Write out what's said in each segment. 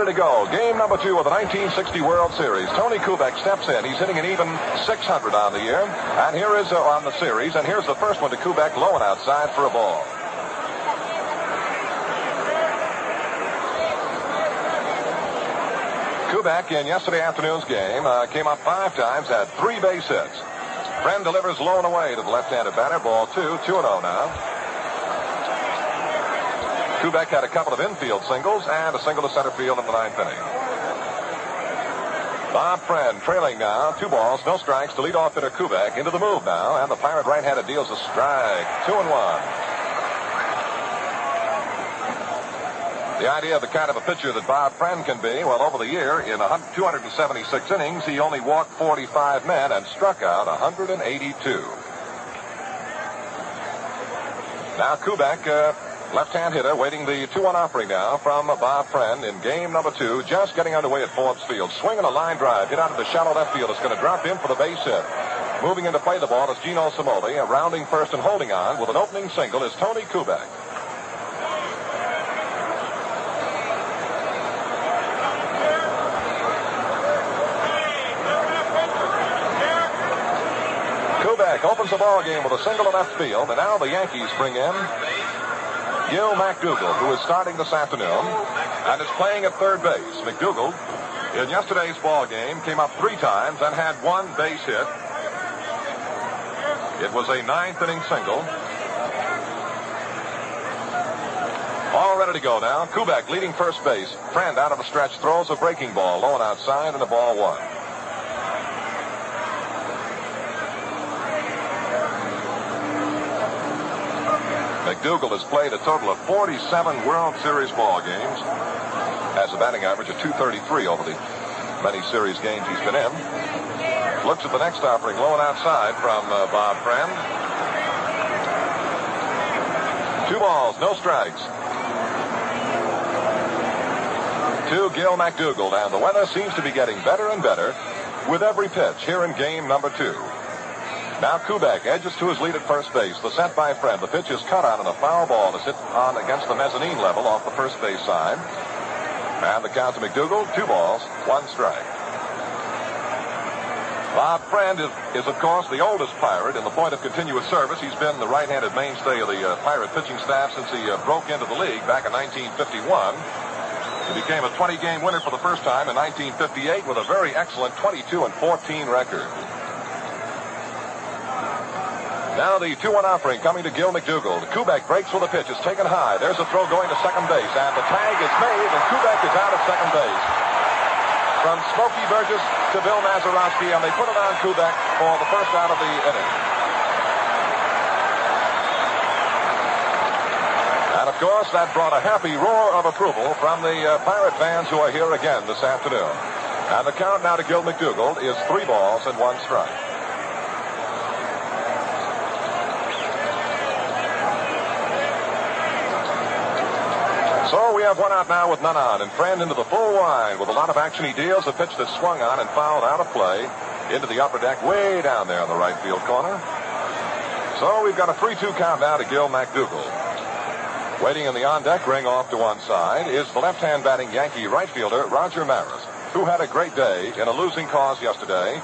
ready to go. Game number 2 of the 1960 World Series. Tony Kubek steps in. He's hitting an even .600 on the year. And here is on the series. And here's the first one to Kubek, low and outside for a ball. Kubek in yesterday afternoon's game came up 5 times, had 3 base hits. Friend delivers low and away to the left-handed batter. Ball 2-0 now. Kubek had a couple of infield singles and a single to center field in the 9th inning. Bob Friend trailing now, 2 balls, no strikes to leadoff hitter Kubek. Into the move now, and the Pirate right-handed deals a strike. 2-1. The idea of the kind of a pitcher that Bob Friend can be, well, over the year, in 276 innings, he only walked 45 men and struck out 182. Now Kubek, left-hand hitter, waiting the 2-1 offering now from Bob Friend in game number 2, just getting underway at Forbes Field. Swinging a line drive, hit out of the shallow left field. It's going to drop in for the base hit. Moving in to play the ball is Gino Cimoli. Rounding first and holding on with an opening single is Tony Kubek. Kubek opens the ball game with a single to left field, and now the Yankees bring in Gil McDougald, who is starting this afternoon and is playing at third base. McDougald, in yesterday's ball game, came up 3 times and had 1 base hit. It was a 9th inning single. All ready to go now. Kubek leading first base. Friend out of the stretch throws a breaking ball, low and outside, and a ball 1. McDougald has played a total of 47 World Series ball games. Has a batting average of .233 over the many series games he's been in. Looks at the next offering, low and outside from Bob Friend. 2 balls, no strikes. To Gil McDougald, and the weather seems to be getting better and better with every pitch here in game number 2. Now Kubek edges to his lead at first base. The set by Friend. The pitch is cut on and a foul ball is hit on against the mezzanine level off the first base side. And the count to McDougald, 2 balls, 1 strike. Bob Friend is of course, the oldest Pirate in the point of continuous service. He's been the right-handed mainstay of the Pirate pitching staff since he broke into the league back in 1951. He became a 20-game winner for the first time in 1958 with a very excellent 22-14 record. Now the 2-1 offering coming to Gil McDougald. Kubek breaks with a pitch. It's taken high. There's a throw going to second base. And the tag is made, and Kubek is out of second base. From Smokey Burgess to Bill Mazeroski, and they put it on Kubek for the first out of the inning. And, of course, that brought a happy roar of approval from the Pirate fans who are here again this afternoon. And the count now to Gil McDougald is 3 balls and 1 strike. So we have 1 out now with none on, and Friend into the full line with a lot of action. He deals a pitch that swung on and fouled out of play into the upper deck way down there in the right field corner. So we've got a 3-2 count now to Gil McDougald. Waiting in the on-deck ring off to one side is the left-hand batting Yankee right fielder Roger Maris, who had a great day in a losing cause yesterday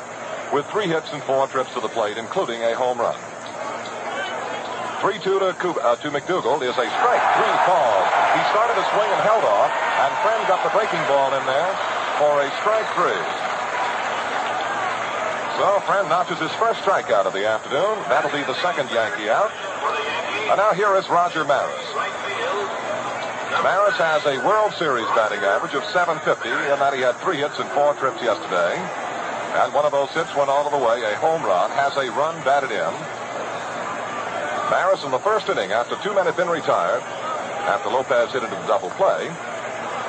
with 3 hits and 4 trips to the plate, including a home run. 3-2 to McDougald is a strike. 3 balls. He started a swing and held off, and Friend got the breaking ball in there for a strike 3. So Friend notches his first strikeout of the afternoon. That'll be the second Yankee out. And now here is Roger Maris. Maris has a World Series batting average of .750, and that he had 3 hits and 4 trips yesterday. And one of those hits went all of the way, a home run, has a run batted in. Maris in the first inning, after 2 men had been retired, after Lopez hit into the double play,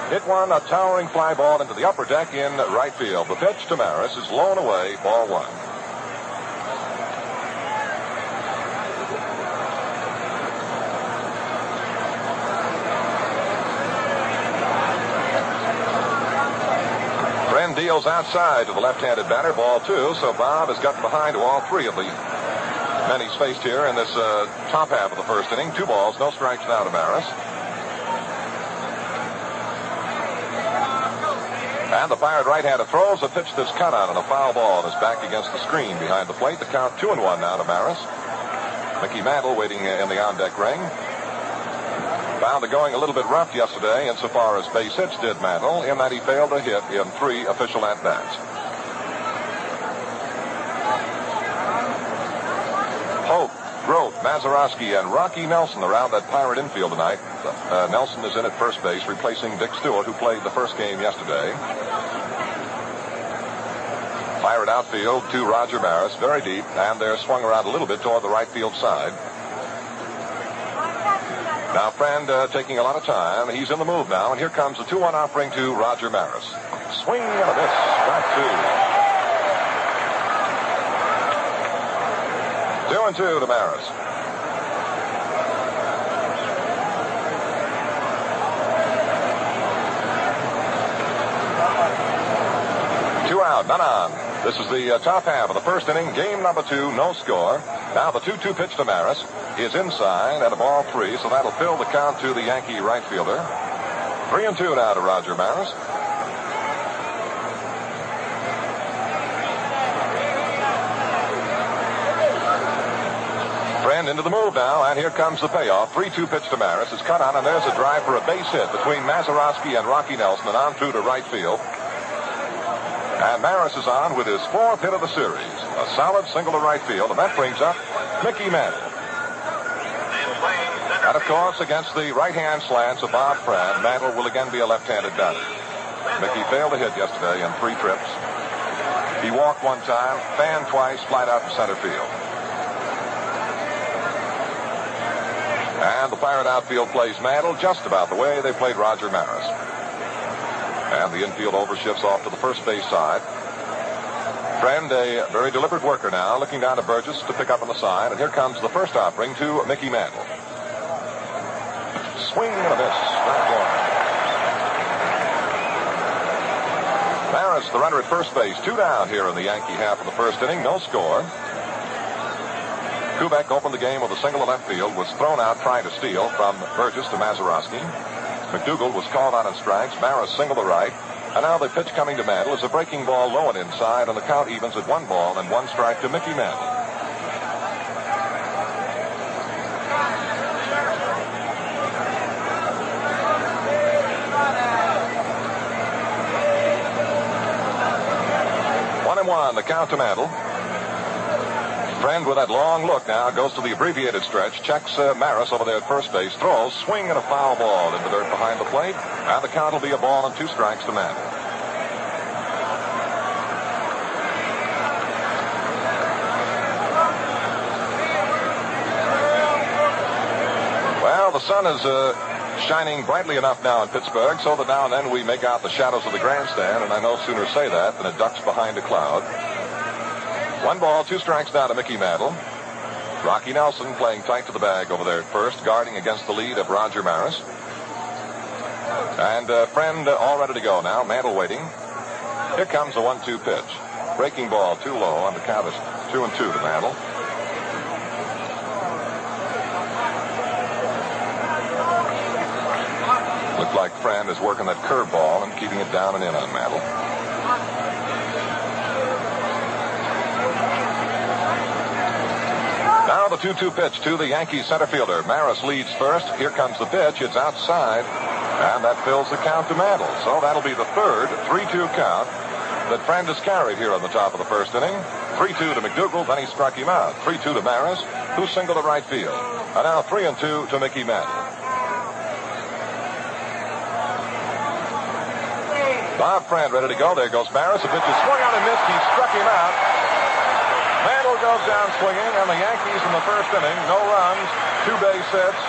hit one, a towering fly ball into the upper deck in right field. The pitch to Maris is low and away, ball 1. Friend deals outside to the left-handed batter, ball 2, so Bob has gotten behind to all 3 of the men he's faced here in this top half of the first inning. 2 balls, no strikes now to Maris. And the Pirate right-hander throws a pitch that's cut on and a foul ball and is back against the screen behind the plate. The count 2-1 now to Maris. Mickey Mantle waiting in the on-deck ring. Found it going a little bit rough yesterday insofar as base hits did Mantle, in that he failed to hit in 3 official at-bats. Hope, Grote, Mazeroski, and Rocky Nelson around that Pirate infield tonight. Nelson is in at first base, replacing Dick Stewart, who played the first game yesterday. Pirate outfield to Roger Maris, very deep, and they're swung around a little bit toward the right field side. Now, Friend taking a lot of time. He's in the move now, and here comes a 2-1 offering to Roger Maris. Swing and a miss. Strike 2. 2-2 to Maris. Two out, none on. This is the top half of the first inning. Game number 2, no score. Now the 2-2 pitch to Maris is inside at a ball 3, so that'll fill the count to the Yankee right fielder. 3-2 now to Roger Maris. Friend into the move now, and here comes the payoff. 3-2 pitch to Maris. It's cut on, and there's a drive for a base hit between Mazeroski and Rocky Nelson, and on through to right field. And Maris is on with his 4th hit of the series. A solid single to right field, and that brings up Mickey Mantle. And, of course, against the right-hand slants of Bob Friend, Mantle will again be a left-handed batter. Mickey failed to hit yesterday in 3 trips. He walked 1 time, fanned twice, flied out to center field. And the Pirate outfield plays Mantle just about the way they played Roger Maris. And the infield overshifts off to the first base side. Friend, a very deliberate worker now, looking down to Burgess to pick up on the side. And here comes the first offering to Mickey Mantle. Swing and a miss. Strike 1. Maris, the runner at first base, 2 down here in the Yankee half of the first inning. No score. Kubek opened the game with a single to left field, was thrown out trying to steal from Burgess to Mazeroski. McDougald was called on strikes. Maris single to right. And now the pitch coming to Mantle is a breaking ball low and inside, and the count evens at 1 ball and 1 strike to Mickey Mantle. One and one, the count to Mantle. Friend with that long look now goes to the abbreviated stretch, checks Maris over there at first base, throws, swing and a foul ball in the dirt behind the plate, and the count will be a ball and 2 strikes to Mantle. Well, the sun is shining brightly enough now in Pittsburgh, so that now and then we make out the shadows of the grandstand, and I no sooner say that than it ducks behind a cloud. 1 ball, 2 strikes now to Mickey Mantle. Rocky Nelson playing tight to the bag over there at first, guarding against the lead of Roger Maris. And Friend all ready to go now. Mantle waiting. Here comes a 1-2 pitch. Breaking ball too low on the count is 2-2 to Mantle. Looks like Friend is working that curveball and keeping it down and in on Mantle. Now the 2-2 pitch to the Yankees center fielder. Maris leads first. Here comes the pitch. It's outside, and that fills the count to Mantle. So that'll be the 3rd 3-2 count that Friend has carried here on the top of the first inning. 3-2 to McDougald, then he struck him out. 3-2 to Maris, who singled to right field. And now 3-2 to Mickey Mantle. Bob Friend ready to go. There goes Maris. The pitch is swung out and missed. He struck him out. Mantle goes down swinging, and the Yankees in the first inning, no runs, 2 base hits,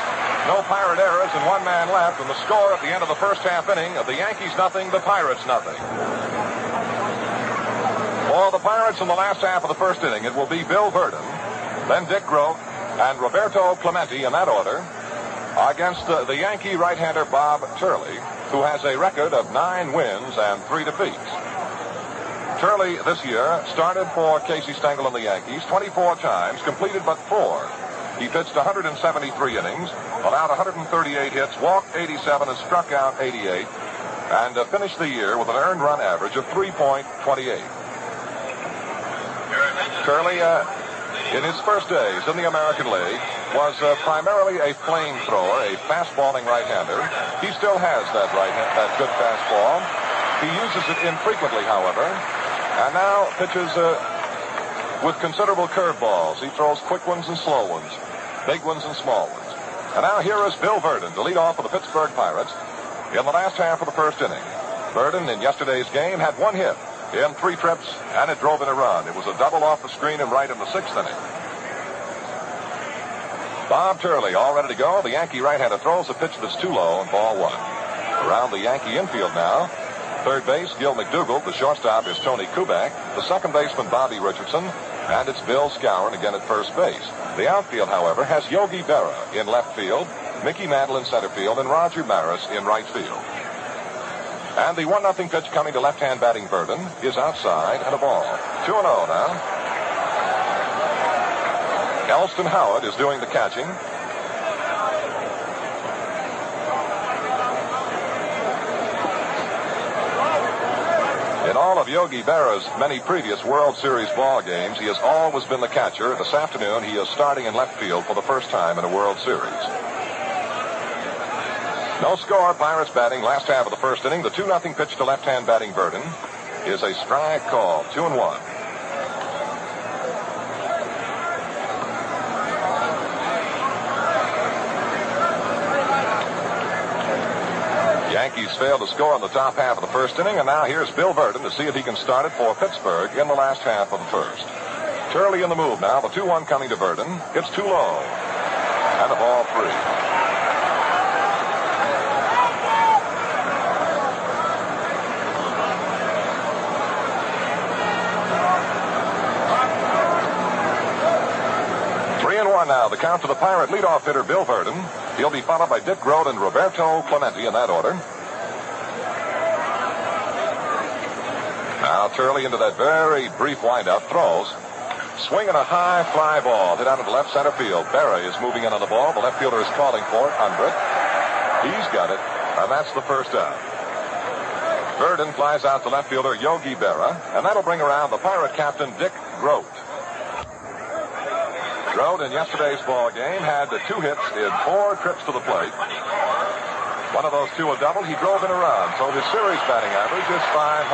no Pirate errors, and 1 man left. And the score at the end of the first half inning of the Yankees nothing, the Pirates nothing. For the Pirates in the last half of the first inning, it will be Bill Verdon, then Dick Grote, and Roberto Clemente in that order, against the Yankee right-hander Bob Turley, who has a record of 9 wins and 3 defeats. Turley this year started for Casey Stengel and the Yankees 24 times, completed but 4. He pitched 173 innings, allowed 138 hits, walked 87, and struck out 88. and finished the year with an earned run average of 3.28. Turley, in his first days in the American League, was primarily a flamethrower, a fastballing right-hander. He still has that good fastball. He uses it infrequently, however, and now pitches with considerable curveballs. He throws quick ones and slow ones, big ones and small ones. And now here is Bill Virdon to lead off for the Pittsburgh Pirates in the last half of the first inning. Virdon in yesterday's game had one hit in 3 trips, and it drove in a run. It was a double off the screen and right in the 6th inning. Bob Turley all ready to go. The Yankee right-hander throws a pitch that's too low, and ball 1. Around the Yankee infield now. Third base, Gil McDougall. The shortstop is Tony Kubek. The second baseman, Bobby Richardson. And it's Bill Skowron again at first base. The outfield, however, has Yogi Berra in left field, Mickey Mantle in center field, and Roger Maris in right field. And the 1-0 pitch coming to left-hand batting Virdon is outside and a ball. 2-0 now. Elston Howard is doing the catching. In all of Yogi Berra's many previous World Series ball games, he has always been the catcher. This afternoon, he is starting in left field for the first time in a World Series. No score, Pirates batting last half of the first inning. The 2-0 pitch to left-hand batting Virdon is a strike call, 2-1. Yankees failed to score in the top half of the first inning, and now here's Bill Virdon to see if he can start it for Pittsburgh in the last half of the first. Turley in the move now. The 2-1 coming to Virdon. It's too low. And a ball 3. Now, the count to the Pirate leadoff hitter, Bill Virdon. He'll be followed by Dick Groat and Roberto Clemente in that order. Now, Turley into that very brief windup throws. Swinging a high fly ball hit out of the left center field. Berra is moving in on the ball. The left fielder is calling for it under it. He's got it, and that's the first out. Virdon flies out to left fielder Yogi Berra, and that'll bring around the Pirate captain, Dick Groat. Groat in yesterday's ball game had 2 hits in 4 trips to the plate. One of those 2 a double. He drove in a run, so his series batting average is .500.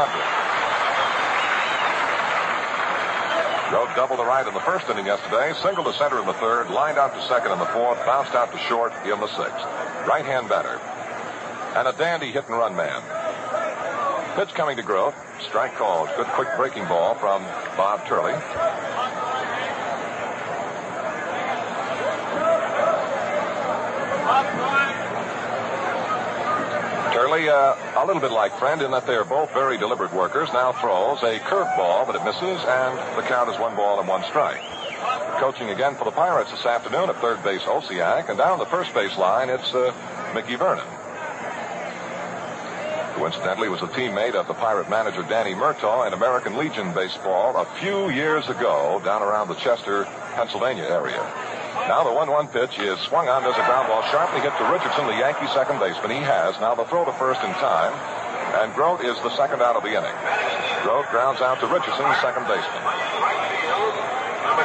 Groat doubled to right in the first inning yesterday, singled to center in the 3rd, lined out to second in the 4th, bounced out to short in the 6th. Right-hand batter. And a dandy hit-and-run man. Pitch coming to Groat. Strike called. Good quick breaking ball from Bob Turley. Turley, a little bit like Friend in that they are both very deliberate workers, now throws a curveball, but it misses, and the count is 1 ball and 1 strike. Coaching again for the Pirates this afternoon at third base, Osiak, and down the first base line, it's Mickey Vernon. Who incidentally was a teammate of the Pirate manager Danny Murtaugh in American Legion baseball a few years ago down around the Chester, Pennsylvania area. Now the 1-1 pitch is swung on as a ground ball, sharply hit to Richardson, the Yankee second baseman. He has now the throw to first in time, and Groat is the second out of the inning. Groat grounds out to Richardson, second baseman.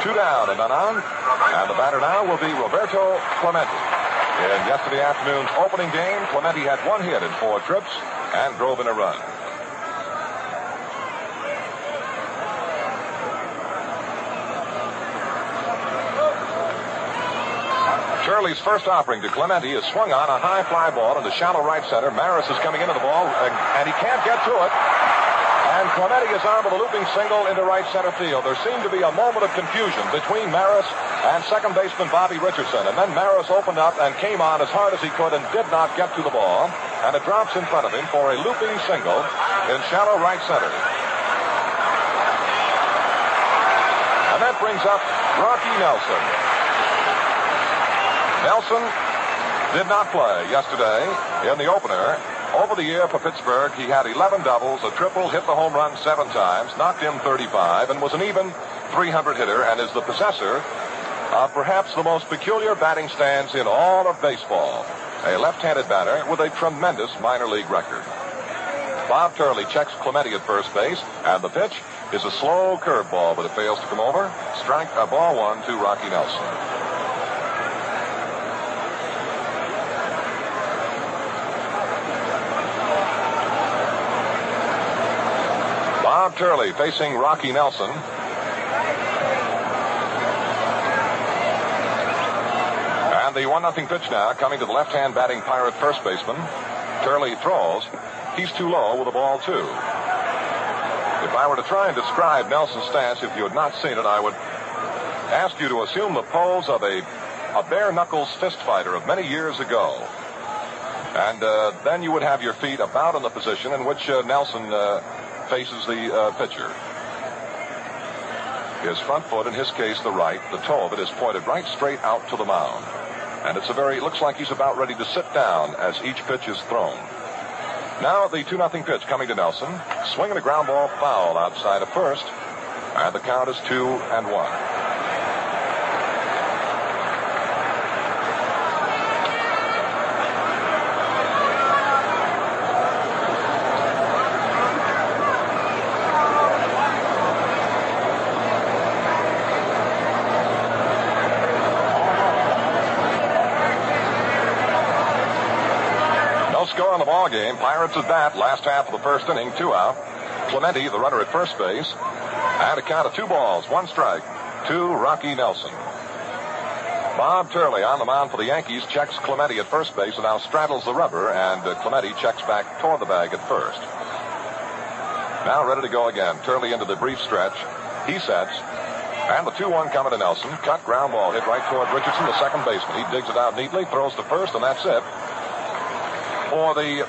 2 down and none on, and the batter now will be Roberto Clemente. In yesterday afternoon's opening game, Clemente had 1 hit in 4 trips and drove in a run. Turley's first offering to Clemente is swung on a high fly ball into shallow right center. Maris is coming into the ball, and he can't get to it. And Clemente is on with a looping single into right center field. There seemed to be a moment of confusion between Maris and second baseman Bobby Richardson. And then Maris opened up and came on as hard as he could and did not get to the ball. And it drops in front of him for a looping single in shallow right center. And that brings up Rocky Nelson. Nelson did not play yesterday in the opener. Over the year for Pittsburgh, he had 11 doubles, a triple, hit the home run 7 times, knocked in 35, and was an even .300 hitter, and is the possessor of perhaps the most peculiar batting stance in all of baseball. A left-handed batter with a tremendous minor league record. Bob Turley checks Clemente at first base, and the pitch is a slow curveball, but it fails to come over. Ball one to Rocky Nelson. Bob Turley facing Rocky Nelson. And the 1-0 pitch now coming to the left-hand batting Pirate first baseman. Turley throws. He's too low with a ball two. If I were to try and describe Nelson's stance, if you had not seen it, I would ask you to assume the pose of a bare-knuckles fist fighter of many years ago. And then you would have your feet about in the position in which Nelson faces the pitcher. His front foot, in his case the right, the toe of it is pointed right straight out to the mound. And it looks like he's about ready to sit down as each pitch is thrown. Now the 2-0 pitch coming to Nelson. Swinging a ground ball foul outside of first. And the count is 2-1. Score on the ball game. Pirates at bat. Last half of the first inning. 2 out. Clemente, the runner at first base. And a count of 2 balls, 1 strike to Rocky Nelson. Bob Turley on the mound for the Yankees checks Clemente at first base and now straddles the rubber, and Clemente checks back toward the bag at first. Now ready to go again. Turley into the brief stretch. He sets. And the 2-1 coming to Nelson. Cut ground ball hit right toward Richardson, the second baseman. He digs it out neatly, throws to first, and that's it. For the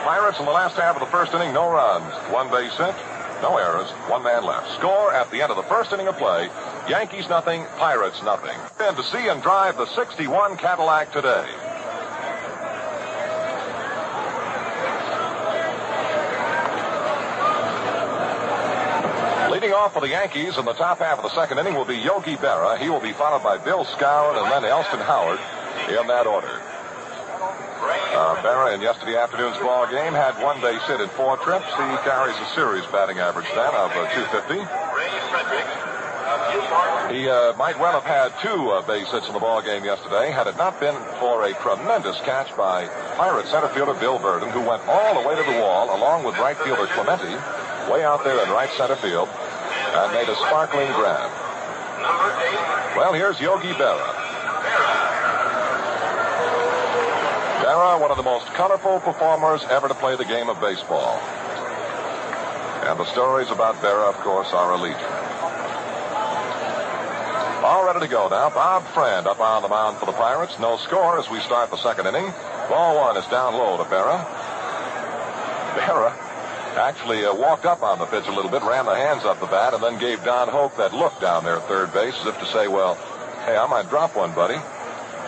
Pirates in the last half of the first inning, no runs, 1 base hit, no errors, 1 man left. Score at the end of the first inning of play, Yankees nothing, Pirates nothing. And to see and drive the 61 Cadillac today. Leading off for the Yankees in the top half of the second inning will be Yogi Berra. He will be followed by Bill Skowron and then Elston Howard in that order. Berra in yesterday afternoon's ball game had 1 base hit in 4 trips. He carries a series batting average then of 250. He might well have had 2 base hits in the ball game yesterday had it not been for a tremendous catch by Pirate center fielder Bill Burden, who went all the way to the wall along with right fielder Clemente way out there in right center field and made a sparkling grab. Well, here's Yogi Berra. Berra, one of the most colorful performers ever to play the game of baseball. And the stories about Berra, of course, are a legion. All ready to go now. Bob Friend up on the mound for the Pirates. No score as we start the second inning. Ball 1 is down low to Berra. Berra actually walked up on the pitch a little bit, ran the hands up the bat, and then gave Don Hope that look down there at third base as if to say, well, hey, I might drop one, buddy.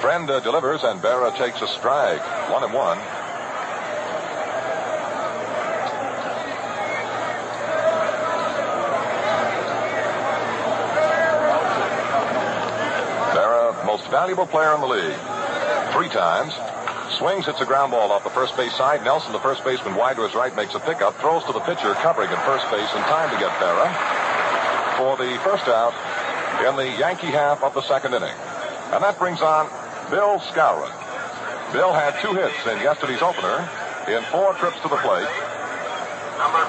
Friend delivers, and Berra takes a strike. 1-1. Berra, most valuable player in the league. 3 times. Swings, hits a ground ball off the first base side. Nelson, the first baseman, wide to his right, makes a pickup. Throws to the pitcher, covering at first base in time to get Berra for the first out in the Yankee half of the second inning. And that brings on Bill Skowron. Bill had 2 hits in yesterday's opener in 4 trips to the plate. Number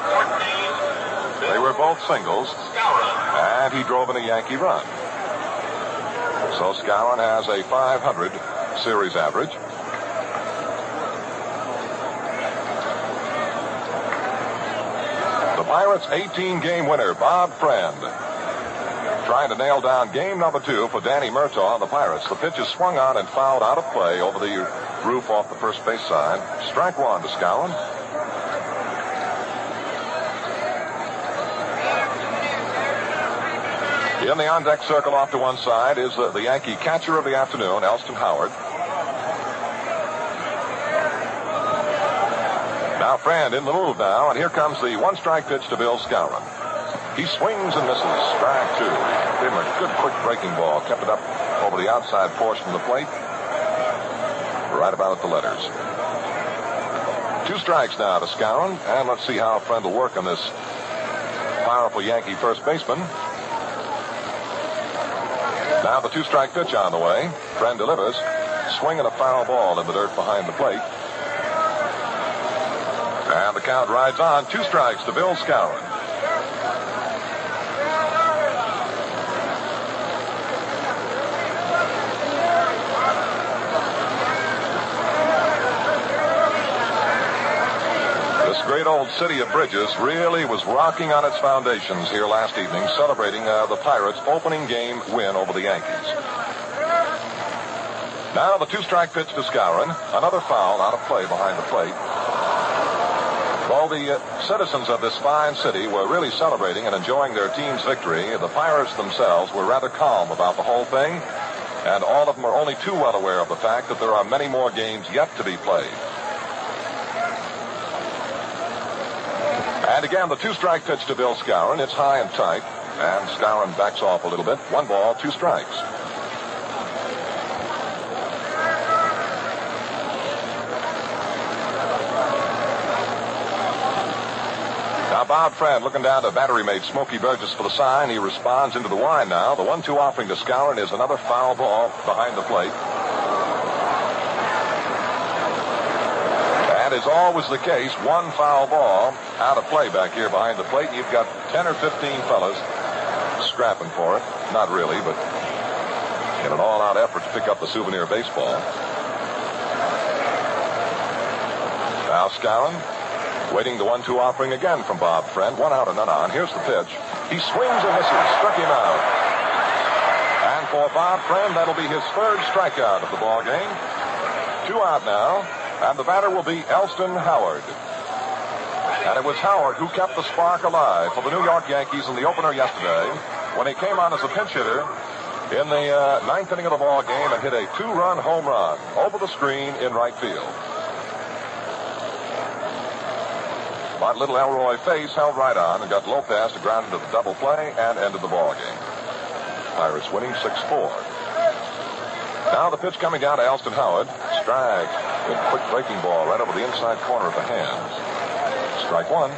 14. They were both singles, and he drove in a Yankee run. So Skowron has a .500 series average. The Pirates' 18-game winner, Bob Friend, trying to nail down game number 2 for Danny Murtaugh and the Pirates. The pitch is swung on and fouled out of play over the roof off the first base side. Strike 1 to Skowron. In the on-deck circle off to one side is the Yankee catcher of the afternoon, Elston Howard. Now Friend in the move now, and here comes the 1-strike pitch to Bill Skowron. He swings and misses. Strike 2. Gave him a good quick breaking ball. Kept it up over the outside portion of the plate. Right about at the letters. 2 strikes now to Skowron, and let's see how Friend will work on this powerful Yankee first baseman. Now the 2-strike pitch on the way. Friend delivers, swinging a foul ball in the dirt behind the plate. And the count rides on. 2 strikes to Bill Skowron. This great old city of Bridges really was rocking on its foundations here last evening, celebrating the Pirates' opening game win over the Yankees. Now the 2-strike pitch to Skowron. Another foul out of play behind the plate. While the citizens of this fine city were really celebrating and enjoying their team's victory, the Pirates themselves were rather calm about the whole thing, and all of them are only too well aware of the fact that there are many more games yet to be played. And again, the 2-strike pitch to Bill Skowron. It's high and tight, and Skowron backs off a little bit. 1 ball, 2 strikes. Now Bob Friend looking down to battery mate Smokey Burgess for the sign. He responds into the wind now. The 1-2 offering to Skowron is another foul ball behind the plate. And as always the case, 1 foul ball out of play back here behind the plate. You've got 10 or 15 fellas scrapping for it. Not really, but in an all-out effort to pick up the souvenir baseball. Now Skowron waiting the 1-2 offering again from Bob Friend. 1 out and none on. Here's the pitch. He swings and misses. Struck him out. And for Bob Friend, that'll be his 3rd strikeout of the ball game. 2 out now. And the batter will be Elston Howard. And it was Howard who kept the spark alive for the New York Yankees in the opener yesterday when he came on as a pinch hitter in the 9th inning of the ball game and hit a 2-run home run over the screen in right field. But little Elroy Face held right on and got Lopez to ground into the double play and ended the ball game. Pirates winning 6-4. Now the pitch coming down to Elston Howard. Strike. Good quick breaking ball right over the inside corner of the hands. Strike 1.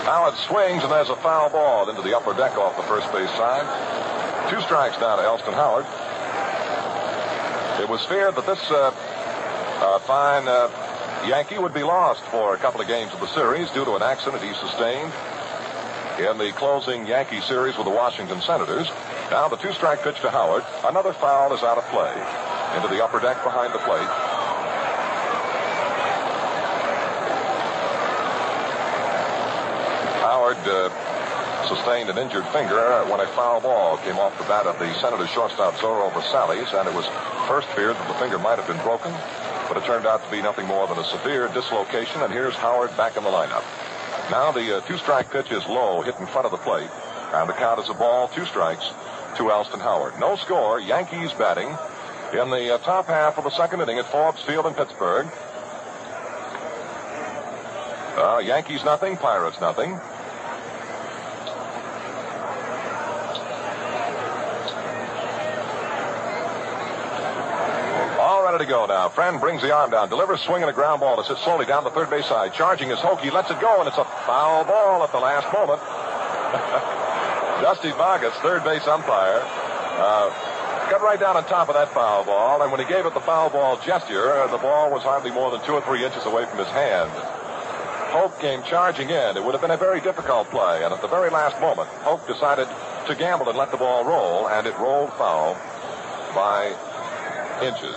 Howard swings and there's a foul ball into the upper deck off the first base side. 2 strikes now to Elston Howard. It was feared that this fine Yankee would be lost for a couple of games of the series due to an accident he sustained in the closing Yankee series with the Washington Senators. Now the 2-strike pitch to Howard. Another foul is out of play into the upper deck behind the plate. Howard sustained an injured finger when a foul ball came off the bat of the Senators shortstop Zorro Versalles, and it was first feared that the finger might have been broken, but it turned out to be nothing more than a severe dislocation, and here's Howard back in the lineup. Now the 2-strike pitch is low, hit in front of the plate, and the count is a ball, 2 strikes to Elston Howard. No score, Yankees batting in the top half of the 2nd inning at Forbes Field in Pittsburgh. Yankees nothing, Pirates nothing. To go now. Friend brings the arm down, delivers, swinging a ground ball to sit slowly down the third base side. Charging his Hokie, lets it go, and it's a foul ball at the last moment. Dusty Vargas, third base umpire, got right down on top of that foul ball, and when he gave it the foul ball gesture, the ball was hardly more than 2 or 3 inches away from his hand. Hoke came charging in. It would have been a very difficult play, and at the very last moment, Hoke decided to gamble and let the ball roll, and it rolled foul by inches.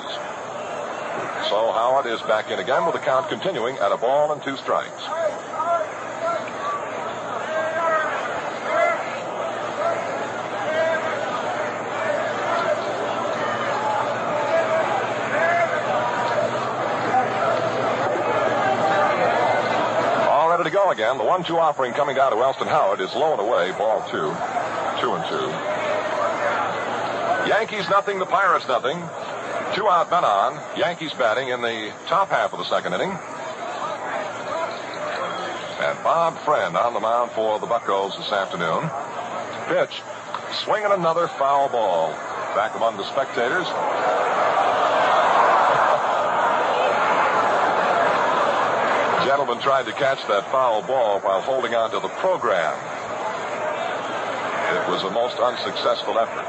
So Howard is back in again with the count continuing at a ball and 2 strikes. All ready to go again. The 1-2 offering coming down to Elston Howard is low and away. Ball 2. 2-2. Yankees nothing, the Pirates nothing. 2 out, men on. Yankees batting in the top half of the 2nd inning. And Bob Friend on the mound for the Buccos this afternoon. Pitch swinging another foul ball. Back among the spectators. Gentleman tried to catch that foul ball while holding on to the program. It was a most unsuccessful effort.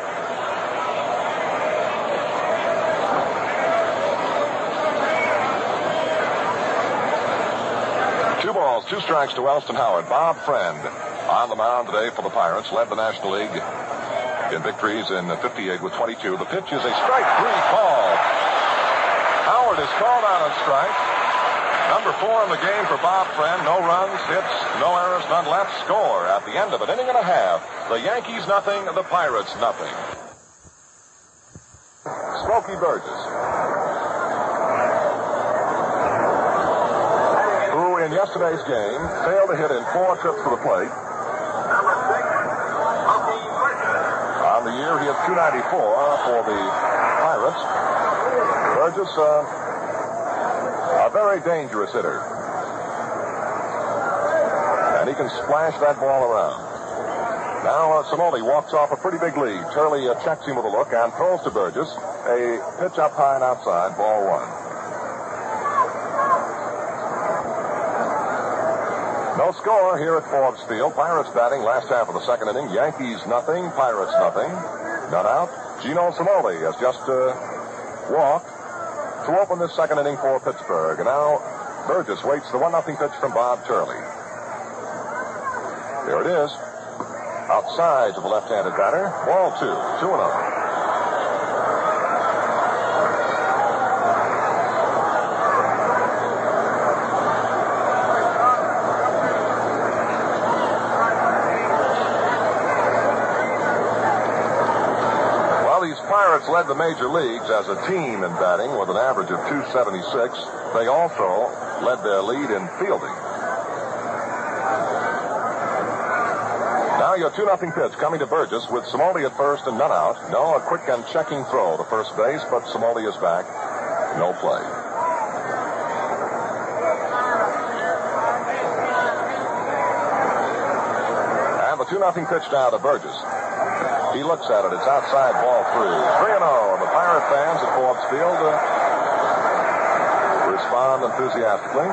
Two balls, two strikes to Elston Howard. Bob Friend on the mound today for the Pirates. Led the National League in victories in 58 with 22. The pitch is a strike three call. Howard is called out on strike. Number 4 in the game for Bob Friend. No runs, hits, no errors, none left. Score at the end of an inning and a half. The Yankees nothing, the Pirates nothing. Smokey Burgess, who in yesterday's game failed to hit in 4 trips to the plate. On the year, he had 294 for the Pirates. Burgess, a very dangerous hitter. And he can splash that ball around. Now, Cimoli walks off a pretty big lead. Turley checks him with a look and throws to Burgess. A pitch up high and outside, ball 1. No score here at Forbes Field. Pirates batting last half of the second inning. Yankees nothing, Pirates nothing. None out. Gino Cimoli has just walked to open this second inning for Pittsburgh. And now Burgess waits the 1-0 pitch from Bob Turley. There it is. Outside to the left-handed batter. Ball 2. 2-0. Pirates led the major leagues as a team in batting with an average of 276. They also led their lead in fielding. Now your 2-0 pitch coming to Burgess with Cimoli at first and none out. No, a quick and checking throw to first base, but Cimoli is back. No play. And the 2-0 pitch now to Burgess. He looks at it. It's outside, ball 3. 3-0. The Pirate fans at Forbes Field respond enthusiastically.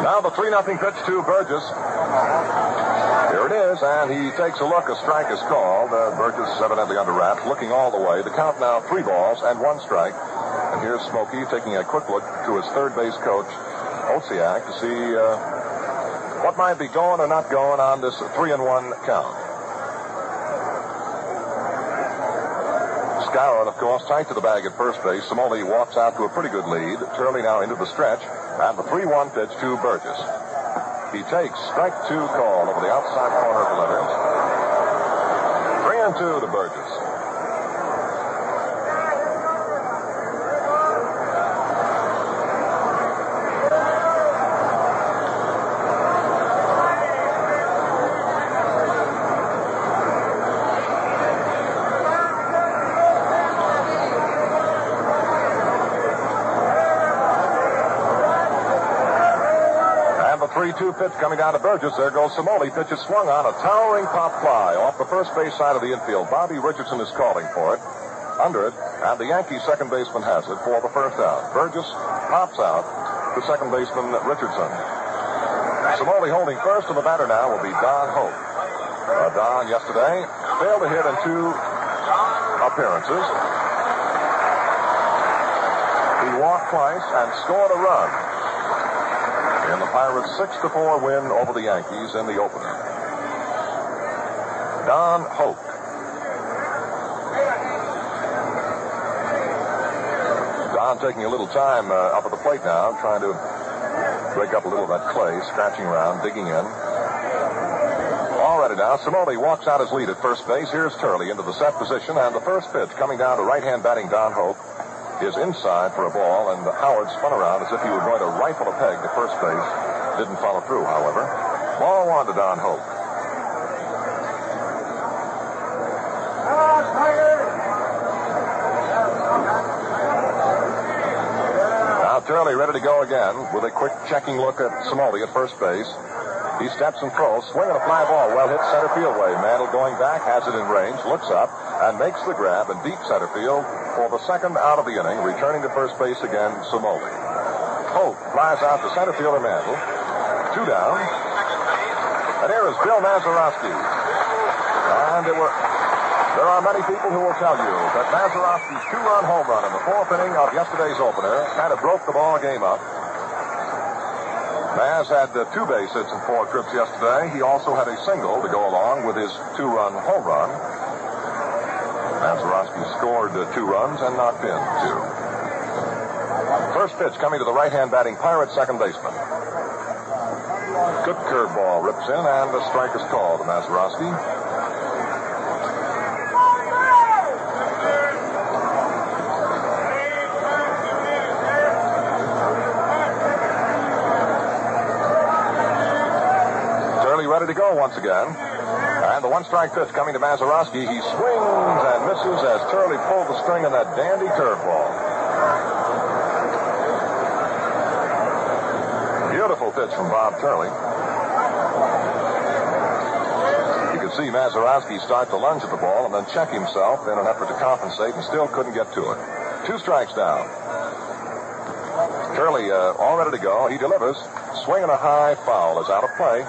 Now the 3-0 pitch to Burgess. Here it is, and he takes a look. A strike is called. Burgess is evidently under wraps, looking all the way. The count now 3 balls and 1 strike. And here's Smokey taking a quick look to his third base coach, Osiak, to see what might be going or not going on this 3-1 count. Skowron, of course, tight to the bag at first base. Cimoli walks out to a pretty good lead. Turley now into the stretch, and the 3-1 pitch to Burgess. He takes strike 2 call over the outside corner of the letters. 3-2 to Burgess. The 3-2 pitch coming down to Burgess. There goes Cimoli. Pitch is swung on. A towering pop fly off the first base side of the infield. Bobby Richardson is calling for it. Under it. And the Yankees second baseman has it for the first out. Burgess pops out to second baseman Richardson. Cimoli holding first, and the batter now will be Don Hope. Don yesterday failed to hit in 2 appearances. He walked twice and scored a run in the Pirates' 6-4 win over the Yankees in the opener. Don Hope. Don taking a little time up at the plate now, trying to break up a little of that clay, scratching around, digging in. All ready now. Cimoli walks out his lead at first base. Here's Turley into the set position, and the first pitch coming down to right-hand batting Don Hope is inside for a ball, and Howard spun around as if he were going to rifle a peg to first base. Didn't follow through, however. Ball 1 to Don Hope. Turley ready to go again with a quick checking look at Smoley at first base. He steps and throws, swinging a fly ball, well hit center field way. Mantle going back, has it in range, looks up, and makes the grab in deep center field for the second out of the inning. Returning to first base again, Smoley. Holt flies out to center fielder Mantle. 2 down. And here is Bill Mazeroski. And there are many people who will tell you that Mazeroski's 2-run home run in the 4th inning of yesterday's opener kind of broke the ball game up. Maz had 2 base hits and 4 trips yesterday. He also had a single to go along with his 2-run home run. Mazeroski scored 2 runs and knocked in 2. First pitch coming to the right-hand batting Pirates second baseman. Good curveball rips in, and a strike is called to Mazeroski. Ready to go once again. And the 1-strike pitch coming to Mazeroski. He swings and misses as Turley pulled the string on that dandy curveball. Beautiful pitch from Bob Turley. You could see Mazeroski start to lunge at the ball and then check himself in an effort to compensate and still couldn't get to it. 2 strikes down. Turley all ready to go. He delivers. Swinging a high foul is out of play.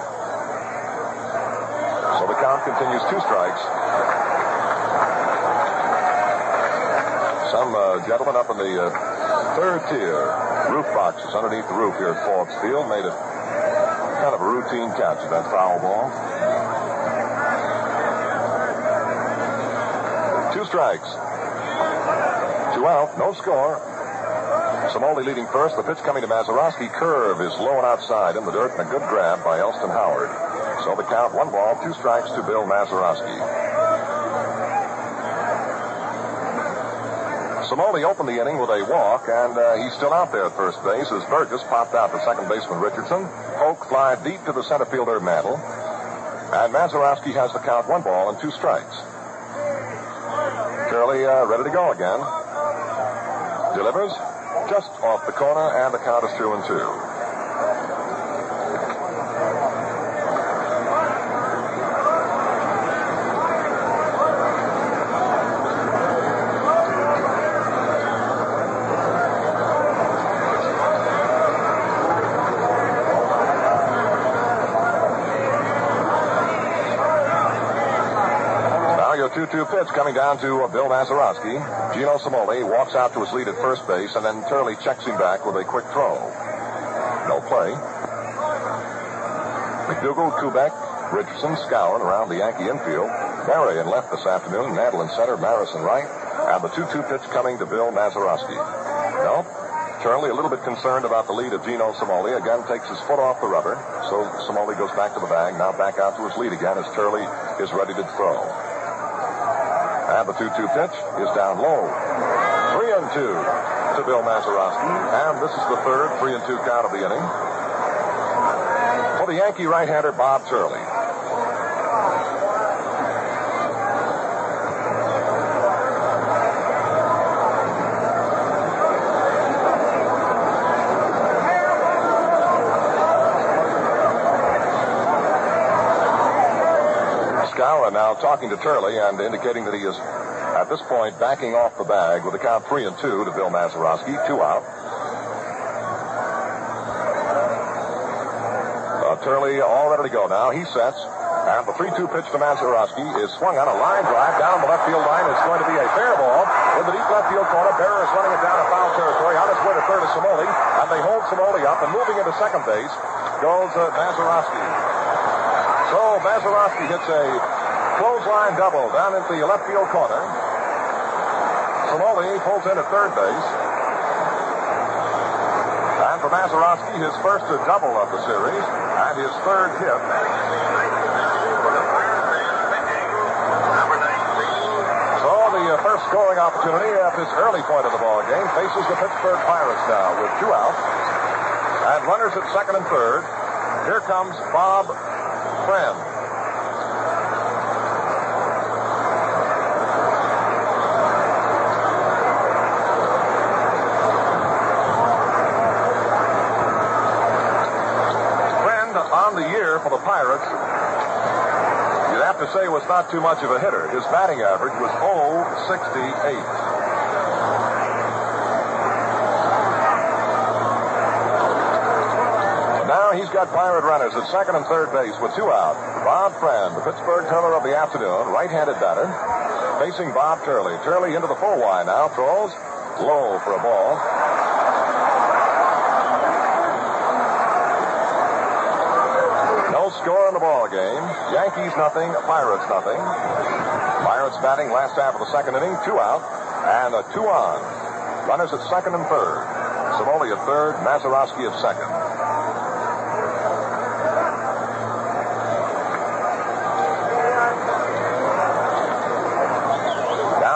So the count continues 2 strikes. Some gentlemen up in the 3rd tier roof boxes underneath the roof here at Forbes Field made a kind of a routine catch of that foul ball. 2 strikes. 2 out, no score. Smoley leading first. The pitch coming to Mazeroski. Curve is low and outside in the dirt, and a good grab by Elston Howard. So the count 1 ball, 2 strikes to Bill Mazeroski. Smoley opened the inning with a walk, and he's still out there at first base as Burgess popped out to second baseman Richardson. Polk fly deep to the center fielder Mantle. And Mazeroski has the count 1 ball and 2 strikes. Turley ready to go again. Delivers just off the corner, and the count is 2-2. Now your 2-2 pitch coming down to Bill Mazeroski. Gino Smoley walks out to his lead at first base, and then Turley checks him back with a quick throw. No play. McDougal, Kubek, Richardson scouring around the Yankee infield. Berry in left this afternoon, Mantle in center, Maris in right, and the 2-2 pitch coming to Bill Mazeroski. No, Turley a little bit concerned about the lead of Gino Smoley. Again takes his foot off the rubber, so Smoley goes back to the bag, now back out to his lead again as Turley is ready to throw. And the 2-2 pitch is down low. 3-2 to Bill Mazeroski. And this is the third 3-2 count of the inning for the Yankee right-hander Bob Turley. Skowron now talking to Turley and indicating that he is, at this point, backing off the bag with the count 3-2 to Bill Mazeroski, 2 out. Turley all ready to go now. He sets, and the 3-2 pitch to Mazeroski is swung on a line drive down the left field line. It's going to be a fair ball in the deep left field corner. Bearer is running it down to foul territory. On his way to third is Smoley, and they hold Smoley up, and moving into second base goes Mazeroski. So Mazeroski hits a clothesline double down into the left field corner. Smoley pulls in at third base. And for Mazeroski, his first double of the series and his third hit. So the first scoring opportunity at this early point of the ball game faces the Pittsburgh Pirates now with 2 outs and runners at second and third. Here comes Bob Friend. Pirates, you'd have to say was not too much of a hitter. His batting average was .068. He's got Pirate runners at second and third base with 2 out. Bob Friend, the Pittsburgh Turner of the afternoon, right-handed batter, facing Bob Turley. Turley into the full line now, throws low for a ball. No score in the ball game. Yankees nothing, Pirates nothing. Pirates batting last half of the second inning, 2 out, and a 2 on. Runners at second and third. Savoli at third, Mazeroski at second.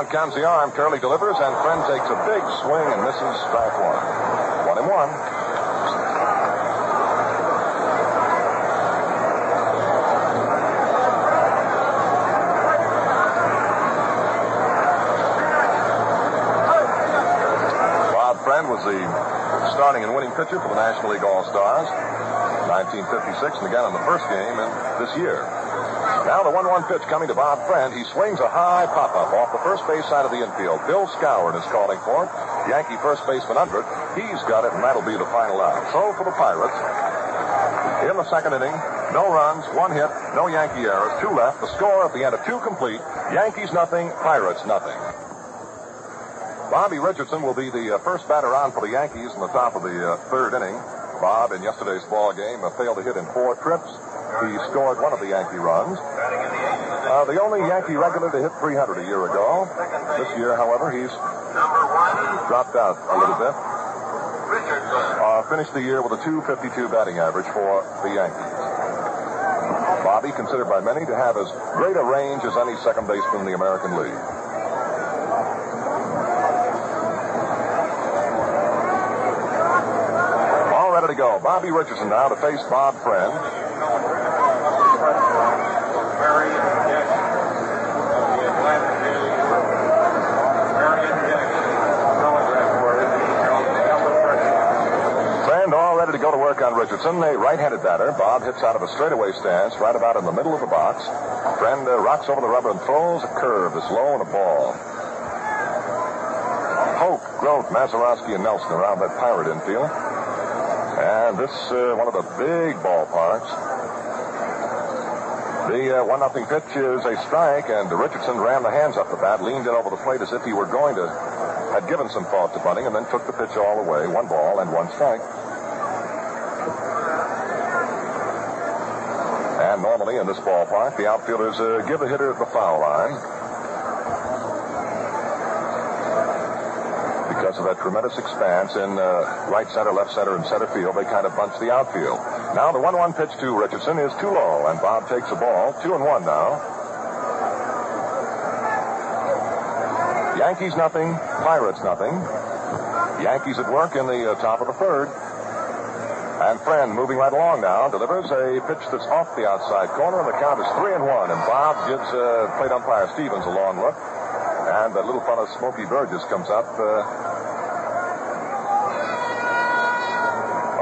Comes the arm. Turley delivers, and Friend takes a big swing and misses strike 1. 1-1. Bob Friend was the starting and winning pitcher for the National League All-Stars, 1956, and again in the first game in this year. Now the 1-1 pitch coming to Bob Friend. He swings a high pop-up off the first base side of the infield. Bill Skowron is calling for it. Yankee first baseman under it. He's got it, and that'll be the final out. So for the Pirates, in the second inning, no runs, 1 hit, no Yankee errors, 2 left. The score at the end of 2 complete. Yankees nothing, Pirates nothing. Bobby Richardson will be the first batter on for the Yankees in the top of the third inning. Bob, in yesterday's ball game, failed to hit in 4 trips. He scored 1 of the Yankee runs. The only Yankee regular to hit 300 a year ago. This year, however, he's dropped out a little bit. Finished the year with a .252 batting average for the Yankees. Bobby, considered by many to have as great a range as any second baseman in the American League. All ready to go. Bobby Richardson now to face Bob Friend. To go to work on Richardson, a right-handed batter. Bob hits out of a straightaway stance right about in the middle of the box. Friend rocks over the rubber and throws a curve that's low and a ball. Hoke, Grote, Mazeroski, and Nelson around that Pirate infield. And this one of the big ballparks. The 1-0 pitch is a strike, and Richardson ran the hands up the bat, leaned in over the plate as if he were going to, had given some thought to bunting, and then took the pitch all the way. 1 ball and 1 strike. And normally in this ballpark, the outfielders give the hitter the foul line. Because of that tremendous expanse in right center, left center, and center field, they kind of bunch the outfield. Now the 1-1 pitch to Richardson is too low, and Bob takes the ball. 2-1 now. Yankees nothing, Pirates nothing. Yankees at work in the top of the third. And Friend moving right along now delivers a pitch that's off the outside corner, and the count is 3-1. And Bob gives plate umpire Stevens a long look, and that little fellow Smokey Burgess comes up a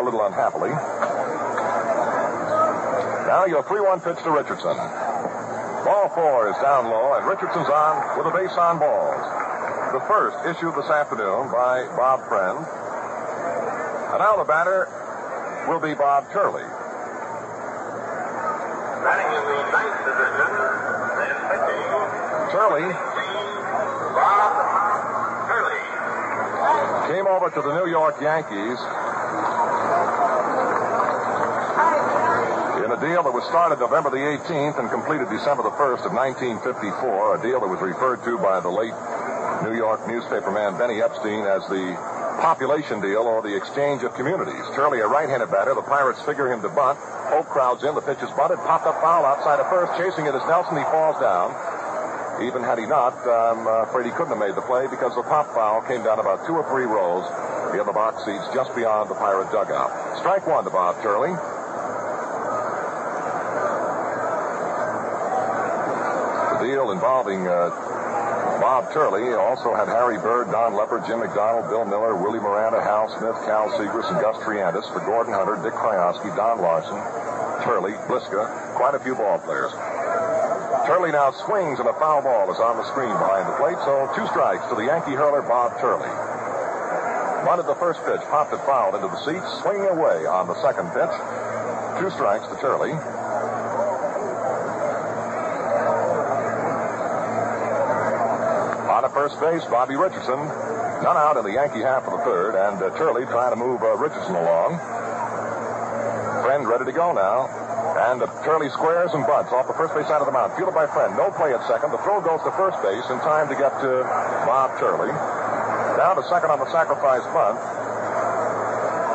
little unhappily. Now your 3-1 pitch to Richardson. Ball 4 is down low, and Richardson's on with a base on balls. The first issued this afternoon by Bob Friend. And now the batter will be Bob Turley. Batting in the 9th position, and pitching. Turley Bob Turley came over to the New York Yankees in a deal that was started November the 18th and completed December the 1st of 1954, a deal that was referred to by the late New York newspaper man Benny Epstein as the population deal or the exchange of communities. Turley, a right-handed batter. The Pirates figure him to bunt. Hope crowds in. The pitch is bunted. Popped up foul outside of first. Chasing it is Nelson. He falls down. Even had he not, I'm afraid he couldn't have made the play because the pop foul came down about 2 or 3 rows in the box seats just beyond the Pirate dugout. Strike 1 to Bob Turley. The deal involving Bob Turley also had Harry Bird, Don Leppard, Jim McDonald, Bill Miller, Willie Miranda, Hal Smith, Cal Segrist, and Gus Triandis for Gordon Hunter, Dick Krajewski, Don Larson, Turley, Bliska, quite a few ball players. Turley now swings, and a foul ball is on the screen behind the plate, so 2 strikes to the Yankee hurler, Bob Turley. Bunted the first pitch, popped it foul into the seats, swinging away on the second pitch. 2 strikes to Turley. On at first base, Bobby Richardson. None out in the Yankee half of the third, and Turley trying to move Richardson along. Friend ready to go now. And Turley squares and bunts off the first base side of the mound. Fielded by Friend. No play at second. The throw goes to first base in time to get to Bob Turley. Down to second on the sacrifice bunt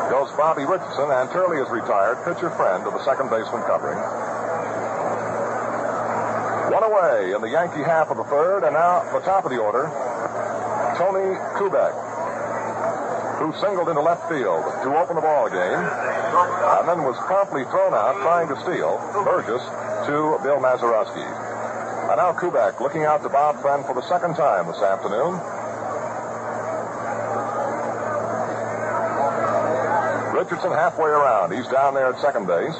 goes Bobby Richardson, and Turley is retired. Pitcher Friend to the second baseman covering. 1 away in the Yankee half of the third, and now the top of the order, Tony Kubek, who singled into left field to open the ball game, and then was promptly thrown out trying to steal. Burgess to Bill Mazeroski. And now Kubek looking out to Bob Friend for the second time this afternoon. Richardson halfway around. He's down there at second base.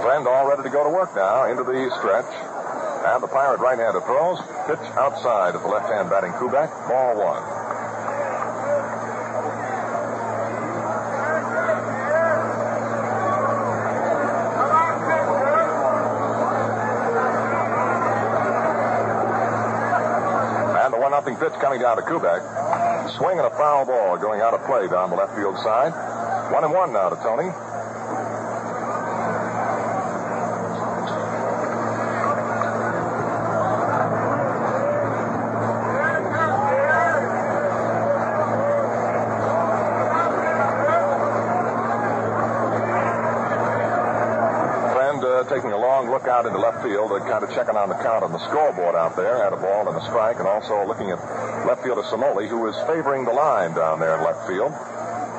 Friend all ready to go to work now into the stretch. And the Pirate right-hander throws. Pitch outside of the left-hand batting Kubek. Ball 1. And the 1-0 pitch coming down to Kubek. Swing and a foul ball going out of play down the left field side. 1-1 now to Tony. Taking a long look out into left field and kind of checking on the count on the scoreboard out there. Had a ball and a strike, and also looking at left fielder Somoli, who is favoring the line down there in left field.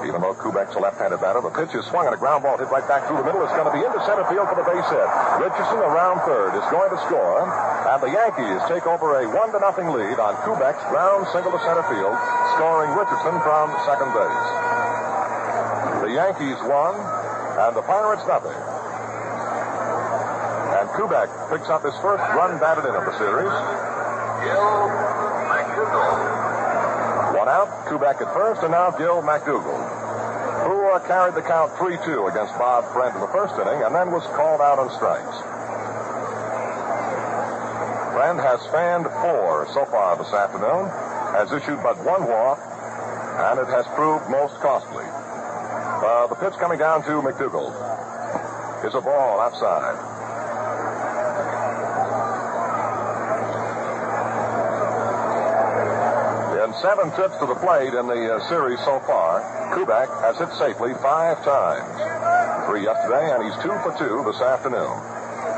Even though Kubek's a left-handed batter, the pitch is swung and a ground ball hit right back through the middle. It's going to be into center field for the base hit. Richardson around third is going to score, and the Yankees take over a 1-0 lead on Kubek's ground single to center field, scoring Richardson from second base. The Yankees won, and the Pirates nothing. And Kubek picks up his first run batted in of the series. Gil McDougald. 1 out, Kubek at first, and now Gil McDougald, who carried the count 3-2 against Bob Friend in the first inning, and then was called out on strikes. Friend has fanned 4 so far this afternoon, has issued but 1 walk, and it has proved most costly. The pitch coming down to McDougald is a ball outside. In 7 trips to the plate in the series so far, Kubek has hit safely 5 times. 3 yesterday, and he's 2 for 2 this afternoon.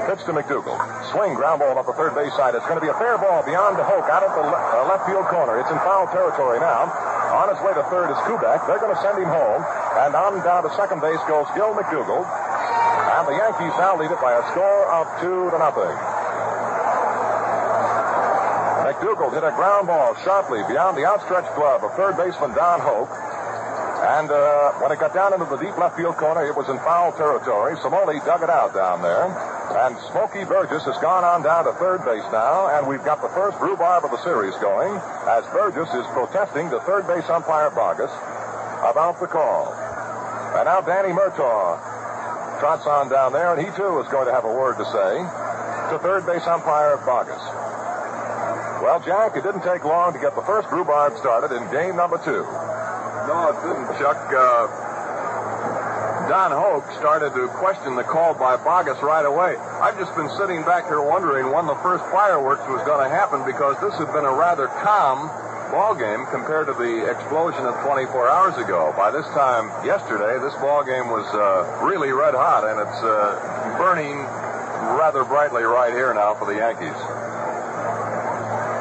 Pitch to McDougald. Swing, ground ball up the third base side. It's going to be a fair ball beyond the Hoke out at the left field corner. It's in foul territory now. On his way to third is Kubek. They're going to send him home. And on down to second base goes Gil McDougald. And the Yankees now lead it by a score of 2-0. McDougald hit a ground ball sharply beyond the outstretched glove of third baseman Don Hoke. And when it got down into the deep left field corner, it was in foul territory. Somoli dug it out down there. And Smokey Burgess has gone on down to third base now. And we've got the first rhubarb of the series going as Burgess is protesting to third base umpire Bogus about the call. And now Danny Murtaugh trots on down there, and he too is going to have a word to say to third base umpire Bogus. Well, Jack, it didn't take long to get the first rhubarb started in game number 2. No, it didn't, Chuck. Don Hoke started to question the call by Bogus right away. I've just been sitting back here wondering when the first fireworks was going to happen, because this had been a rather calm ball game compared to the explosion of 24 hours ago. By this time yesterday, this ball game was really red hot, and it's burning rather brightly right here now for the Yankees.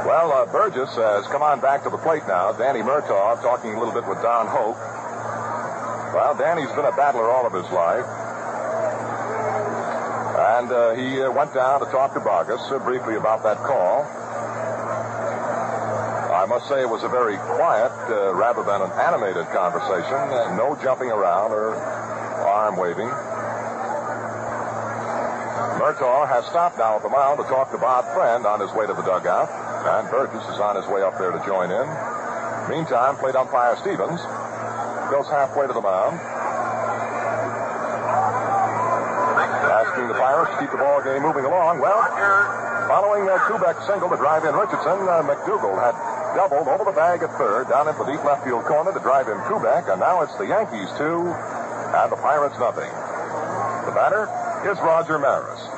Well, Burgess has come on back to the plate now. Danny Murtaugh talking a little bit with Don Hoke. Well, Danny's been a battler all of his life. And he went down to talk to Bogus briefly about that call. I must say it was a very quiet, rather than an animated conversation. No jumping around or arm waving. Murtaugh has stopped now at the mound to talk to Bob Friend on his way to the dugout. And Burgess is on his way up there to join in. Meantime, plate umpire Stevens goes halfway to the mound, asking the Pirates to keep the ball game moving along. Well, following a Kubek single to drive in Richardson, McDougal had doubled over the bag at third, down into the deep left field corner to drive in Kubek, and now it's the Yankees 2 and the Pirates nothing. The batter is Roger Maris.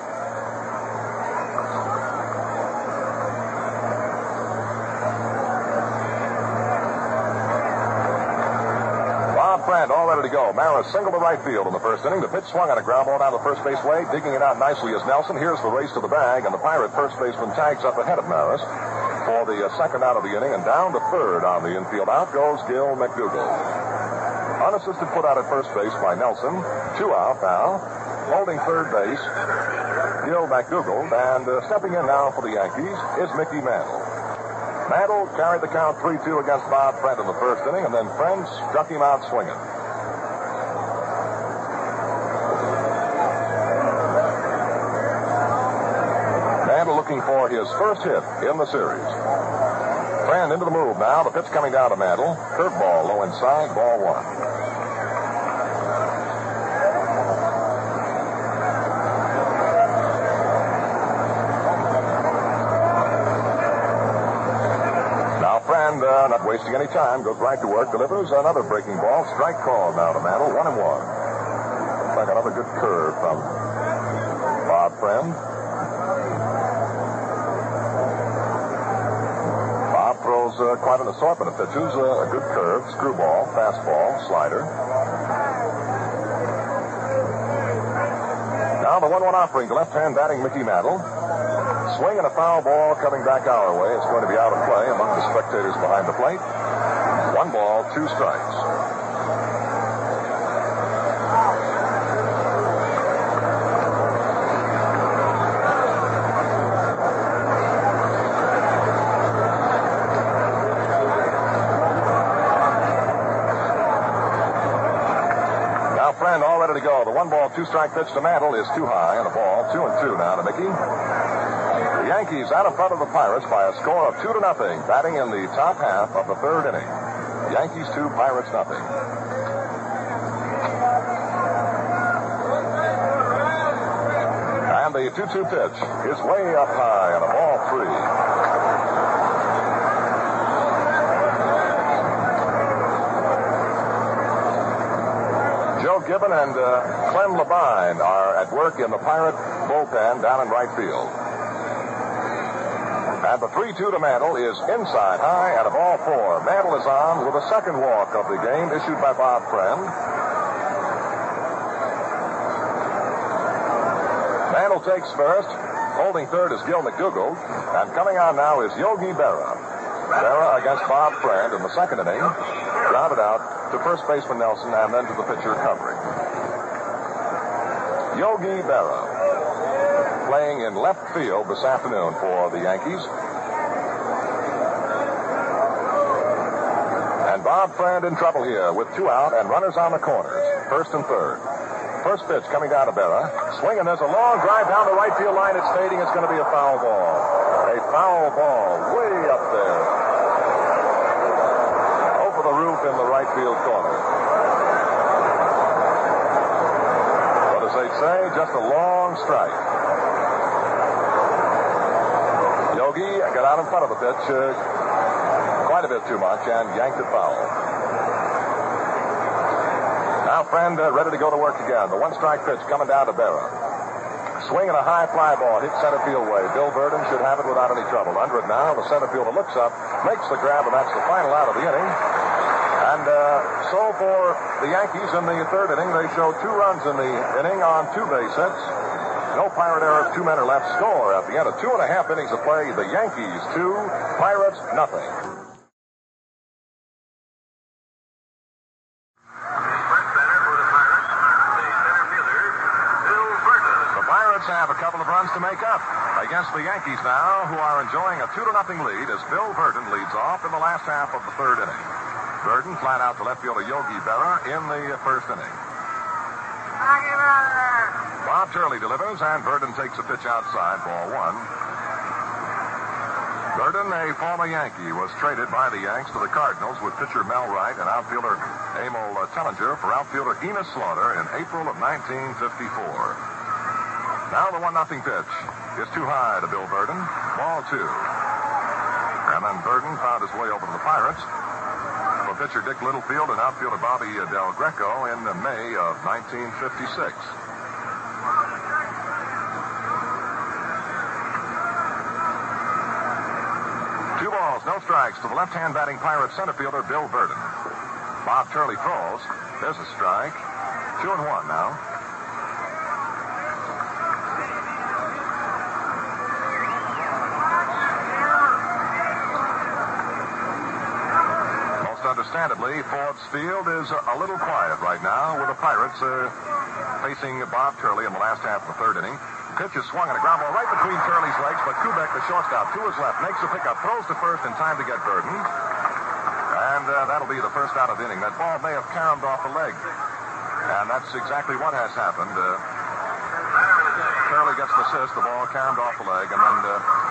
Friend all ready to go. Maris singled to right field in the first inning. The pitch swung on a ground ball down the first base way. Digging it out nicely is Nelson. Here's the race to the bag, and the Pirate first baseman tags up ahead of Maris for the second out of the inning, and down to third on the infield out goes Gil McDougal. Unassisted put out at first base by Nelson. 2 out now. Holding third base, Gil McDougal, and stepping in now for the Yankees is Mickey Mantle. Mantle carried the count 3-2 against Bob Friend in the first inning, and then Friend struck him out swinging. Mantle looking for his first hit in the series. Friend into the move now. The pitch coming down to Mantle. Curveball low inside, ball 1. Not wasting any time, goes right to work, delivers another breaking ball. Strike called now to Mantle, 1-1. Looks like another good curve from Bob Friend. Bob throws quite an assortment of pitches. A good curve, screwball, fastball, slider. Now the 1-1 offering to left-hand batting Mickey Mantle. Swing and a foul ball coming back our way. It's going to be out of play among the spectators behind the plate. 1 ball, 2 strikes. Now Friend all ready to go. The 1 ball, 2 strike pitch to Mantle is too high, and a ball, 2-2 now to Mickey. The Yankees out in front of the Pirates by a score of 2-0, batting in the top half of the third inning. Yankees 2, Pirates nothing. And the 2-2 pitch is way up high and a ball 3. Joe Gibbon and Clem Labine are at work in the Pirate bullpen down in right field. And the 3-2 to Mantle is inside high and a ball 4. Mantle is on with a second walk of the game issued by Bob Friend. Mantle takes first. Holding third is Gil McDougal. And coming on now is Yogi Berra. Berra against Bob Friend in the second inning. Grounded out to first baseman Nelson and then to the pitcher covering. Yogi Berra playing in left field this afternoon for the Yankees. And Bob Friend in trouble here with 2 out and runners on the corners, first and third. First pitch coming down to Berra. Swing, and there's a long drive down the right field line. It's fading. It's going to be a foul ball. A foul ball way up there. Over the roof in the right field corner. But as they say, just a long strike. Yogi got out in front of the pitch quite a bit too much and yanked it foul. Now Friend ready to go to work again. The 1-strike pitch coming down to Berra. Swing and a high fly ball hit center field way. Bill Verdon should have it without any trouble. Under it now, the center fielder looks up, makes the grab, and that's the final out of the inning. And so for the Yankees in the third inning, they show 2 runs in the inning on 2 base hits. No Pirate errors, 2 men are left. Score at the end of 2.5 innings of play. The Yankees 2, Pirates nothing. The Pirates have a couple of runs to make up against the Yankees now, who are enjoying a 2-0 lead as Bill Verdon leads off in the last half of the third inning. Verdon flat out to left fielder Yogi Berra in the first inning. Bob Turley delivers, and Verdon takes a pitch outside, ball one. Verdon, a former Yankee, was traded by the Yanks to the Cardinals with pitcher Mel Wright and outfielder Emil Tellinger for outfielder Enos Slaughter in April of 1954. Now the 1-0 pitch is too high to Bill Verdon. Ball two. And then Verdon found his way over to the Pirates for pitcher Dick Littlefield and outfielder Bobby Del Greco in May of 1956. Two balls, no strikes to the left-hand batting Pirates center fielder Bill Verdon. Bob Turley throws. There's a strike. 2-1 now. Understandably, Forbes Field is a little quiet right now with the Pirates facing Bob Turley in the last half of the third inning. Pitch is swung on a ground ball right between Turley's legs, but Kubek, the shortstop, to his left, makes the pickup, throws to first in time to get Verdon. And that'll be the first out of the inning. That ball may have caromed off the leg. And that's exactly what has happened. Turley gets the assist, the ball caromed off the leg, and then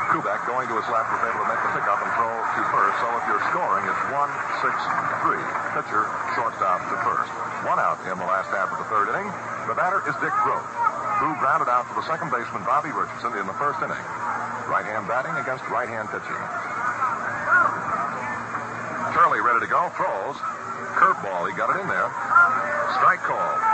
Kubek, going to his left, was able to make the pickup and throw to first. So if you're scoring, it's 1-6-3. Pitcher, shortstop to first. One out in the last half of the third inning. The batter is Dick Grote, who grounded out to the second baseman Bobby Richardson in the first inning. Right-hand batting against right-hand pitching. Turley ready to go, throws. Curveball, he got it in there. Strike call.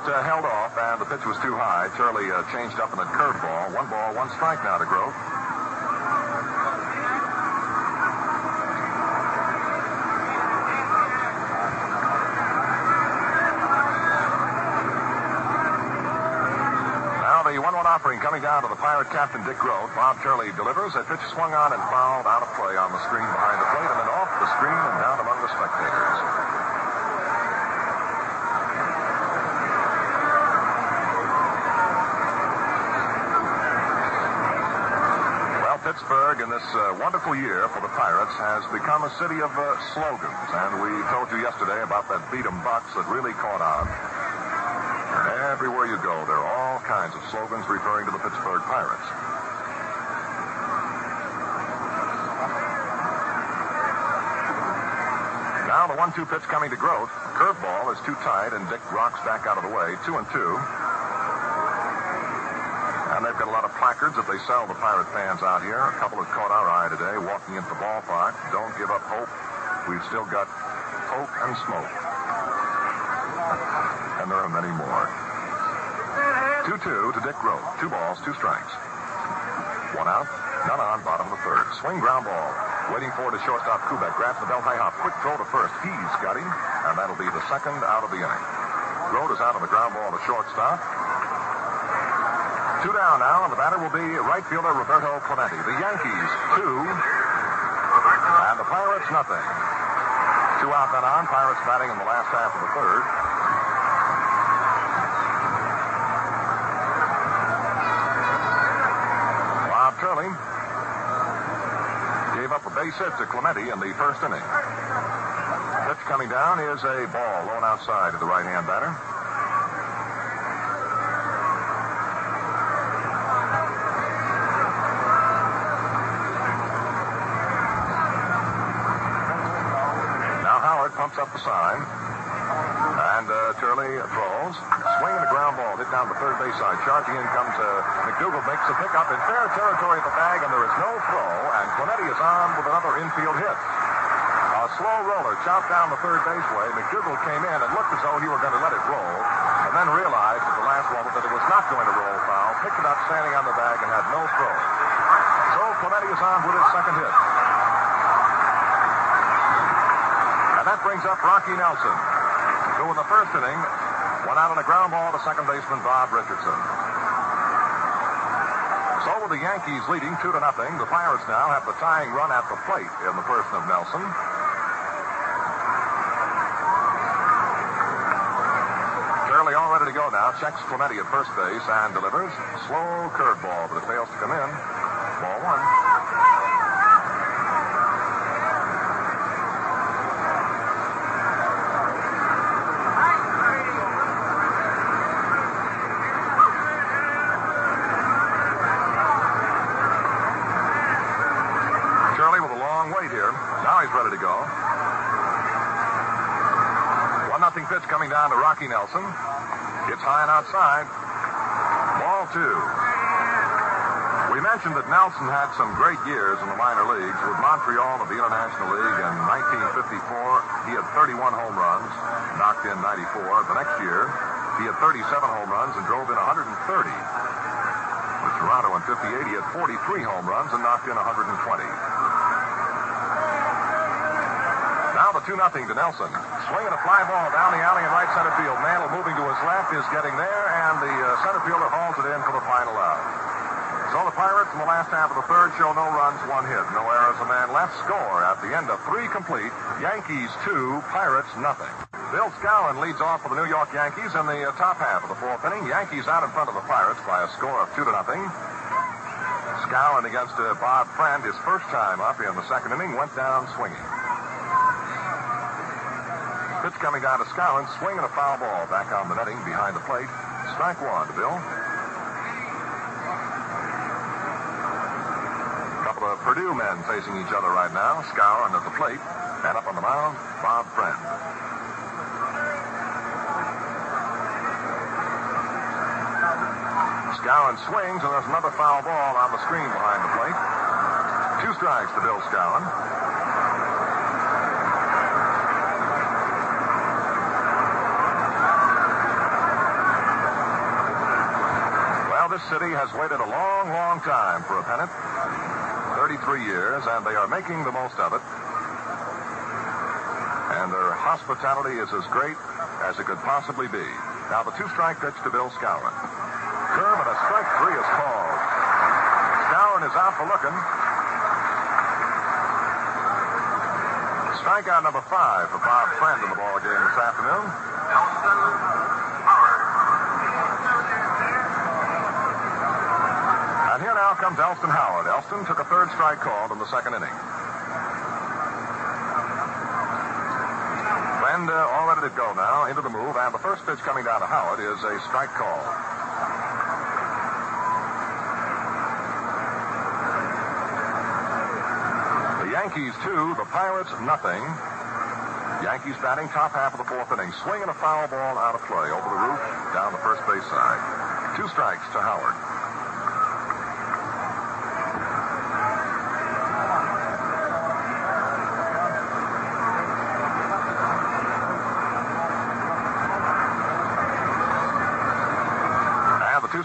Held off, and the pitch was too high. Turley changed up in the curveball. 1 ball, 1 strike now to Grote. Now the 1-1 offering coming down to the Pirate captain, Dick Grote. Bob Turley delivers. A pitch swung on and fouled out of play on the screen behind the plate, and then off the screen and down among the spectators. Pittsburgh, in this wonderful year for the Pirates, has become a city of slogans. And we told you yesterday about that Beat 'em Bucks that really caught on. And everywhere you go, there are all kinds of slogans referring to the Pittsburgh Pirates. Now the 1-2 pitch coming to Grote. Curveball is too tight, and Dick rocks back out of the way. 2-2. And they've got a lot of placards that they sell the Pirate fans out here. A couple have caught our eye today walking into the ballpark. Don't give up hope. We've still got hope and smoke. And there are many more. 2-2 to Dick Grote. 2 balls, 2 strikes. 1 out, none on, bottom of the third. Swing ground ball. Waiting for it is shortstop Kubek. Grabs the belt high hop. Quick throw to first. He's got him. And that'll be the second out of the inning. Grote is out on the ground ball to shortstop. 2 down now, and the batter will be right fielder Roberto Clemente. The Yankees 2, and the Pirates nothing. 2 out, then on. Pirates batting in the last half of the third. Bob Turley gave up a base hit to Clemente in the first inning. Pitch coming down is a ball low and outside to the right-hand batter. Pumps up the sign, and Turley throws. Swinging the ground ball, hit down the third base side. Charging in comes McDougal, makes the pickup in fair territory at the bag, and there is no throw, and Clemente is on with another infield hit. A slow roller chopped down the third baseway. McDougal came in and looked as though he were going to let it roll, and then realized at the last moment that it was not going to roll foul, picked it up standing on the bag, and had no throw. So Clemente is on with his second hit. That brings up Rocky Nelson, who in the first inning went out on a ground ball to second baseman Bob Richardson. So with the Yankees leading 2-0, the Pirates now have the tying run at the plate in the person of Nelson. Turley all ready to go now. Checks Clemente at first base and delivers. Slow curveball, but it fails to come in. Ball one. Shirley with a long wait here. Now he's ready to go. 1-0 pitch coming down to Rocky Nelson. It's high and outside. Ball two. We mentioned that Nelson had some great years in the minor leagues with Montreal of the International League in 1954. He had 31 home runs, knocked in 94. The next year, he had 37 home runs and drove in 130. With Toronto in 58, he had 43 home runs and knocked in 120. Now the 2-0 to Nelson. Swinging a fly ball down the alley in right center field. Mantle moving to his left is getting there, and the center fielder hauls it in for the final out. So the Pirates in the last half of the third show no runs, 1 hit. No errors, a man left. Score at the end of 3 complete. Yankees 2, Pirates nothing. Bill Skowron leads off for the New York Yankees in the top half of the 4th inning. Yankees out in front of the Pirates by a score of 2-0. Skowron against Bob Friend, his first time up in the 2nd inning, went down swinging. Pitch coming down to Skowron, swinging a foul ball back on the netting behind the plate. Strike one to Bill. Purdue men facing each other right now. Skowron at the plate, and up on the mound, Bob Friend. Skowron swings, and there's another foul ball on the screen behind the plate. 2 strikes to Bill Skowron. Well, this city has waited a long, long time for a pennant. 33 years, and they are making the most of it. And their hospitality is as great as it could possibly be. Now the 2-strike pitch to Bill Skowron. Curve and a strike 3 is called. Skowron is out for looking. Strikeout number 5 for Bob Friend in the ball game this afternoon. Here now comes Elston Howard. Elston took a 3rd strike called in the 2nd inning. Friend all ready to go now into the move, and the first pitch coming down to Howard is a strike call. The Yankees 2, the Pirates nothing. Yankees batting top half of the 4th inning, swinging a foul ball out of play over the roof down the first base side. 2 strikes to Howard.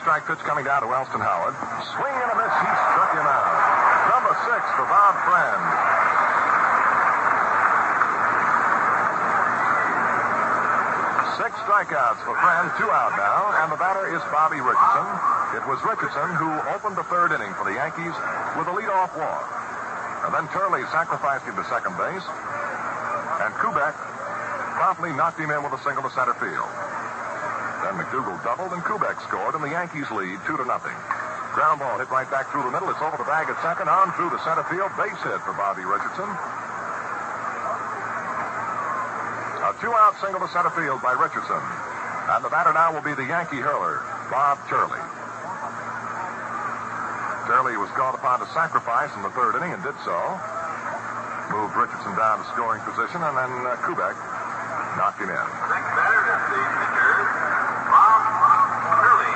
Strike pitch coming down to Elston Howard. Swing and a miss. He struck him out. Number 6 for Bob Friend. 6 strikeouts for Friend. 2 out now, and the batter is Bobby Richardson. It was Richardson who opened the 3rd inning for the Yankees with a leadoff walk. And then Turley sacrificed him to second base, and Kubek promptly knocked him in with a single to center field. Then McDougal doubled, and Kubek scored, and the Yankees lead 2-0. Ground ball hit right back through the middle. It's over the bag at second, on through the center field. Base hit for Bobby Richardson. A 2-out single to center field by Richardson. And the batter now will be the Yankee hurler, Bob Turley. Turley was called upon to sacrifice in the 3rd inning and did so. Moved Richardson down to scoring position, and then Kubek knocked him in. Next batter is the pitcher, Bob Turley.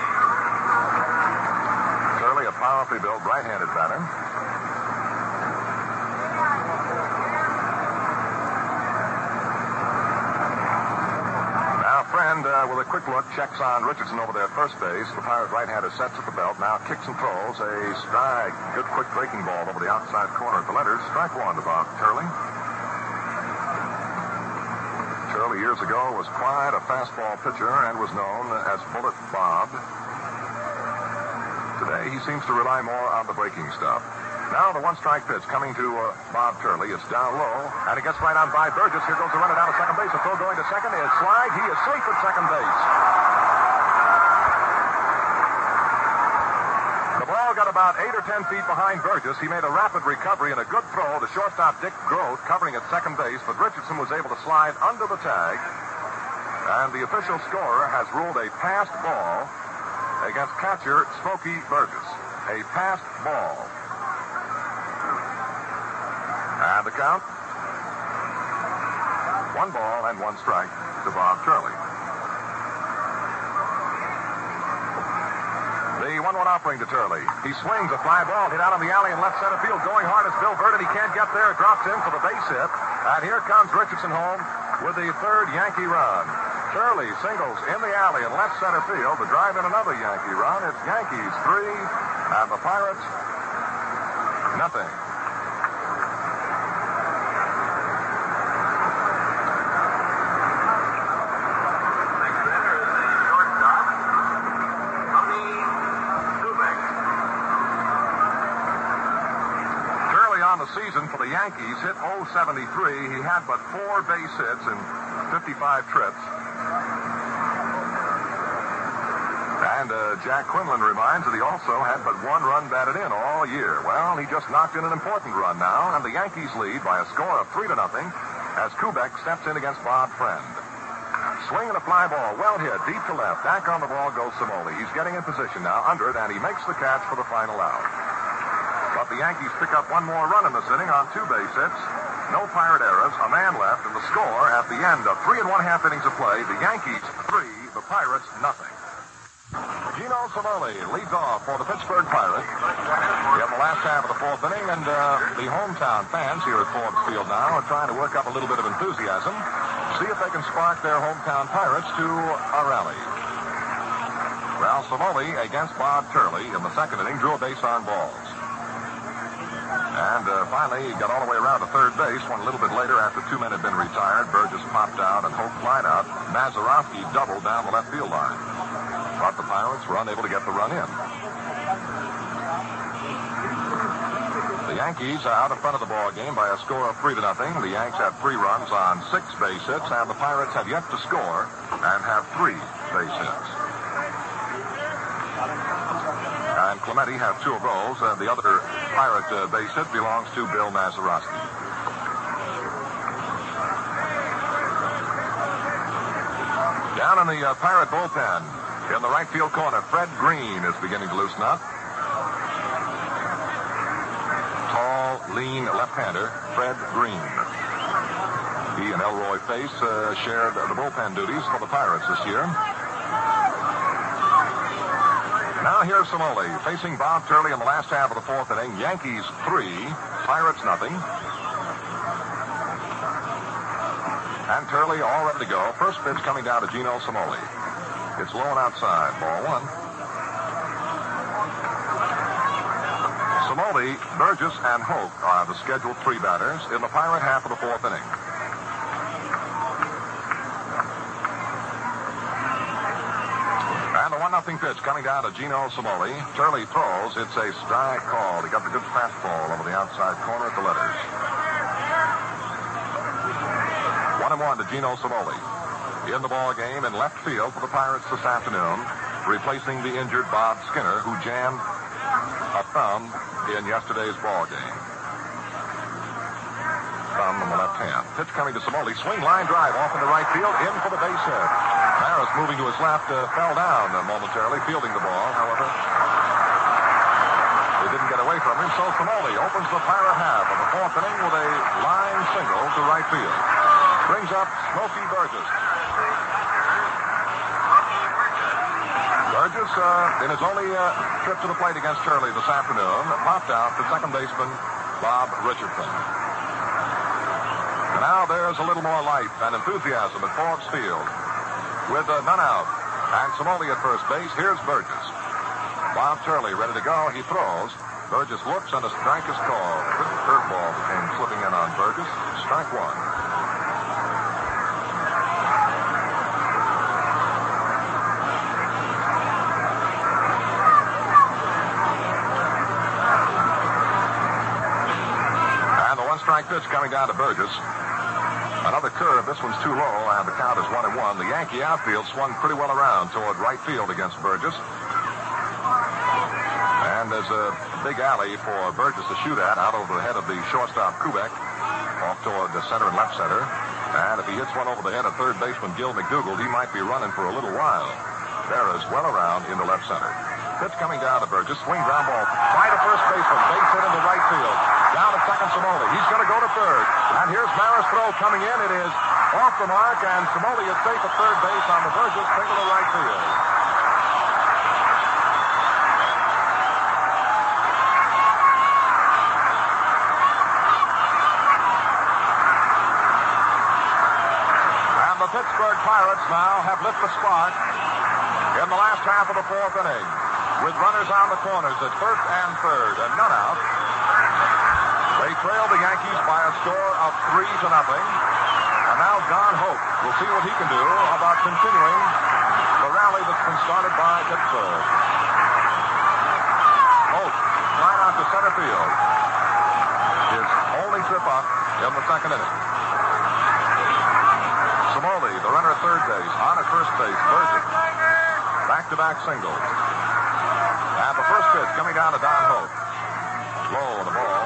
Turley, a powerfully built right-handed batter. Now, Friend, with a quick look, checks on Richardson over there at first base. The Pirate right-hander sets at the belt. Now kicks and throws a strike. Good quick breaking ball over the outside corner at the letters. Strike 1 to Bob Turley. Turley years ago was quite a fastball pitcher and was known as Bullet Bob. Today, he seems to rely more on the breaking stuff. Now the 1-strike pitch coming to Bob Turley. It's down low, and it gets right on by Burgess. Here goes the runner down to second base. The throw going to second is slide. He is safe at second base. The ball got about 8 or 10 feet behind Burgess. He made a rapid recovery and a good throw to shortstop Dick Groth, covering at second base, but Richardson was able to slide under the tag. And the official scorer has ruled a passed ball against catcher Smokey Burgess. A passed ball. And the count, 1 ball and 1 strike to Bob Turley. The 1-1 offering to Turley. He swings a fly ball hit out on the alley in left center field. Going hard is Bill Verdon. He can't get there. Drops in for the base hit. And here comes Richardson home with the 3rd Yankee run. Turley singles in the alley in left center field to drive in another Yankee run. It's Yankees 3 and the Pirates nothing. Season for the Yankees, hit .073. He had but 4 base hits and 55 trips. And Jack Quinlan reminds that he also had but 1 run batted in all year. Well, he just knocked in an important run now, and the Yankees lead by a score of 3-0 as Kubek steps in against Bob Friend. Swing and a fly ball, well hit, deep to left. Back on the ball goes Simoli. He's getting in position now under it, and he makes the catch for the final out. But the Yankees pick up 1 more run in this inning on 2 base hits. No Pirate errors, a man left, and the score at the end of 3 1/2 innings of play, the Yankees 3, the Pirates nothing. Gino Simoli leads off for the Pittsburgh Pirates in the last half of the 4th inning, and the hometown fans here at Forbes Field now are trying to work up a little bit of enthusiasm, see if they can spark their hometown Pirates to a rally. Well, Simoli against Bob Turley in the 2nd inning drew a base on balls. And finally, he got all the way around to third base when a little bit later, after 2 men had been retired, Burgess popped out and Hope flied out. Mazeroski doubled down the left field line. But the Pirates were unable to get the run in. The Yankees are out in front of the ball game by a score of 3-0. The Yanks have 3 runs on 6 base hits, and the Pirates have yet to score and have 3 base hits. And Clemente has 2 of those. The other Pirate base hit belongs to Bill Mazeroski. Down in the Pirate bullpen, in the right field corner, Fred Green is beginning to loosen up. Tall, lean left-hander, Fred Green. He and Elroy Face shared the bullpen duties for the Pirates this year. Now here's Simoli facing Bob Turley in the last half of the 4th inning. Yankees 3, Pirates nothing. And Turley all ready to go. First pitch coming down to Gino Simoli. It's low and outside. Ball 1. Simoli, Burgess, and Hoke are the scheduled 3 batters in the Pirate half of the 4th inning. And the 1-0 pitch coming down to Gino Simoli. Turley throws. It's a strike call. He got the good fastball over the outside corner at the letters. 1-1 to Gino Simoli. In the ball game in left field for the Pirates this afternoon, replacing the injured Bob Skinner, who jammed a thumb in yesterday's ball game. Thumb on the left hand. Pitch coming to Simoli. Swing line drive off in the right field. In for the base hit. Maris moving to his left fell down momentarily, fielding the ball, however. They didn't get away from him, so Simoli opens the Pirate half of the 4th inning with a line single to right field. Brings up Smokey Burgess. Burgess, in his only trip to the plate against Turley this afternoon, popped out to second baseman Bob Richardson. And now there's a little more life and enthusiasm at Forbes Field. With none out, and Simoli at first base, here's Burgess. Bob Turley ready to go. He throws. Burgess looks, and a strike is called. Good curveball came slipping in on Burgess. Strike 1. And the 1-strike pitch coming down to Burgess. Another curve. This one's too low, and the count is 1-1. The Yankee outfield swung pretty well around toward right field against Burgess. And And there's a big alley for Burgess to shoot at out over the head of the shortstop Kubek, off toward the center and left center. And if he hits one over the head of third baseman Gil McDougald, he might be running for a little while. Berra's well around in the left center. Pitch coming down to Burgess. Swing ground ball. By to first baseman. Base hit into right field. Down to second, Cimoli. He's going to go to third. And here's Maris' throw coming in. It is off the mark, and Cimoli is safe at third base on the Burgess single to right field. And the Pittsburgh Pirates now have lit the spark in the last half of the fourth inning, with runners on the corners at first and third, and none out. They trail the Yankees by a score of 3-0. And now Don Hope will see what he can do about continuing the rally that's been started by Pittsburgh. Hope flying out to center field. His only trip up in the second inning. Cimoli, the runner at third base, on at first base. Burgess. Back-to-back singles. And the first pitch coming down to Don Hope. Low on the ball.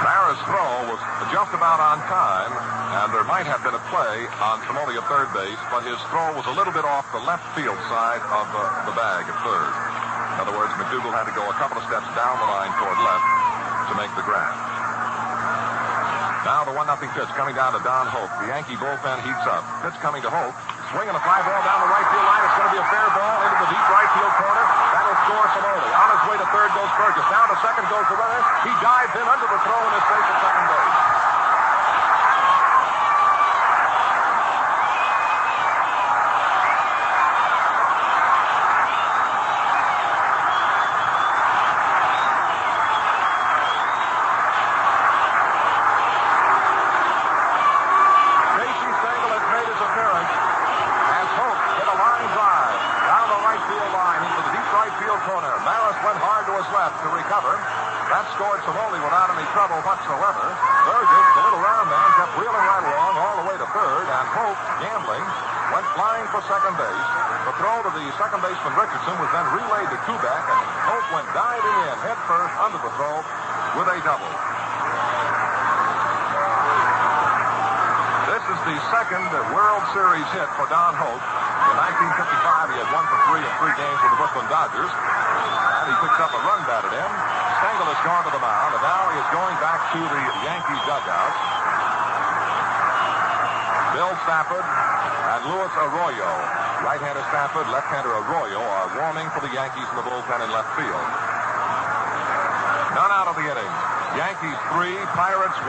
Berra's throw was just about on time, and there might have been a play on Cimoli at third base, but his throw was a little bit off the left field side of the bag at third. In other words, McDougald had to go a couple of steps down the line toward left to make the grab. Now the 1-0 pitch coming down to Don Hope. The Yankee bullpen heats up. Pitch coming to Hope. Swinging a fly ball down the right field line. It's going to be a fair ball into the deep right field corner. That'll score Cimoli. On his way to third goes Burgess. Down to second goes the runner. He dives in under the throw and is safe at second base. To recover. That scored Cimoli without any trouble whatsoever. Burgess, the little round man, kept reeling right along all the way to third, and Hope, gambling, went flying for second base. The throw to the second baseman Richardson was then relayed to Kubek, and Hope went diving in head first under the throw with a double. This is the second World Series hit for Don Hope. In 1955, he had 1 for 3 in 3 games with the Brooklyn Dodgers. He picks up a run batted in. Stengel has gone to the mound, and now he is going back to the Yankee dugout. Bill Stafford and Luis Arroyo, right-hander Stafford, left-hander Arroyo, are warming for the Yankees in the bullpen in left field. None out of the inning. Yankees 3, Pirates 1,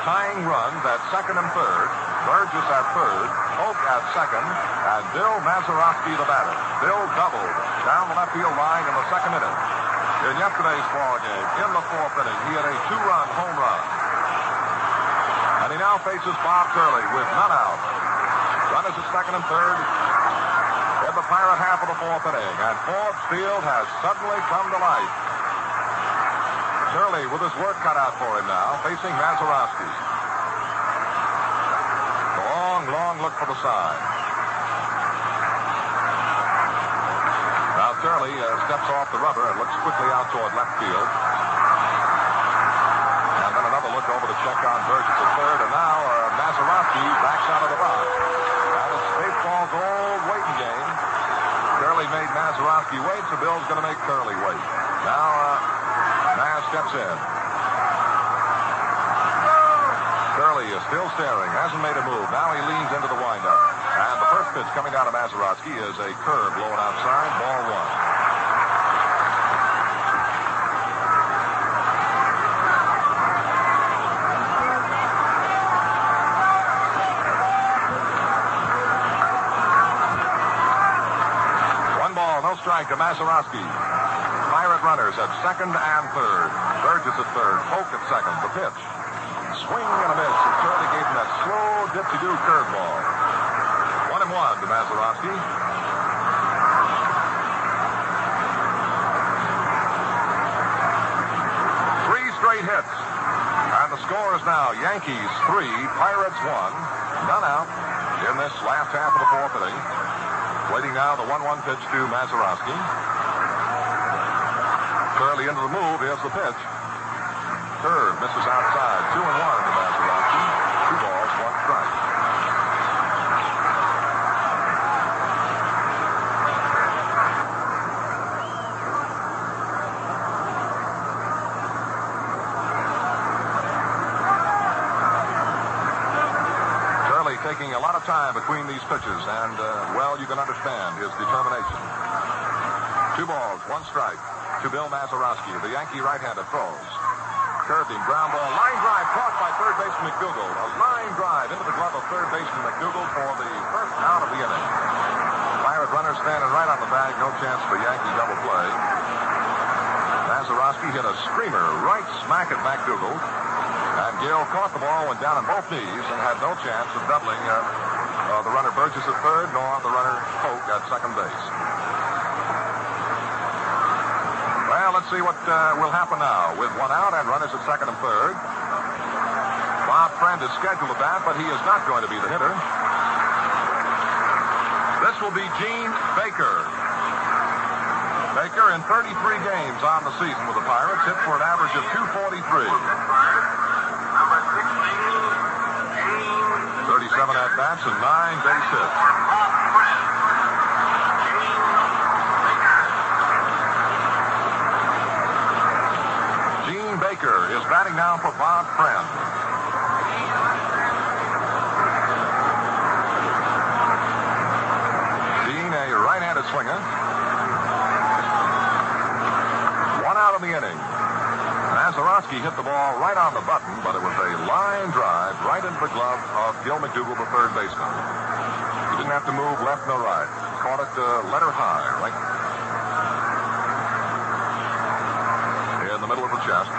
tying runs at second and third. Burgess at third, Hope at second, and Bill Mazeroski the batter. Bill doubled down the left field line in the second inning. In yesterday's ball game, in the fourth inning, he had a 2-run home run. And he now faces Bob Turley with none out. Runners at second and third in the Pirate half of the fourth inning. And Forbes Field has suddenly come to life. Turley with his work cut out for him now, facing Mazeroski. Long look for the side. Now Turley steps off the rubber and looks quickly out toward left field. And then another look over to check on Burgess at third. And now Mazeroski backs out of the box. That is baseball's old waiting game. Turley made Mazeroski wait, so Bill's going to make Turley wait. Now Maz steps in. Turley is still staring, hasn't made a move. Now he leans into the windup. And the first pitch coming down to Mazeroski is a curve blowing outside, ball 1. 1 ball, no strike to Mazeroski. Pirate runners at second and third. Burgess at third, Polk at second. The pitch. Swing and a miss. And Turley gave him that slow, dip-to-do curveball. 1-1 to Mazeroski. Three straight hits. And the score is now Yankees 3, Pirates 1. None out in this last half of the fourth inning. Waiting now the 1-1 pitch to Mazeroski. Curly into the move. Here's the pitch. Curve misses outside. 2-1 to Mazeroski. 2 balls, 1 strike. Curly taking a lot of time between these pitches, and, well, you can understand his determination. 2 balls, 1 strike to Bill Mazeroski. The Yankee right-hander throws. Curved him, ground ball, line drive caught by third baseman McDougal. A line drive into the glove of third baseman McDougal for the first out of the inning. Pirate runner standing right on the bag, no chance for Yankee double play. Mazeroski hit a screamer right smack at McDougal. And Gill caught the ball, went down on both knees, and had no chance of doubling the runner Burgess at third, nor the runner Polk at second base. Well, let's see what will happen now with 1 out and runners at second and third. Bob Friend is scheduled to bat, but he is not going to be the hitter. This will be Gene Baker. Baker in 33 games on the season with the Pirates, hit for an average of 243. 37 at-bats and 9 base hits. Gene Baker is batting now for Bob Friend. Gene, a right-handed swinger. 1 out in the inning. Mazeroski hit the ball right on the button, but it was a line drive right into the glove of Gil McDougal, the third baseman. He didn't have to move left nor right. Caught it letter high, right in the middle of the chest.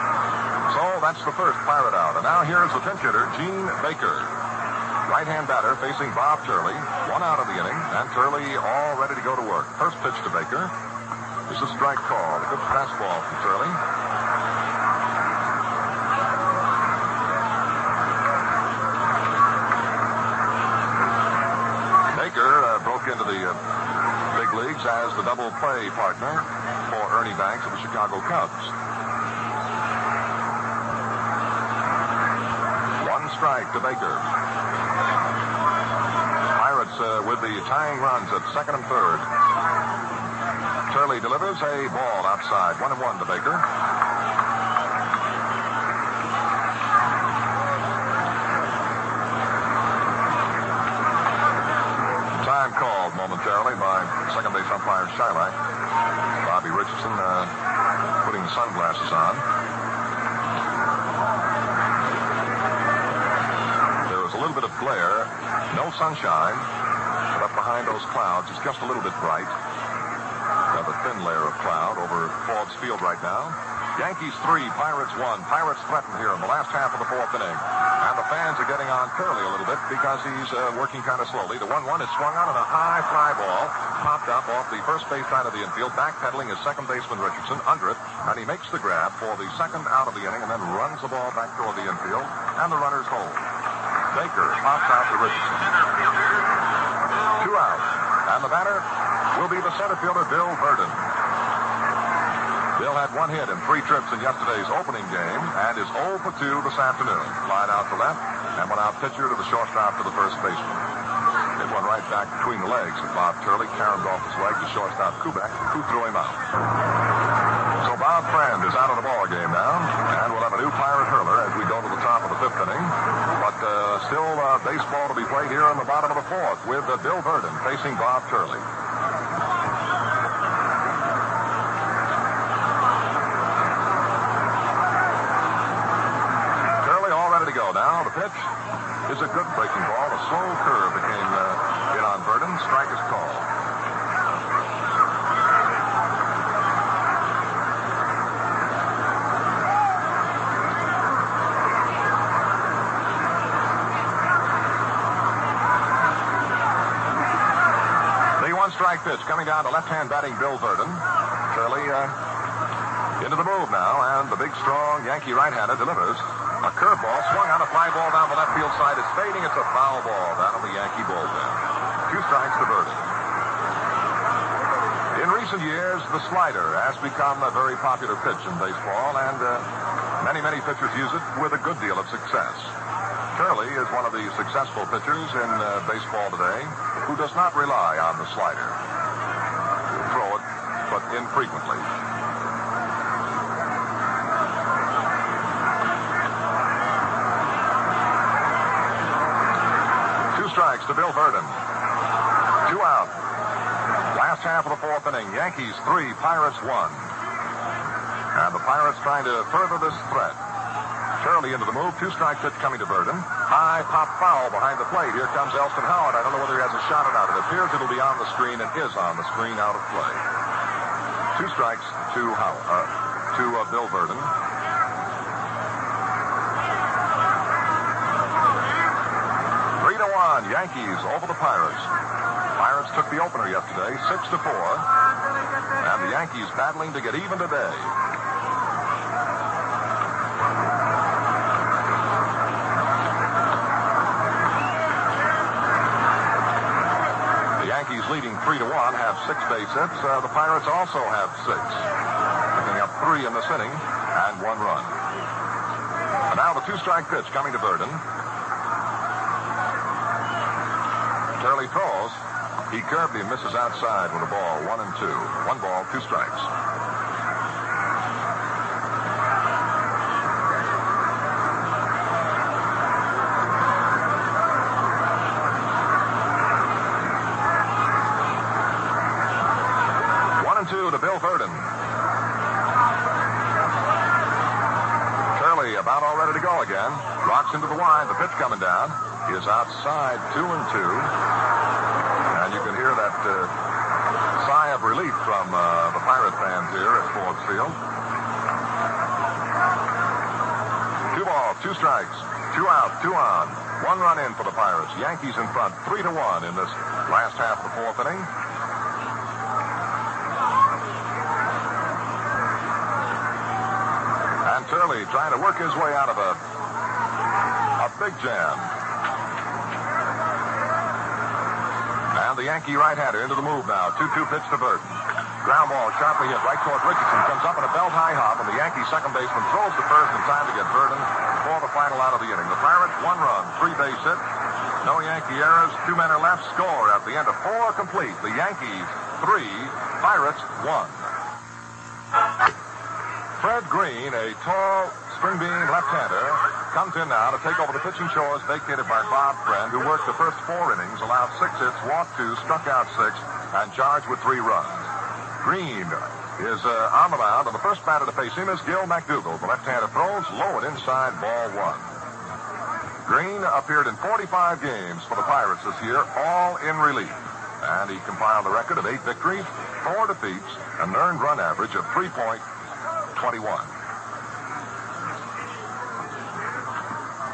So that's the first Pirate out. And now here's the pinch hitter, Gene Baker. Right-hand batter facing Bob Turley. 1 out of the inning, and Turley all ready to go to work. First pitch to Baker. This is a strike call. A good fastball from Turley. Broke into the big leagues as the double play partner for Ernie Banks of the Chicago Cubs. 1 strike to Baker. Pirates with the tying runs at second and third. Turley delivers a ball outside. 1-1 to Baker. Called momentarily by second base umpire Shylock. Bobby Richardson putting the sunglasses on. There was a little bit of glare, no sunshine, but up behind those clouds it's just a little bit bright. A thin layer of cloud over Forbes Field right now. Yankees 3, Pirates 1. Pirates threatened here in the last half of the fourth inning. And the fans are getting on Curly a little bit because he's working kind of slowly. The 1-1 is swung on and a high fly ball popped up off the first base side of the infield, backpedaling his second baseman Richardson under it, and he makes the grab for the second out of the inning and then runs the ball back toward the infield, and the runners hold. Baker pops out to Richardson. 2 out, and the batter will be the center fielder Bill Verdon. Bill had 1 hit in 3 trips in yesterday's opening game and is 0 for 2 this afternoon. Flied out to left and went out pitcher to the shortstop to the first baseman. Hit one right back between the legs of Bob Turley, caromed off his leg to shortstop Kubek, who threw him out. So Bob Friend is out of the ball game now, and we'll have a new Pirate hurler as we go to the top of the 5th inning. But still baseball to be played here in the bottom of the 4th with Bill Verdon facing Bob Turley. Now the pitch is a good breaking ball. A slow curve that came in on Verdon. Strike is called. The 1-strike pitch coming down to left-hand batting Bill Verdon. Turley Into the move now, and the big, strong Yankee right-hander delivers. A curveball swung on, a fly ball down the left field side. It's fading. It's a foul ball down on the Yankee bullpen. 2 strikes to Burton. In recent years, the slider has become a very popular pitch in baseball, and many pitchers use it with a good deal of success. Curley is one of the successful pitchers in baseball today who does not rely on the slider. He'll throw it, but infrequently. Strikes to Bill Verdon. 2 out. Last half of the 4th inning. Yankees 3, Pirates 1. And the Pirates trying to further this threat. Curley into the move. 2 strike pitch coming to Verdon. High pop foul behind the plate. Here comes Elston Howard. I don't know whether he has a shot or not. It appears it'll be on the screen and is on the screen out of play. 2 strikes to Bill Verdon. Yankees over the Pirates. Pirates took the opener yesterday, 6-4. And the Yankees battling to get even today. The Yankees leading 3-1 have 6 base hits. The Pirates also have 6. Picking up 3 in this inning and 1 run. And now the 2-strike pitch coming to Verdon. Curley throws. He curved him, misses outside with a ball. 1-2. 1 ball, 2 strikes. To Bill Verdon. Curley about all ready to go again. Rocks into the line. The pitch coming down is outside. 2-2. And you can hear that sigh of relief from the Pirate fans here at Ford Field. 2 balls, 2 strikes, 2 out, 2 on. 1 run in for the Pirates. Yankees in front, 3-1 in this last half of the 4th inning. And Curley trying to work his way out of a big jam. And the Yankee right-hander into the move now. 2-2 pitch to Burton. Ground ball sharply hit right toward Richardson. Comes up in a belt-high hop, and the Yankee second baseman throws to first in time to get Burton for the final out of the inning. The Pirates 1 run, 3 base hit. No Yankee errors. 2 men are left. Score at the end of 4 complete. The Yankees 3, Pirates 1. Fred Green, a tall, spring-bean left-hander, comes in now to take over the pitching chores vacated by Bob Friend, who worked the first 4 innings, allowed 6 hits, walked 2, struck out 6, and charged with 3 runs. Green is on the mound, and the first batter to face him is Gil McDougald. The left-hander throws low and inside, ball 1. Green appeared in 45 games for the Pirates this year, all in relief. And he compiled a record of 8 victories, 4 defeats, an earned run average of 3.21.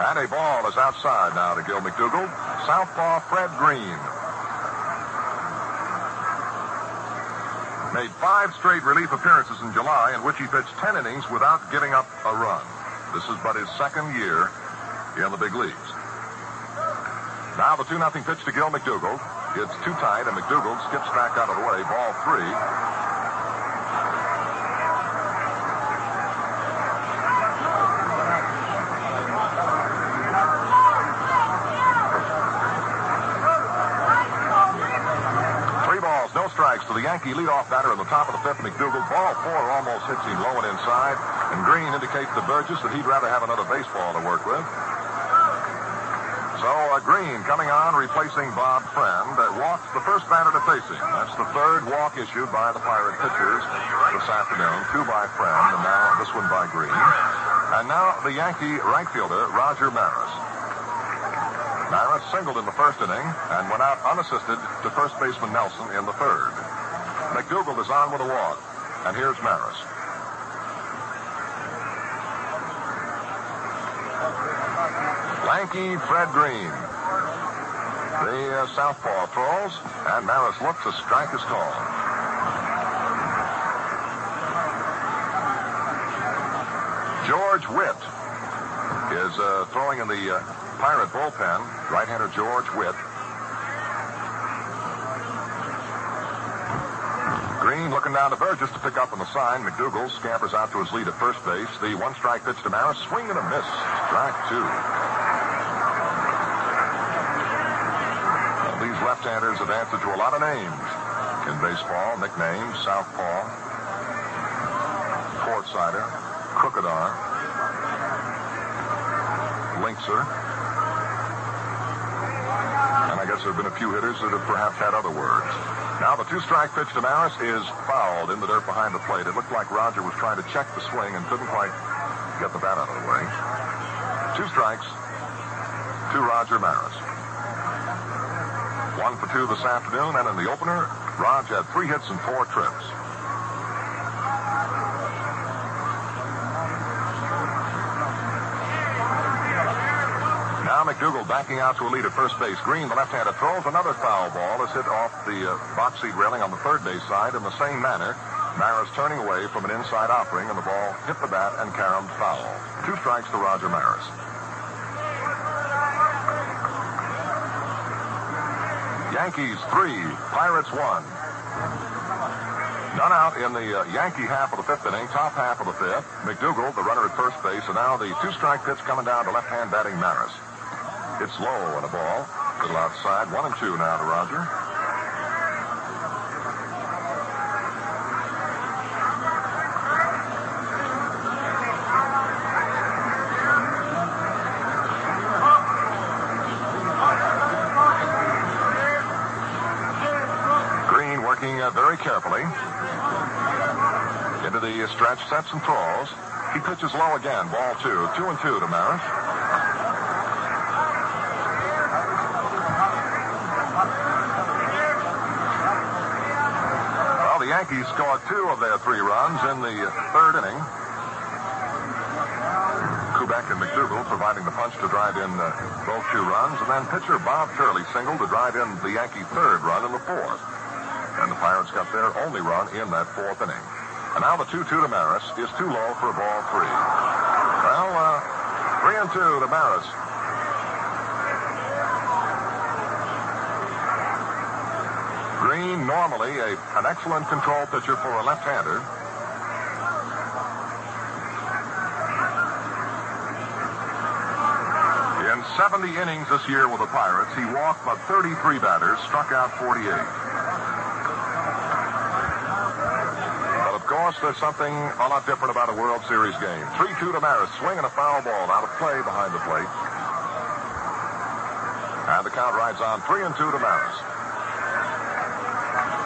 And a ball is outside now to Gil McDougald. Southpaw Fred Green. Made 5 straight relief appearances in July in which he pitched 10 innings without giving up a run. This is but his 2nd year in the big leagues. Now the 2-0 pitch to Gil McDougald. It's too tight, and McDougald skips back out of the way. Ball 3. No strikes to the Yankee leadoff batter in the top of the 5th, McDougald. Ball 4 almost hits him low and inside. And Green indicates to Burgess that he'd rather have another baseball to work with. So Green coming on, replacing Bob Friend, that walks the first batter to face him. That's the 3rd walk issued by the Pirate pitchers this afternoon. 2 by Friend, and now this one by Green. And now the Yankee right fielder, Roger Maris. Maris singled in the 1st inning and went out unassisted to first baseman Nelson in the 3rd. McDougald is on with a walk, and here's Maris. Lanky Fred Green. The southpaw throws, and Maris looks. A strike is called. George Witt is throwing in the Pirate bullpen. Right-hander George Witt. Green looking down to Burgess to pick up on the sign. McDougal scampers out to his lead at first base. The one-strike pitch to Maris. Swing and a miss. Strike two. These left-handers have answered to a lot of names in baseball. Nicknames: Southpaw, Port-Sider, Crooked Arm, Linkser. And I guess there have been a few hitters that have perhaps had other words. Now the two-strike pitch to Maris is fouled in the dirt behind the plate. It looked like Roger was trying to check the swing and couldn't quite get the bat out of the way. 2 strikes to Roger Maris. 1 for 2 this afternoon, and in the opener, Raj had 3 hits and 4 trips. Now McDougal backing out to a lead at first base. Green, the left-hander, throws another foul ball. Is hit off the box seat railing on the third base side in the same manner. Maris turning away from an inside offering, and the ball hit the bat and caromed foul. 2 strikes to Roger Maris. Yankees 3, Pirates 1. None out in the Yankee half of the 5th inning, top half of the 5th. McDougal, the runner at first base, and now the 2-strike pitch coming down to left-hand batting Maris. It's low and a ball. A little outside. 1-2 now to Roger. Green working very carefully into the stretch, sets and throws. He pitches low again. Ball 2. 2-2 to Maris. The Yankees scored 2 of their 3 runs in the 3rd inning. Kubek and McDougal providing the punch to drive in both 2 runs, and then pitcher Bob Turley singled to drive in the Yankee 3rd run in the 4th. And the Pirates got their only run in that 4th inning. And now the 2-2 to Maris is too low for a ball 3. Well, 3-2 to Maris. Green, normally an excellent control pitcher for a left-hander. In 70 innings this year with the Pirates, he walked but 33 batters, struck out 48. But of course, there's something a lot different about a World Series game. 3-2 to Maris, swinging a foul ball out of play behind the plate. And the count rides on. 3-2 to Maris,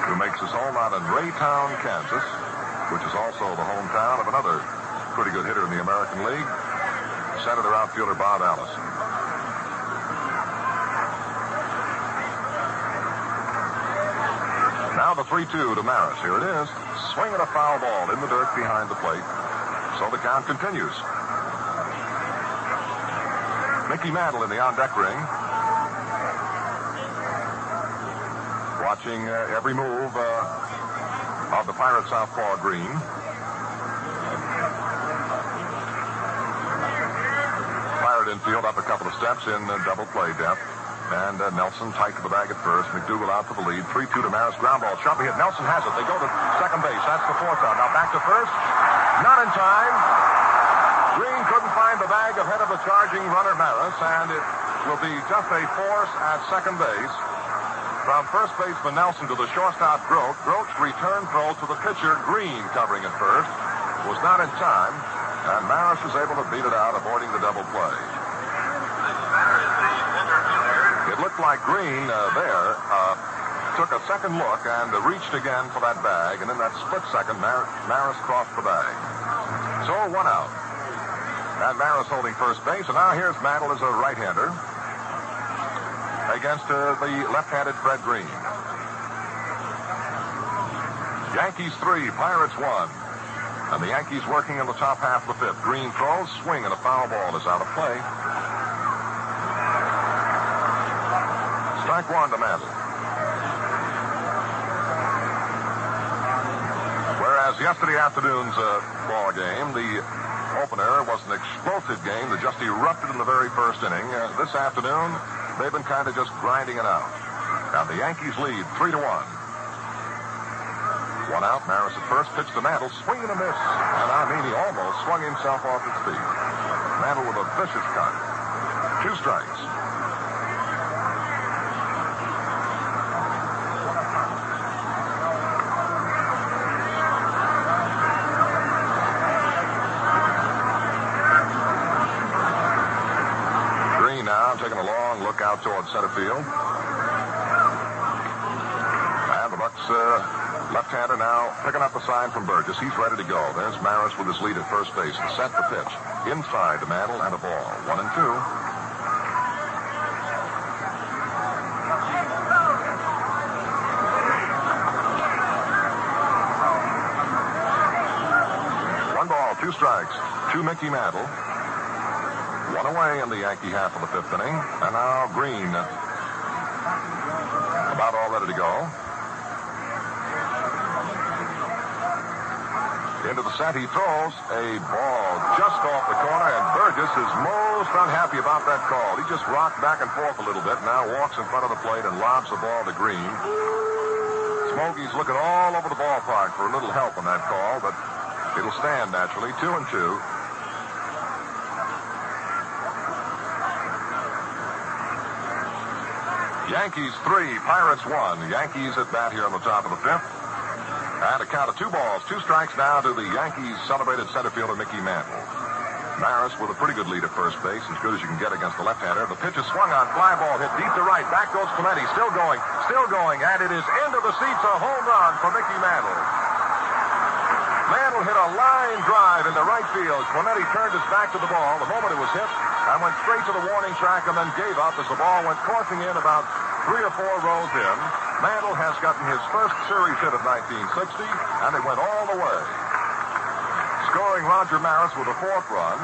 who makes his home out in Raytown, Kansas, which is also the hometown of another pretty good hitter in the American League, Senator outfielder Bob Allison. Now the 3-2 to Maris. Here it is. Swinging a foul ball in the dirt behind the plate. So the count continues. Mickey Mantle in the on-deck ring, watching every move of the Pirate southpaw Green. Pirate infield up a couple of steps in double play depth. And Nelson tight to the bag at first. McDougal out for the lead. 3-2 to Maris. Ground ball. Sharply hit. Nelson has it. They go to second base. That's the 4th out. Now back to first. Not in time. Green couldn't find the bag ahead of the charging runner Maris, and it will be just a force at second base. From first baseman Nelson to the shortstop Grote. Grote's return throw to the pitcher Green, covering at first, was not in time, and Maris was able to beat it out, avoiding the double play. It looked like Green took a second look and reached again for that bag, and in that split second, Maris crossed the bag. So 1 out. And Maris holding first base, and now here's Mantle as a right-hander against the left-handed Fred Green. Yankees 3, Pirates 1. And the Yankees working in the top half of the 5th. Green throws, swing, and a foul ball is out of play. Strike 1 to Mantle. Whereas yesterday afternoon's ball game, the opener was an explosive game that just erupted in the very first inning. This afternoon, they've been kind of just grinding it out. And the Yankees lead 3-1. One out, Maris at first, pitch to Mantle, swing and a miss. And I mean, he almost swung himself off his feet. Mantle with a vicious cut. 2 strikes. Green now taking a long look out towards center field. And the Bucks left-hander now picking up a sign from Burgess. He's ready to go. There's Maris with his lead at first base. Set the pitch. Inside to Mantle and a ball. 1-2. Two strikes to Mickey Mantle. One away in the Yankee half of the 5th inning. And now Green about all ready to go. Into the set, he throws a ball just off the corner, and Burgess is most unhappy about that call. He just rocked back and forth a little bit, now walks in front of the plate and lobs the ball to Green. Smokey's looking all over the ballpark for a little help on that call, but it'll stand naturally. 2-2. Yankees 3, Pirates 1. Yankees at bat here on the top of the 5th. And a count of 2 balls, 2 strikes now to the Yankees' celebrated center fielder Mickey Mantle. Maris with a pretty good lead at first base, as good as you can get against the left-hander. The pitch is swung on, fly ball hit deep to right. Back goes Clemente, still going, and it is into the seats, a home run for Mickey Mantle. Mantle hit a line drive into right field. Clemente turned his back to the ball the moment it was hit and went straight to the warning track and then gave up as the ball went coursing in about 3 or 4 rows in. Mantle has gotten his first series hit of 1960, and it went all the way. Scoring Roger Maris with a 4th run,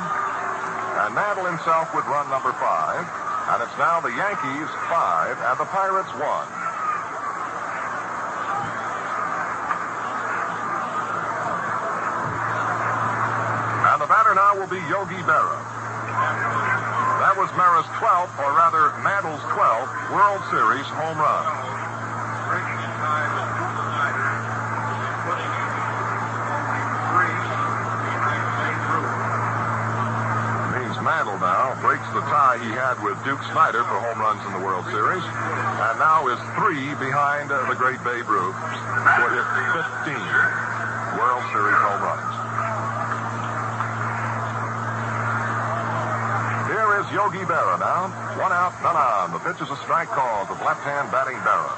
and Mantle himself with run number 5. And it's now the Yankees 5 and the Pirates 1. The batter now will be Yogi Berra. That was Maris' 12th, or rather Mantle's 12th, World Series home run. Breaking in time is Google Snyder, putting in 3 behind Babe Ruth. Means Mantle now breaks the tie he had with Duke Snyder for home runs in the World Series, and now is 3 behind the great Babe Ruth for his 15 World Series home runs. Yogi Berra now. 1 out, none on. The pitch is a strike call to left-hand batting Berra.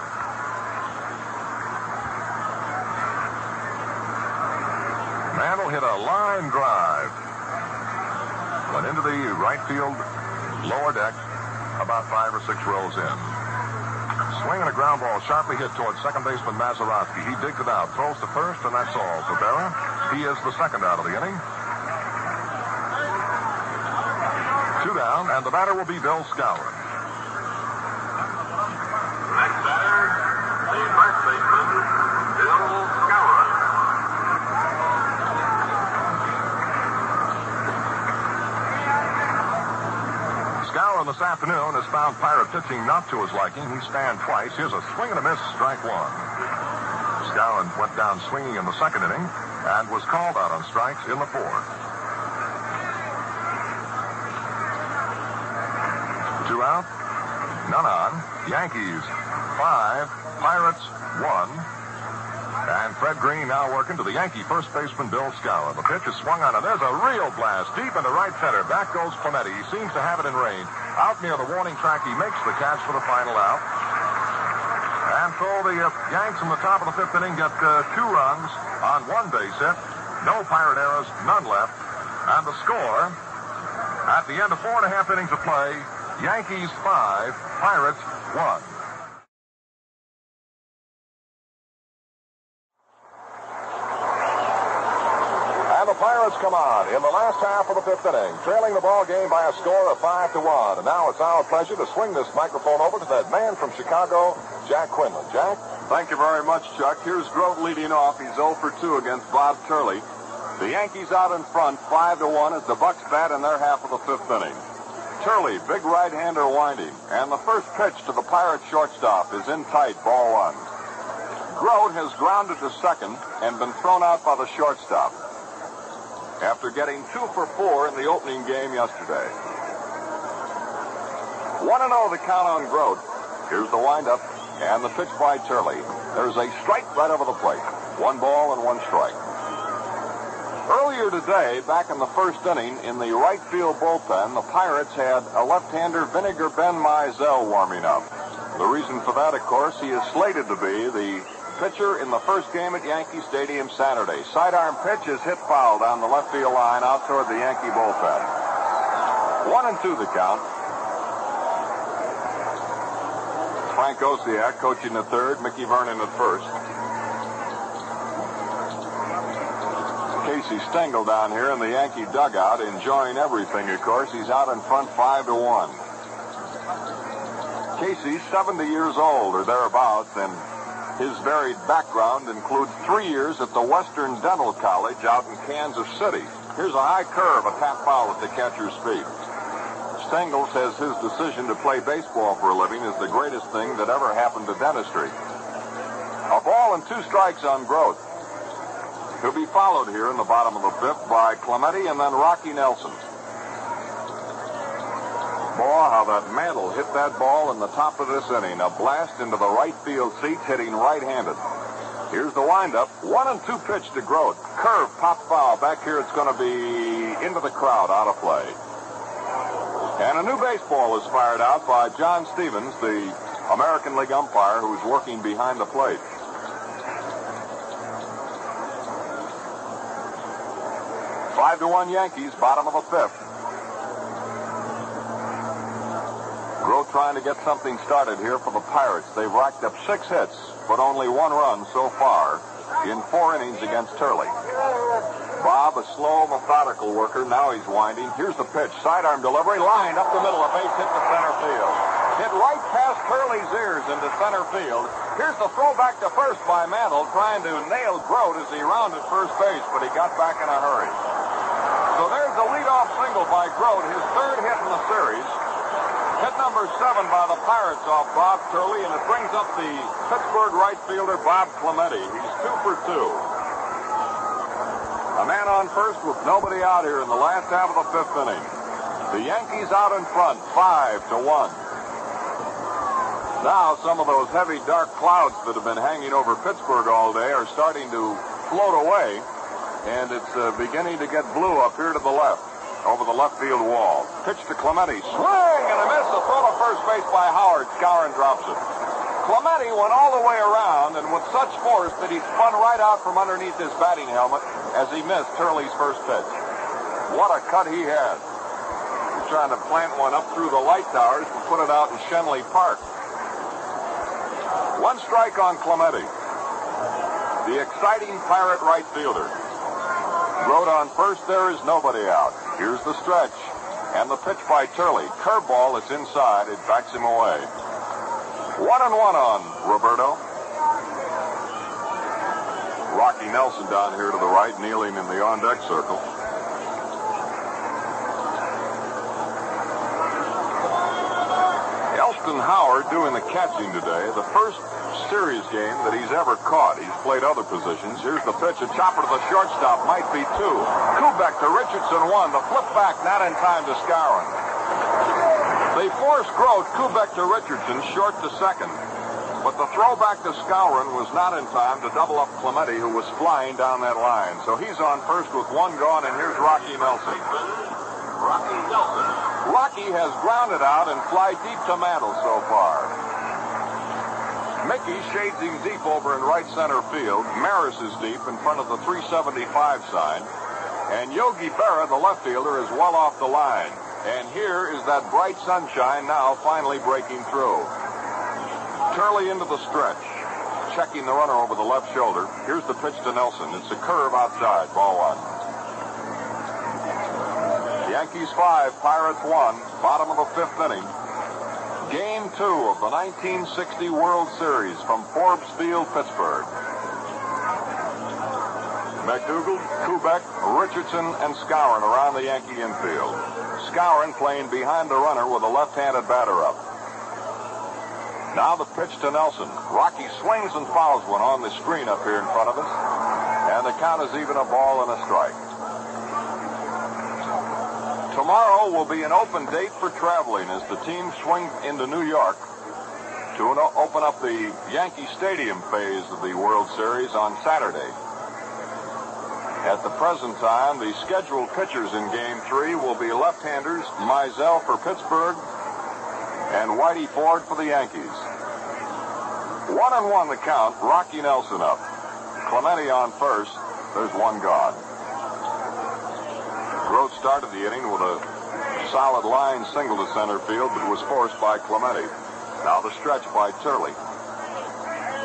Mantle hit a line drive. Went into the right field lower deck about 5 or 6 rows in. Swinging a ground ball sharply hit towards second baseman Mazeroski. He digs it out, throws to first, and that's all for Berra. He is the second out of the inning. 2 down, and the batter will be Bill Skowron. Next batter, the first baseman, Bill Skowron. Skowron this afternoon has found Pirate pitching not to his liking. He spanned twice. Here's a swing and a miss, strike 1. Skowron went down swinging in the second inning and was called out on strikes in the 4th. 2 out, none on. Yankees 5, Pirates 1. And Fred Green now working to the Yankee first baseman Bill Skowron. The pitch is swung on, and there's a real blast deep into right center. Back goes Clemente. He seems to have it in range. Out near the warning track, he makes the catch for the final out. And so the Yanks in the top of the 5th inning get 2 runs on 1 base hit. No Pirate errors, none left. And the score at the end of 4.5 innings of play, Yankees 5, Pirates 1. And the Pirates come on in the last half of the 5th inning, trailing the ball game by a score of 5-1. And now it's our pleasure to swing this microphone over to that man from Chicago, Jack Quinlan. Jack? Thank you very much, Chuck. Here's Grote leading off. He's 0 for 2 against Bob Turley. The Yankees out in front, 5-1 as the Bucks bat in their half of the fifth inning. Turley, big right-hander winding, and the first pitch to the Pirates shortstop is in tight, ball one. Grote has grounded to second and been thrown out by the shortstop after getting 2 for 4 in the opening game yesterday. 1-0 the count on Grote. Here's the windup and the pitch by Turley. There's a strike right over the plate. 1 ball and 1 strike. Earlier today, back in the first inning, in the right field bullpen, the Pirates had a left-hander, Vinegar Ben Mizell, warming up. The reason for that, of course, he is slated to be the pitcher in the first game at Yankee Stadium Saturday. Sidearm pitch is hit foul down the left field line out toward the Yankee bullpen. 1-2 the count. Frank Osiak coaching at third, Mickey Vernon at first. Casey Stengel down here in the Yankee dugout, enjoying everything, of course. He's out in front 5-1. Casey's 70 years old or thereabouts, and his varied background includes 3 years at the Western Dental College out in Kansas City. Here's a high curve, a tap foul at the catcher's feet. Stengel says his decision to play baseball for a living is the greatest thing that ever happened to dentistry. A ball and 2 strikes on Grote. He'll be followed here in the bottom of the fifth by Clemente and then Rocky Nelson. Boy, how that Mantle hit that ball in the top of this inning. A blast into the right field seats, hitting right-handed. Here's the windup. 1-2 pitch to Grote. Curve, pop foul. Back here it's going to be into the crowd, out of play. And a new baseball is fired out by John Stevens, the American League umpire who's working behind the plate. 5-1 Yankees, bottom of the fifth. Grote trying to get something started here for the Pirates. They've racked up 6 hits, but only 1 run so far in 4 innings against Turley. Bob, a slow, methodical worker. Now he's winding. Here's the pitch. Sidearm delivery, lined up the middle. A base hit to center field. Hit right past Turley's ears into center field. Here's the throwback to first by Mantle, trying to nail Grote as he rounded first base, but he got back in a hurry. So there's the leadoff single by Grote, his 3rd hit in the series. Hit number 7 by the Pirates off Bob Turley, and it brings up the Pittsburgh right fielder Bob Clemente. He's 2 for 2. A man on first with nobody out here in the last half of the fifth inning. The Yankees out in front, 5-1. Now some of those heavy dark clouds that have been hanging over Pittsburgh all day are starting to float away. And it's beginning to get blue up here to the left, over the left field wall. Pitch to Clemente. Swing and a miss. A throw to first base by Howard. Skowron drops it. Clemente went all the way around and with such force that he spun right out from underneath his batting helmet as he missed Turley's first pitch. What a cut he had. He's trying to plant one up through the light towers and put it out in Shenley Park. 1 strike on Clemente. The exciting Pirate right fielder. Grote on first, there is nobody out. Here's the stretch. And the pitch by Turley. Curveball, it's inside. It backs him away. 1-1 on Roberto. Rocky Nelson down here to the right, kneeling in the on-deck circle. Elston Howard doing the catching today. The first series game that he's ever caught. He's played other positions. Here's the pitch. A chopper to the shortstop. Might be 2. Kubek to Richardson 1. The flip back not in time to Skowron. They forced Grote. Kubek to Richardson. Short to second. But the throw back to Skowron was not in time to double up Clemente, who was flying down that line. So he's on first with 1 gone, and here's Rocky Nelson. Rocky has grounded out and fly deep to Mantle so far. Mickey shades him deep over in right center field. Maris is deep in front of the 375 sign. And Yogi Berra, the left fielder, is well off the line. And here is that bright sunshine now finally breaking through. Turley into the stretch. Checking the runner over the left shoulder. Here's the pitch to Nelson. It's a curve outside. Ball 1. Yankees 5, Pirates 1. Bottom of the fifth inning. Game 2 of the 1960 World Series from Forbes Field, Pittsburgh. McDougal, Kubek, Richardson, and Skowron around the Yankee infield. Skowron playing behind the runner with a left-handed batter up. Now the pitch to Nelson. Rocky swings and fouls one on the screen up here in front of us. And the count is even, a ball and a strike. Tomorrow will be an open date for traveling as the team swing into New York to open up the Yankee Stadium phase of the World Series on Saturday. At the present time, the scheduled pitchers in Game 3 will be left-handers Mizell for Pittsburgh and Whitey Ford for the Yankees. 1-1 the count. Rocky Nelson up. Clemente on first. There's one gone. Grote started the inning with a solid line single to center field, but was forced by Clemente. Now the stretch by Turley.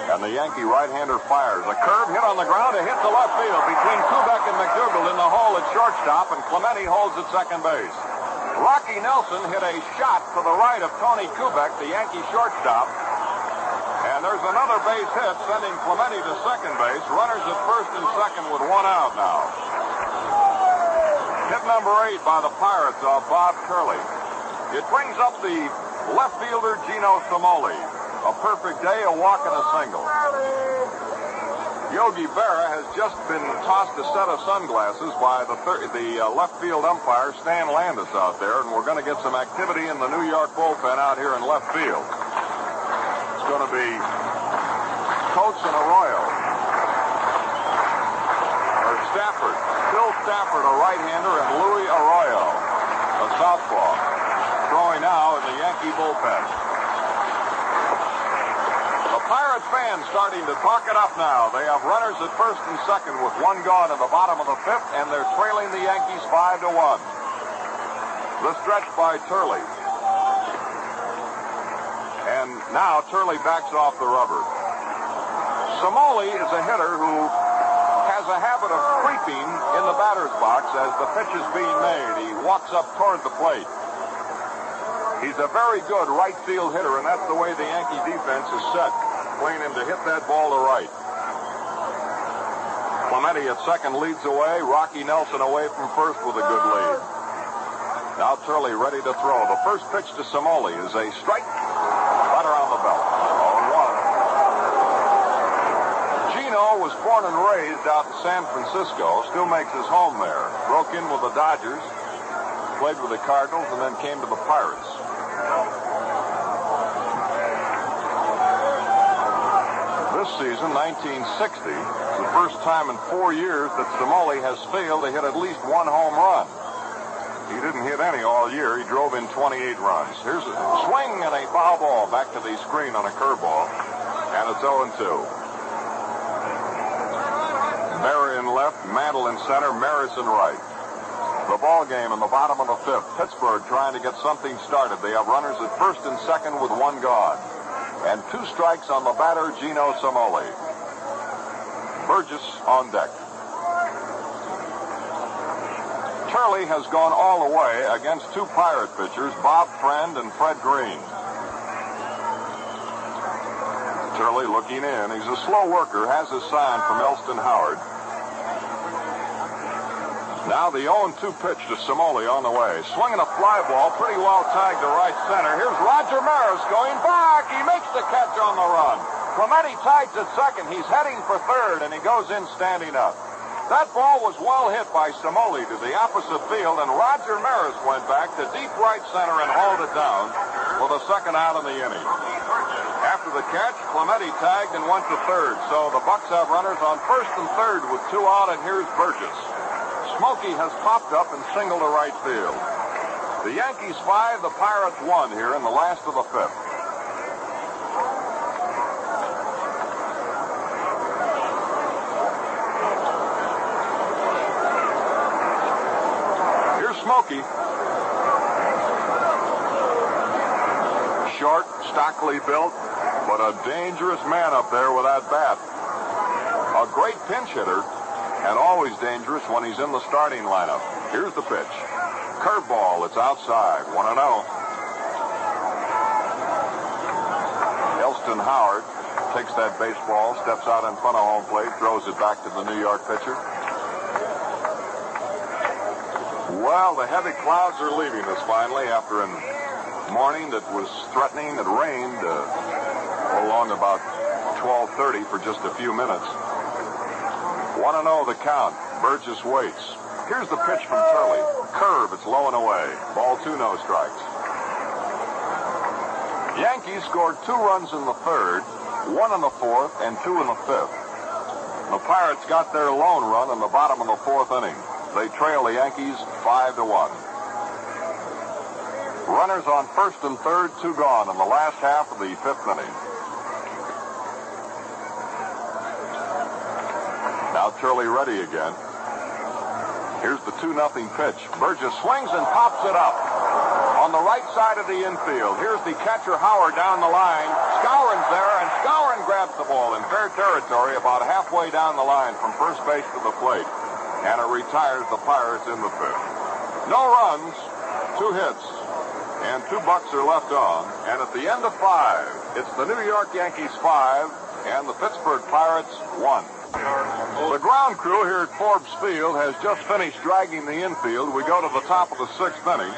And the Yankee right-hander fires. A curve hit on the ground, a hit to left field between Kubek and McDougal in the hole at shortstop, and Clemente holds at second base. Rocky Nelson hit a shot to the right of Tony Kubek, the Yankee shortstop. And there's another base hit, sending Clemente to second base. Runners at first and second with one out now. Hit number 8 by the Pirates off Bob Turley. It brings up the left fielder Gino Cimoli. A perfect day, a walk and a single. Yogi Berra has just been tossed a set of sunglasses by the left field umpire Stan Landis out there, and we're going to get some activity in the New York bullpen out here in left field. It's going to be Coates and Arroyo. Or Stafford. Phil Stafford, a right-hander, and Louis Arroyo, a southpaw. Throwing now in the Yankee bullpen. The Pirate fans starting to talk it up now. They have runners at first and second with one gone in the bottom of the fifth, and they're trailing the Yankees 5-1. The stretch by Turley. And now Turley backs off the rubber. Cimoli is a hitter who has a habit of creeping in the batter's box as the pitch is being made. He walks up toward the plate. He's a very good right field hitter, and that's the way the Yankee defense is set, playing him to hit that ball to right. Clemente at second leads away. Rocky Nelson away from first with a good lead. Now Turley ready to throw. The first pitch to Cimoli is a strike. Right around the belt. 0-1. Gino was born and raised out in San Francisco. Still makes his home there. Broke in with the Dodgers. Played with the Cardinals and then came to the Pirates. This season, 1960, is the first time in 4 years that Cimoli has failed to hit at least one home run. He didn't hit any all year. He drove in 28 runs. Here's a swing and a foul ball back to the screen on a curveball. And it's 0-2. Marion left, Mantle in center, Maris in right. The ball game in the bottom of the fifth. Pittsburgh trying to get something started. They have runners at first and second with one gone. And 2 strikes on the batter, Gino Cimoli. Burgess on deck. Turley has gone all the way against 2 Pirate pitchers, Bob Friend and Fred Green. Turley looking in. He's a slow worker, has his sign from Elston Howard. Now the 0-2 pitch to Cimoli on the way. Swinging a fly ball, pretty well tagged to right center. Here's Roger Maris going back. He makes the catch on the run. Clemente tags at second. He's heading for third, and he goes in standing up. That ball was well hit by Cimoli to the opposite field, and Roger Maris went back to deep right center and hauled it down for the second out in the inning. After the catch, Clemente tagged and went to third, so the Bucks have runners on first and third with 2 out, and here's Burgess. Smokey has popped up and singled to right field. The Yankees 5, the Pirates 1 here in the last of the fifth. Here's Smokey. Short, stockily built, but a dangerous man up there with that bat. A great pinch hitter. And always dangerous when he's in the starting lineup. Here's the pitch. Curveball, it's outside. 1-0. Elston Howard takes that baseball, steps out in front of home plate, throws it back to the New York pitcher. Well, the heavy clouds are leaving us finally after a morning that was threatening. It rained along about 12:30 for just a few minutes. 1-0 the count. Burgess waits. Here's the pitch from Turley. Curve, it's low and away. Ball 2, no strikes. Yankees scored 2 runs in the third, 1 in the fourth, and 2 in the fifth. The Pirates got their lone run in the bottom of the fourth inning. They trail the Yankees 5-1. Runners on first and third, 2 gone in the last half of the fifth inning. Now Turley ready again. Here's the 2-0 pitch. Burgess swings and pops it up on the right side of the infield. Here's the catcher Howard down the line. Skowron's there, and Skowron grabs the ball in fair territory about halfway down the line from first base to the plate. And it retires the Pirates in the fifth. No runs, 2 hits, and 2 bucks are left on. And at the end of 5, it's the New York Yankees 5 and the Pittsburgh Pirates 1. The ground crew here at Forbes Field has just finished dragging the infield. We go to the top of the 6th inning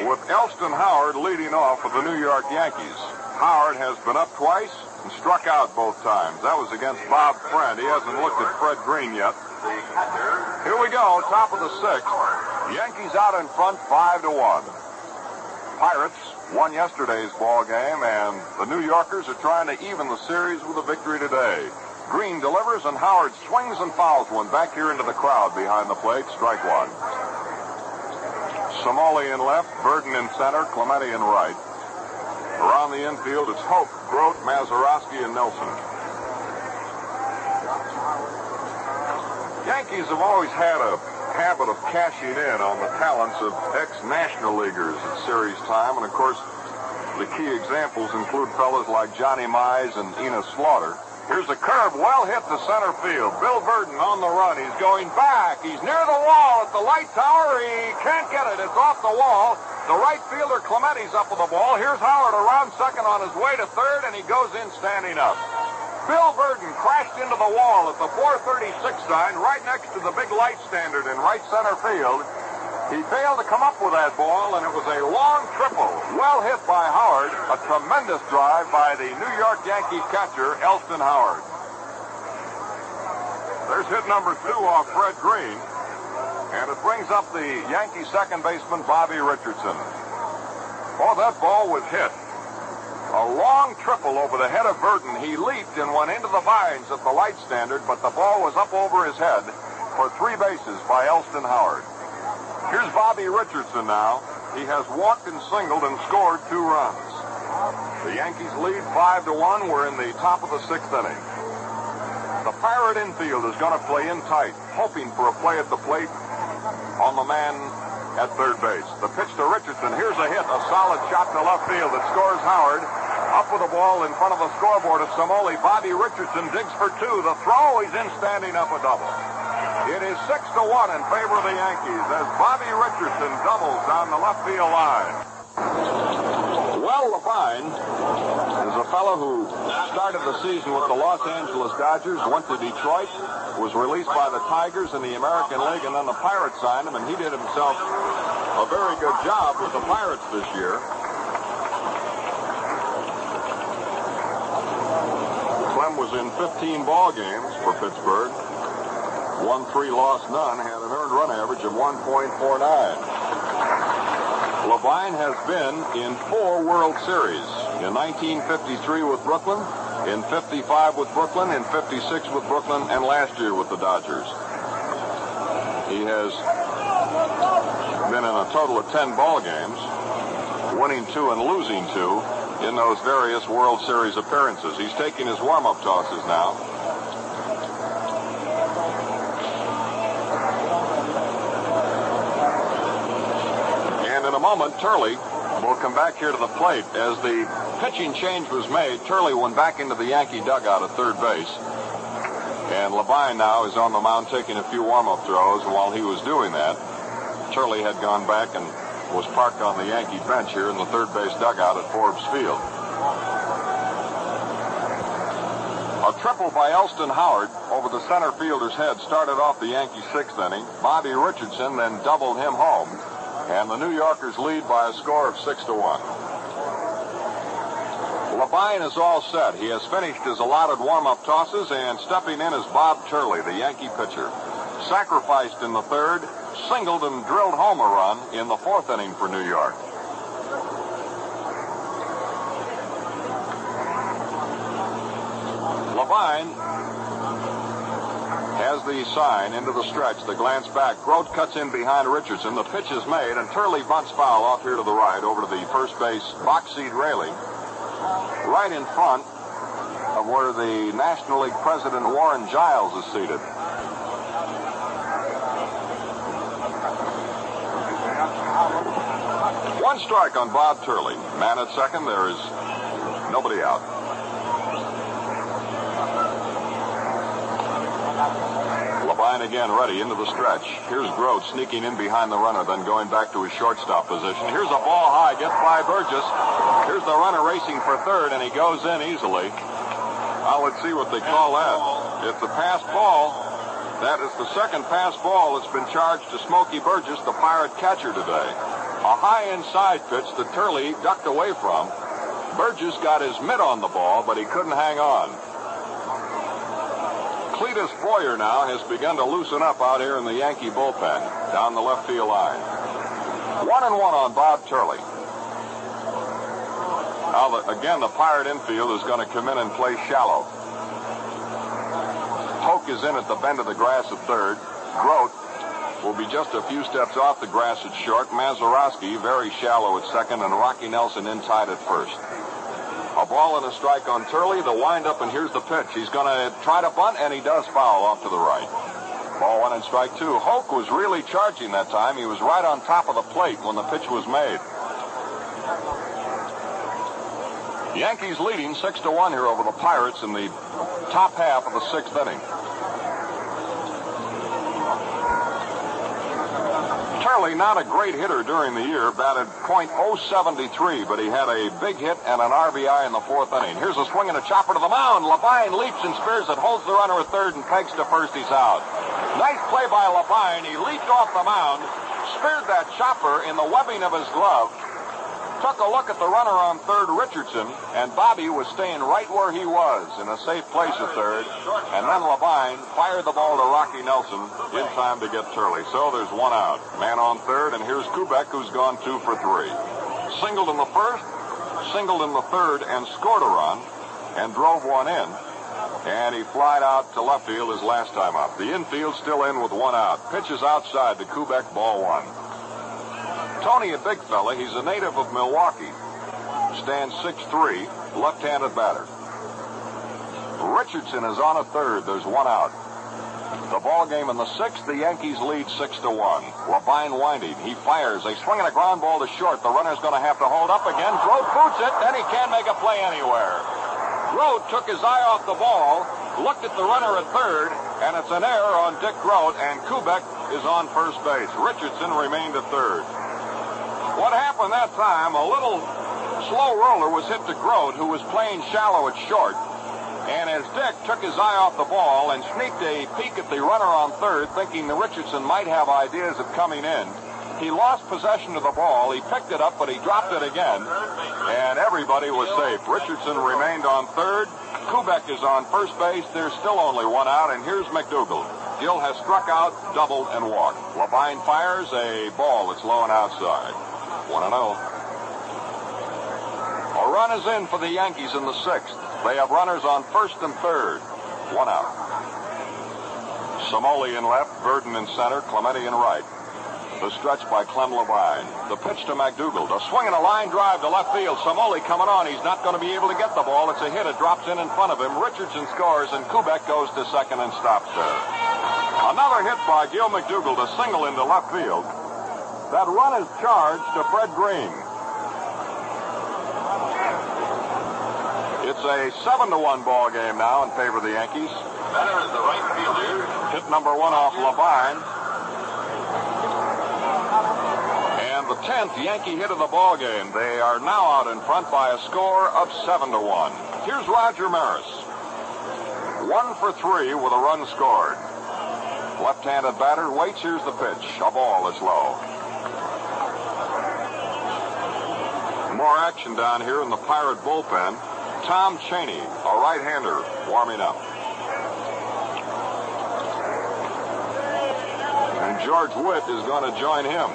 with Elston Howard leading off for the New York Yankees. Howard has been up twice and struck out both times. That was against Bob Friend. He hasn't looked at Fred Green yet. Here we go, top of the 6th. Yankees out in front 5-1. Pirates won yesterday's ball game, and the New Yorkers are trying to even the series with a victory today. Green delivers, and Howard swings and fouls one back here into the crowd behind the plate. Strike 1. Somoli in left, Burden in center, Clemente in right. Around the infield, it's Hope, Grote, Mazeroski, and Nelson. Yankees have always had a habit of cashing in on the talents of ex-National Leaguers at series time, and of course, the key examples include fellas like Johnny Mize and Enos Slaughter. Here's a curve, well hit to center field. Bill Burden on the run. He's going back. He's near the wall at the light tower. He can't get it. It's off the wall. The right fielder Clemente's up with the ball. Here's Howard around second on his way to third, and he goes in standing up. Bill Burden crashed into the wall at the 436 sign right next to the big light standard in right center field. He failed to come up with that ball, and it was a long triple. Well hit by Howard. A tremendous drive by the New York Yankees catcher, Elston Howard. There's hit number 2 off Fred Green, and it brings up the Yankee second baseman, Bobby Richardson. Oh, that ball was hit. A long triple over the head of Burden. He leaped and went into the vines at the light standard, but the ball was up over his head for 3 bases by Elston Howard. Here's Bobby Richardson now. He has walked and singled and scored 2 runs. The Yankees lead 5-1. We're in the top of the 6th inning. The Pirate infield is going to play in tight, hoping for a play at the plate on the man at third base. The pitch to Richardson. Here's a hit, a solid shot to left field that scores Howard. Up with the ball in front of the scoreboard of Somoli. Bobby Richardson digs for 2. The throw, he's in standing up a double. It is 6-1 in favor of the Yankees as Bobby Richardson doubles down the left field line. Well, Levine is a fellow who started the season with the Los Angeles Dodgers, went to Detroit, was released by the Tigers in the American League, and then the Pirates signed him, and he did himself a very good job with the Pirates this year. Clem was in 15 ball games for Pittsburgh. Won 3, lost none, had an earned run average of 1.49. Levine has been in 4 World Series. In 1953 with Brooklyn, in 55 with Brooklyn, in 56 with Brooklyn, and last year with the Dodgers. He has been in a total of 10 ball games, winning 2 and losing 2 in those various World Series appearances. He's taking his warm-up tosses now. In a moment, Turley will come back here to the plate. As the pitching change was made, Turley went back into the Yankee dugout at third base. And Levine now is on the mound taking a few warm-up throws. And while he was doing that, Turley had gone back and was parked on the Yankee bench here in the third base dugout at Forbes Field. A triple by Elston Howard over the center fielder's head started off the Yankees' sixth inning. Bobby Richardson then doubled him home, and the New Yorkers lead by a score of 6-1. Levine is all set. He has finished his allotted warm-up tosses, and stepping in is Bob Turley, the Yankee pitcher. Sacrificed in the third, singled and drilled home a run in the fourth inning for New York. Levine has the sign into the stretch, the glance back. Grote cuts in behind Richardson. The pitch is made, and Turley bunts foul off here to the right over to the first base box seat railing, right in front of where the National League president Warren Giles is seated. One strike on Bob Turley. Man at second. There is nobody out. Levine again ready into the stretch. Here's Grote sneaking in behind the runner, then going back to his shortstop position. Here's a ball high, gets by Burgess. Here's the runner racing for third, and he goes in easily. Well, let's see what they call that. It's a pass ball. That is the second pass ball that's been charged to Smokey Burgess, the Pirate catcher today. A high inside pitch that Turley ducked away from. Burgess got his mitt on the ball, but he couldn't hang on. Cletus Boyer now has begun to loosen up out here in the Yankee bullpen, down the left field line. 1-1 on Bob Turley. Now, again, the Pirate infield is going to come in and play shallow. Hoke is in at the bend of the grass at third. Grote will be just a few steps off the grass at short. Mazeroski very shallow at second, and Rocky Nelson in tight at first. A ball and a strike on Turley. The windup, and here's the pitch. He's going to try to bunt, and he does foul off to the right. Ball one and strike two. Hoke was really charging that time. He was right on top of the plate when the pitch was made. Yankees leading 6-1 here over the Pirates in the top half of the sixth inning. Turley, not a great hitter during the year, batted .073, but he had a big hit and an RBI in the fourth inning. Here's a swing and a chopper to the mound. Levine leaps and spears it, holds the runner at third, and pegs to first. He's out. Nice play by Levine. He leaped off the mound, speared that chopper in the webbing of his glove, took a look at the runner on third, Richardson, and Bobby was staying right where he was in a safe place at third. And then Levine fired the ball to Rocky Nelson in time to get Turley. So there's one out. Man on third, and here's Kubek, who's gone 2 for 3. Singled in the first, singled in the third, and scored a run, and drove one in. And he flied out to left field his last time up. The infield still in with one out. Pitches outside to Kubek, ball one. Tony, a big fella, he's a native of Milwaukee. Stands 6'3", left-handed batter. Richardson is on at third. There's one out. The ball game in the sixth, the Yankees lead 6-1. Levine winding. He fires. They swing at a ground ball to short. The runner's going to have to hold up again. Grote boots it. Then he can't make a play anywhere. Grote took his eye off the ball, looked at the runner at third, and it's an error on Dick Grote, and Kubek is on first base. Richardson remained at third. What happened that time, a little slow roller was hit to Grote, who was playing shallow at short. And as Dick took his eye off the ball and sneaked a peek at the runner on third, thinking that Richardson might have ideas of coming in, he lost possession of the ball. He picked it up, but he dropped it again, and everybody was safe. Richardson remained on third. Kubek is on first base. There's still only one out, and here's McDougal. Gill has struck out, doubled, and walked. Levine fires a ball that's low and outside. 1-0. A run is in for the Yankees in the sixth. They have runners on first and third. One out. Samoli in left, Burden in center, Clemente in right. The stretch by Clem Levine. The pitch to McDougal. A swing and a line drive to left field. Samoli coming on. He's not going to be able to get the ball. It's a hit. It drops in front of him. Richardson scores, and Kubek goes to second and stops there. Another hit by Gil McDougal to single into left field. That run is charged to Fred Green. It's a 7-1 ball game now in favor of the Yankees. Batter is the right fielder. Hit number one off Levine. And the 10th Yankee hit of the ball game. They are now out in front by a score of 7-1. Here's Roger Maris. 1 for 3 with a run scored. Left-handed batter waits. Here's the pitch. A ball that's low. More action down here in the Pirate bullpen. Tom Cheney, a right-hander, warming up. And George Witt is going to join him.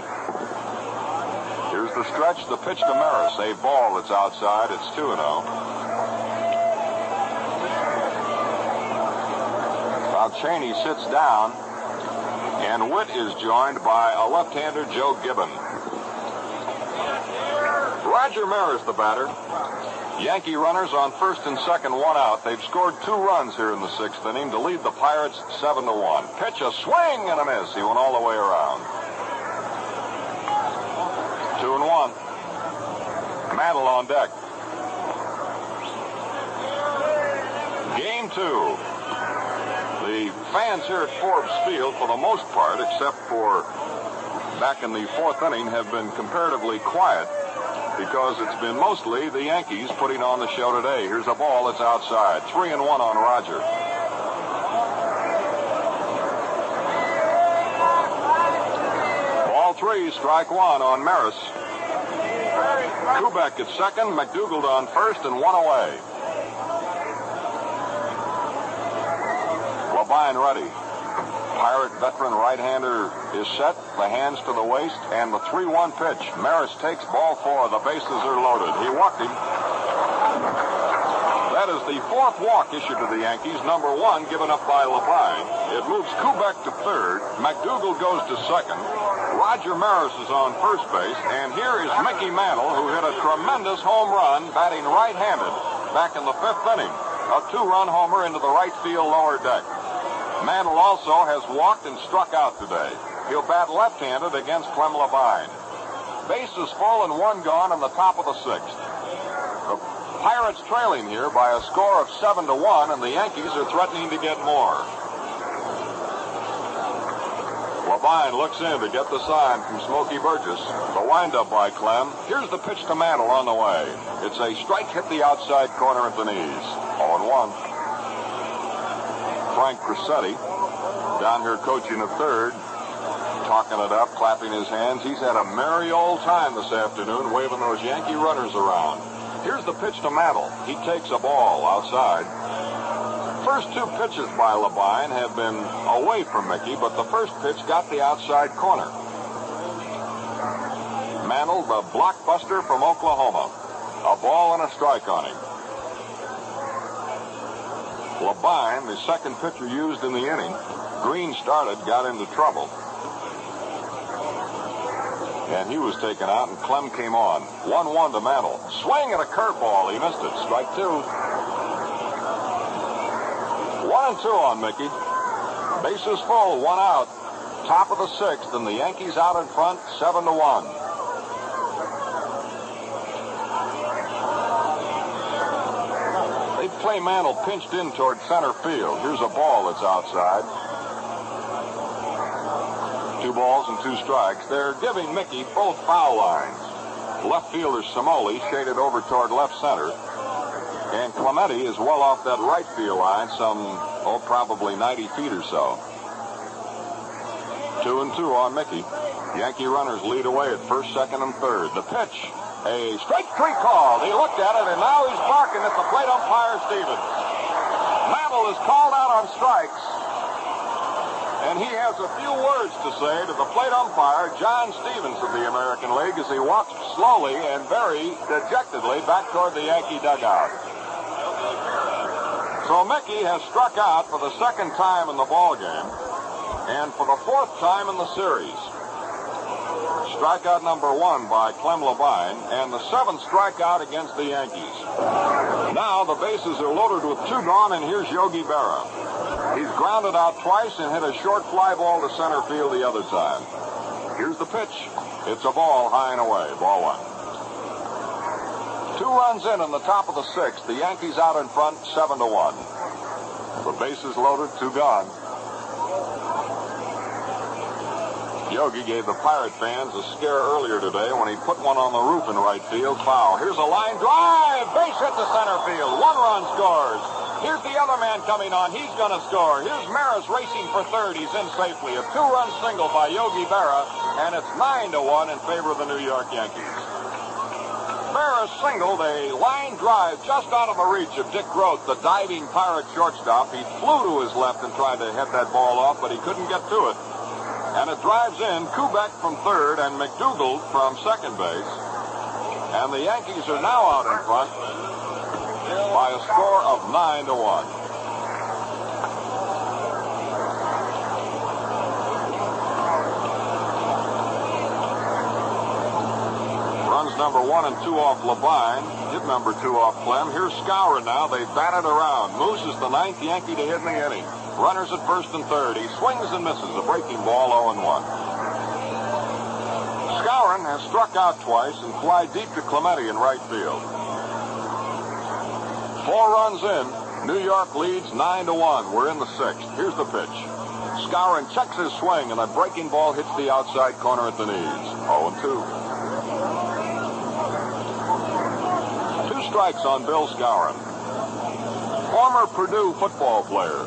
Here's the stretch, the pitch to Maris. A ball that's outside. It's 2-0. Now Cheney sits down, and Witt is joined by a left-hander, Joe Gibbon. Roger Maris, the batter. Yankee runners on first and second, 1 out. They've scored 2 runs here in the 6th inning to lead the Pirates 7-1. Pitch, a swing and a miss. He went all the way around. 2-1. Mantle on deck. Game 2. The fans here at Forbes Field, for the most part, except for back in the 4th inning, have been comparatively quiet, because it's been mostly the Yankees putting on the show today. Here's a ball that's outside. 3-1 on Roger. Ball 3, strike 1 on Maris. Kubek at second, McDougald on first, and 1 away. Labine ready. Pirate veteran right-hander is set, the hands to the waist, and the 3-1 pitch. Maris takes ball 4. The bases are loaded. He walked him. That is the 4th walk issued to the Yankees, number 1 given up by Labine. It moves Kubek to third. McDougald goes to second. Roger Maris is on first base, and here is Mickey Mantle, who hit a tremendous home run, batting right-handed, back in the 5th inning. A 2-run homer into the right field lower deck. Mantle also has walked and struck out today. He'll bat left-handed against Clem Labine. Bases full and 1 gone in the top of the 6th. The Pirates trailing here by a score of 7-1, and the Yankees are threatening to get more. Labine looks in to get the sign from Smokey Burgess. The windup by Clem. Here's the pitch to Mantle on the way. It's a strike, hit the outside corner at the knees. 0-1. Frank Crissetti down here coaching at third, talking it up, clapping his hands. He's had a merry old time this afternoon, waving those Yankee runners around. Here's the pitch to Mantle. He takes a ball outside. First 2 pitches by Labine have been away from Mickey, but the first pitch got the outside corner. Mantle, the blockbuster from Oklahoma. A ball and a strike on him. Labine, the second pitcher used in the inning. Green started, got into trouble. And he was taken out, and Clem came on. 1-1 to Mantle. Swing and a curveball. He missed it. Strike 2. 1-2 on Mickey. Bases full, 1 out. Top of the 6th, and the Yankees out in front, 7-1. They play Mantle pinched in toward center field. Here's a ball that's outside. 2 balls and 2 strikes. They're giving Mickey both foul lines. Left fielder Simoli shaded over toward left center. And Clemente is well off that right field line, probably 90 feet or so. 2-2 on Mickey. Yankee runners lead away at first, second, and third. The pitch, a strike 3 call. He looked at it, and now he's barking at the plate umpire, Stevens. Mantle is called out on strikes, and he has a few words to say to the plate umpire, John Stevens of the American League, as he walks slowly and very dejectedly back toward the Yankee dugout. So Mickey has struck out for the 2nd time in the ballgame, and for the 4th time in the series. Strikeout number 1 by Clem Labine, and the 7th strikeout against the Yankees. Now the bases are loaded with 2 gone, and here's Yogi Berra. He's grounded out twice and hit a short fly ball to center field the other time. Here's the pitch. It's a ball high and away. Ball 1. 2 runs in the top of the 6th. The Yankees out in front, 7-1. The bases loaded, 2 gone. Yogi gave the Pirate fans a scare earlier today when he put one on the roof in right field. Foul. Here's a line drive. Base hit to center field. 1 run scores. Here's the other man coming on. He's going to score. Here's Maris racing for third. He's in safely. A two-run single by Yogi Berra, and it's 9-1 in favor of the New York Yankees. Berra singled a line drive just out of the reach of Dick Groth, the diving Pirate shortstop. He flew to his left and tried to head that ball off, but he couldn't get to it. And it drives in Kubek from third and McDougald from second base. And the Yankees are now out in front by a score of 9-1. Runs number 1 and 2 off Labine. Hit number 2 off Clem. Here's Skowron now. They batted around. Moose is the 9th Yankee to hit in the inning. Runners at first and third. He swings and misses. A breaking ball, 0-1. Skowron has struck out twice and fly deep to Clemente in right field. 4 runs in. New York leads 9-1. We're in the 6th. Here's the pitch. Skowron checks his swing, and a breaking ball hits the outside corner at the knees. 0-2. 2 strikes on Bill Skowron. Former Purdue football player.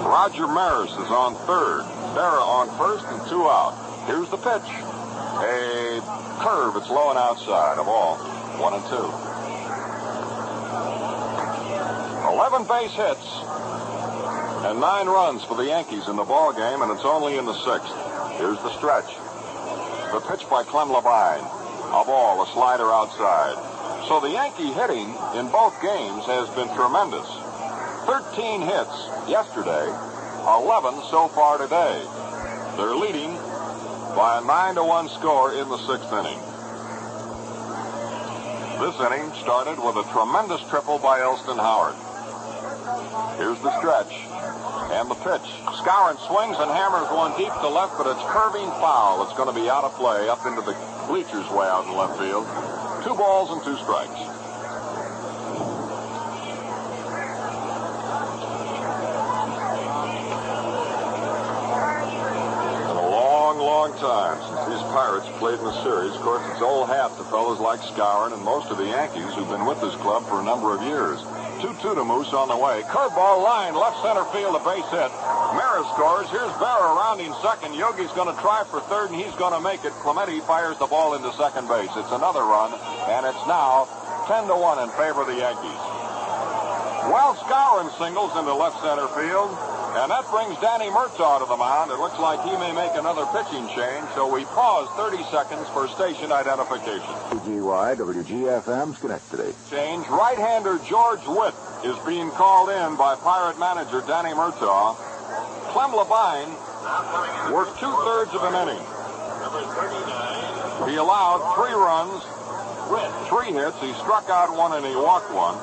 Roger Maris is on third. Berra on first and 2 out. Here's the pitch. A curve. It's low and outside. A ball. 1-2. 11 base hits and 9 runs for the Yankees in the ball game, and it's only in the 6th. Here's the stretch. The pitch by Clem Labine. A ball, a slider outside. So the Yankee hitting in both games has been tremendous. 13 hits yesterday, 11 so far today. They're leading by a 9-1 score in the 6th inning. This inning started with a tremendous triple by Elston Howard. Here's the stretch and the pitch. Skowron swings and hammers one deep to left, but it's curving foul. It's going to be out of play up into the bleachers way out in left field. 2 balls and 2 strikes. Long time since these Pirates played in the series. Of course, it's old hat to fellows like Skowron and most of the Yankees who've been with this club for a number of years. 2-2 to Moose on the way. Curveball line, left center field, a base hit. Maris scores. Here's Berra rounding second. Yogi's going to try for third, and he's going to make it. Clemente fires the ball into second base. It's another run, and it's now 10-1 in favor of the Yankees. Well, Skowron singles into left center field. And that brings Danny Murtaugh to the mound. It looks like he may make another pitching change, so we pause 30 seconds for station identification. WGY, WGFM, Schenectady. Change. Right-hander George Witt is being called in by Pirate manager Danny Murtaugh. Clem Labine worked 2/3 of an inning. He allowed 3 runs, 3 hits. He struck out 1 and he walked 1.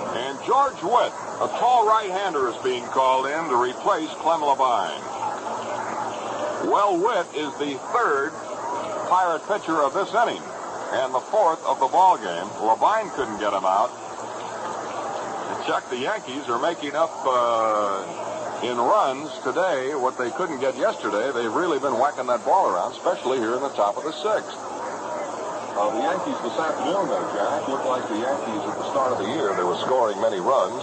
And George Witt, a tall right-hander, is being called in to replace Clem Labine. Well, Witt is the 3rd Pirate pitcher of this inning and the 4th of the ball game. Labine couldn't get him out. Check, the Yankees are making up in runs today what they couldn't get yesterday. They've really been whacking that ball around, especially here in the top of the 6th. The Yankees this afternoon, though, Jack, looked like the Yankees at the start of the year. They were scoring many runs.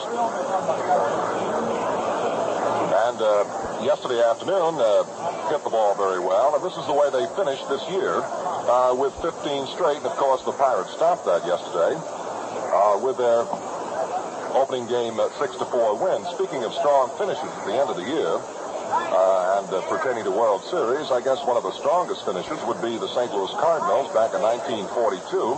And yesterday afternoon, hit the ball very well. And this is the way they finished this year with 15 straight. And, of course, the Pirates stopped that yesterday with their opening game 6-4 win. Speaking of strong finishes at the end of the year, and pertaining to World Series, I guess one of the strongest finishes would be the St. Louis Cardinals back in 1942,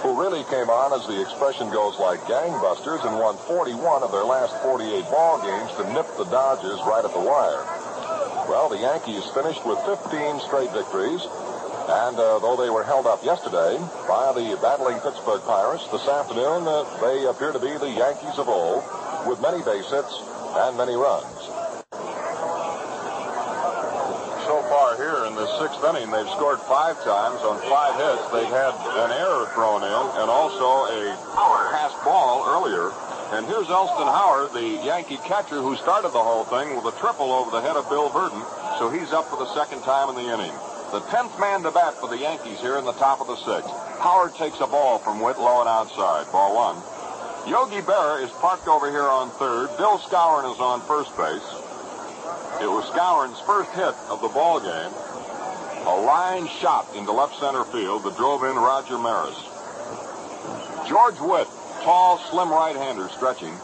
who really came on, as the expression goes, like gangbusters and won 41 of their last 48 ball games to nip the Dodgers right at the wire. Well, the Yankees finished with 15 straight victories, and though they were held up yesterday by the battling Pittsburgh Pirates, this afternoon they appear to be the Yankees of old, with many base hits and many runs. So far here in the 6th inning, they've scored 5 times on 5 hits. They've had an error thrown in and also a passed ball earlier. And here's Elston Howard, the Yankee catcher who started the whole thing with a triple over the head of Bill Burton. So he's up for the 2nd time in the inning. The 10th man to bat for the Yankees here in the top of the 6th. Howard takes a ball from Witt low and outside. Ball 1. Yogi Berra is parked over here on third. Bill Skowron is on first base. It was Skowron's first hit of the ball game. A line shot into left center field that drove in Roger Maris. George Witt, tall, slim right-hander stretching.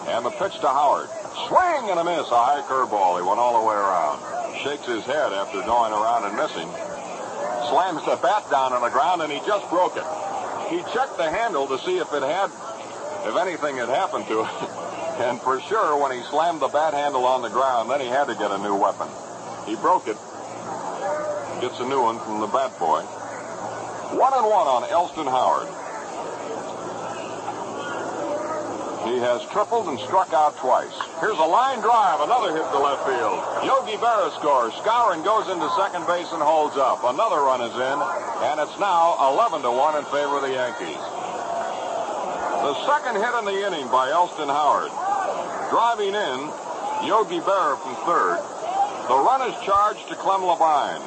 And the pitch to Howard. Swing and a miss. A high curveball. He went all the way around. Shakes his head after going around and missing. Slams the bat down on the ground, and he just broke it. He checked the handle to see if anything had happened to it. And for sure, when he slammed the bat handle on the ground, then he had to get a new weapon. He broke it. Gets a new one from the bat boy. 1-1 on Elston Howard. He has tripled and struck out twice. Here's a line drive, another hit to left field. Yogi Berra scores. Skowron goes into second base and holds up. Another run is in, and it's now 11-1 in favor of the Yankees. The second hit in the inning by Elston Howard. Driving in, Yogi Berra from third. The run is charged to Clem Levine.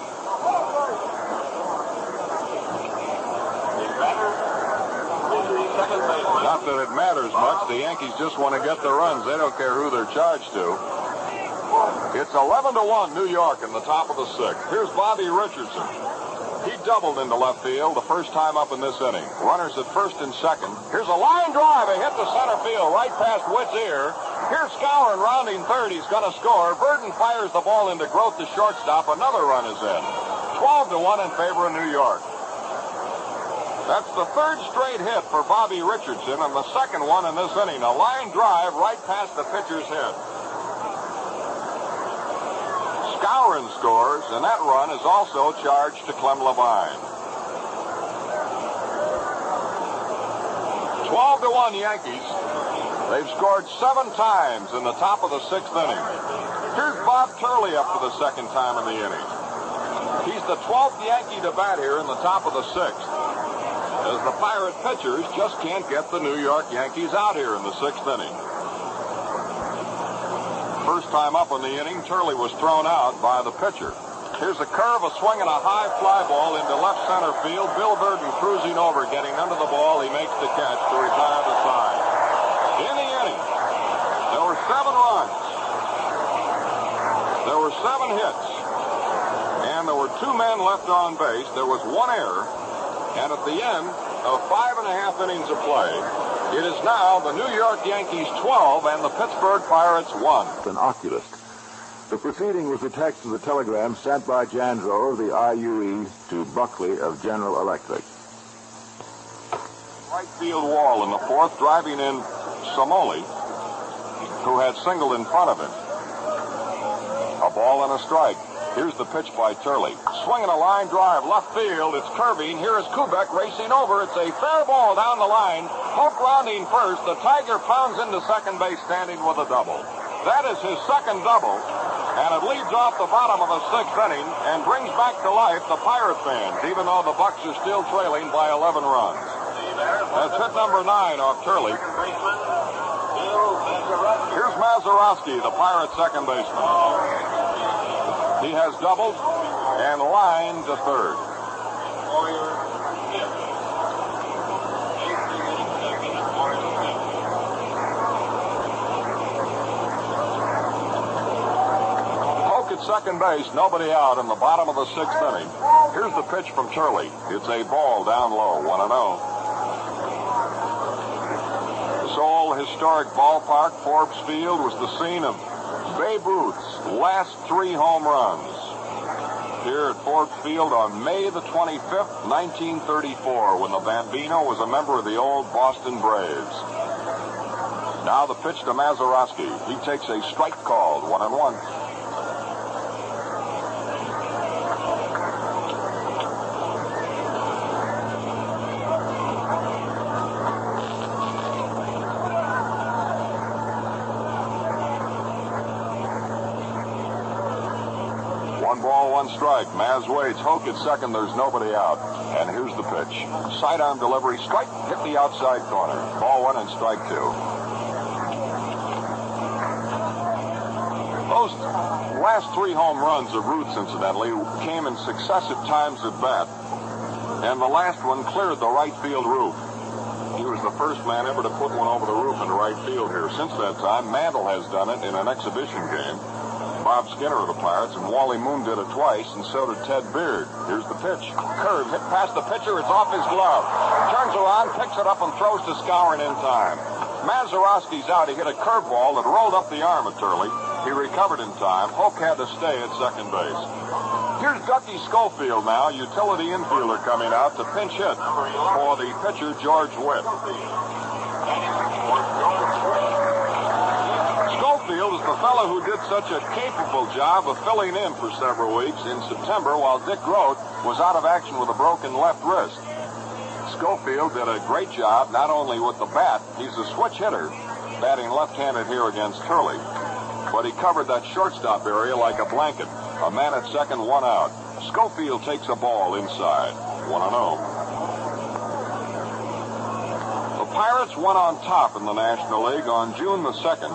Not that it matters much. The Yankees just want to get the runs. They don't care who they're charged to. It's 11-1 New York in the top of the 6th. Here's Bobby Richardson. He doubled into left field the first time up in this inning. Runners at first and second. Here's a line drive. A hit to center field right past Witt's ear. Here's Skowron rounding third. He's going to score. Burden fires the ball into Groth to shortstop. Another run is in. 12-1 in favor of New York. That's the third straight hit for Bobby Richardson, and the second one in this inning. A line drive right past the pitcher's head. Skowron scores, and that run is also charged to Clem Levine. 12-1 Yankees. They've scored 7 times in the top of the 6th inning. Here's Bob Turley up for the second time in the inning. He's the 12th Yankee to bat here in the top of the 6th. As the Pirate pitchers just can't get the New York Yankees out here in the 6th inning. First time up in the inning, Turley was thrown out by the pitcher. Here's a curve, a swing, and a high fly ball into left center field. Bill Burden cruising over, getting under the ball. He makes the catch to retire the side. In the inning, there were 7 runs. There were 7 hits. And there were 2 men left on base. There was 1 error. And at the end of 5.5 innings of play, it is now the New York Yankees 12 and the Pittsburgh Pirates 1. An oculist. The proceeding was attached to the telegram sent by Janzo of the IUE to Buckley of General Electric. Right field wall in the 4th, driving in Somoli, who had singled in front of him. A ball and a strike. Here's the pitch by Turley. Swinging a line drive, left field. It's curving. Here is Kubek racing over. It's a fair ball down the line. Hope rounding first. The Tiger pounds into second base, standing with a double. That is his second double, and it leads off the bottom of the 6th inning and brings back to life the Pirate fans, even though the Bucks are still trailing by 11 runs. That's hit number 9 off Turley. Here's Mazeroski, the Pirate second baseman. He has doubled and lined to third. Polk at second base, nobody out in the bottom of the 6th inning. Here's the pitch from Turley. It's a ball down low, 1-0. This old historic ballpark, Forbes Field, was the scene of Babe Ruth's last 3 home runs here at Forbes Field on May the 25th, 1934, when the Bambino was a member of the old Boston Braves. Now the pitch to Mazeroski. He takes a strike called, 1-1. One strike. Maz waits. Hoke at second. There's nobody out. And here's the pitch. Sidearm delivery. Strike. Hit the outside corner. Ball 1 and strike 2. Most last 3 home runs of Ruth's, incidentally, came in successive times at bat, and the last one cleared the right field roof. He was the first man ever to put one over the roof in right field here. Since that time, Mantle has done it in an exhibition game. Bob Skinner of the Pirates, and Wally Moon did it twice, and so did Ted Beard. Here's the pitch. Curve, hit past the pitcher, it's off his glove. Turns around, picks it up, and throws to Skowron in time. Mazeroski's out. He hit a curveball that rolled up the arm of Turley. He recovered in time. Hoke had to stay at second base. Here's Ducky Schofield now, utility infielder, coming out to pinch hit for the pitcher, George Witt. Schofield is the fellow who did such a capable job of filling in for several weeks in September while Dick Grote was out of action with a broken left wrist. Schofield did a great job not only with the bat, he's a switch hitter, batting left-handed here against Turley, but he covered that shortstop area like a blanket. A man at second, 1 out. Schofield takes a ball inside. 1-0. The Pirates went on top in the National League on June the 2nd,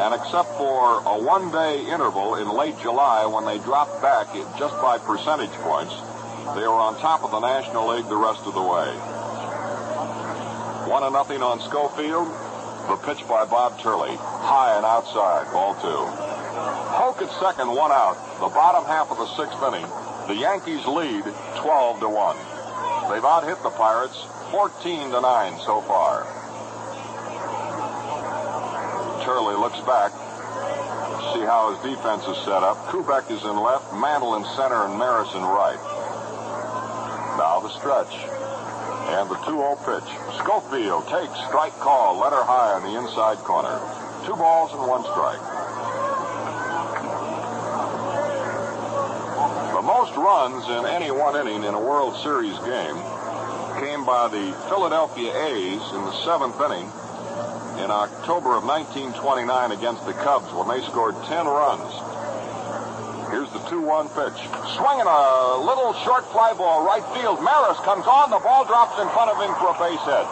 and except for a 1-day interval in late July when they dropped back just by percentage points, they were on top of the National League the rest of the way. 1-0 on Schofield. The pitch by Bob Turley. High and outside. Ball 2. Hoke at second, 1 out. The bottom half of the 6th inning. The Yankees lead 12-1. They've out-hit the Pirates 14-9 so far. Turley looks back. See how his defense is set up. Kubek is in left, Mantle in center, and Maris in right. Now the stretch. And the 2-0 pitch. Schofield takes strike call. Letter high on the inside corner. 2 balls and 1 strike. The most runs in any one inning in a World Series game came by the Philadelphia A's in the 7th inning in October of 1929 against the Cubs when they scored 10 runs. Here's the 2-1 pitch. Swinging a little short fly ball right field. Maris comes on. The ball drops in front of him for a base hit.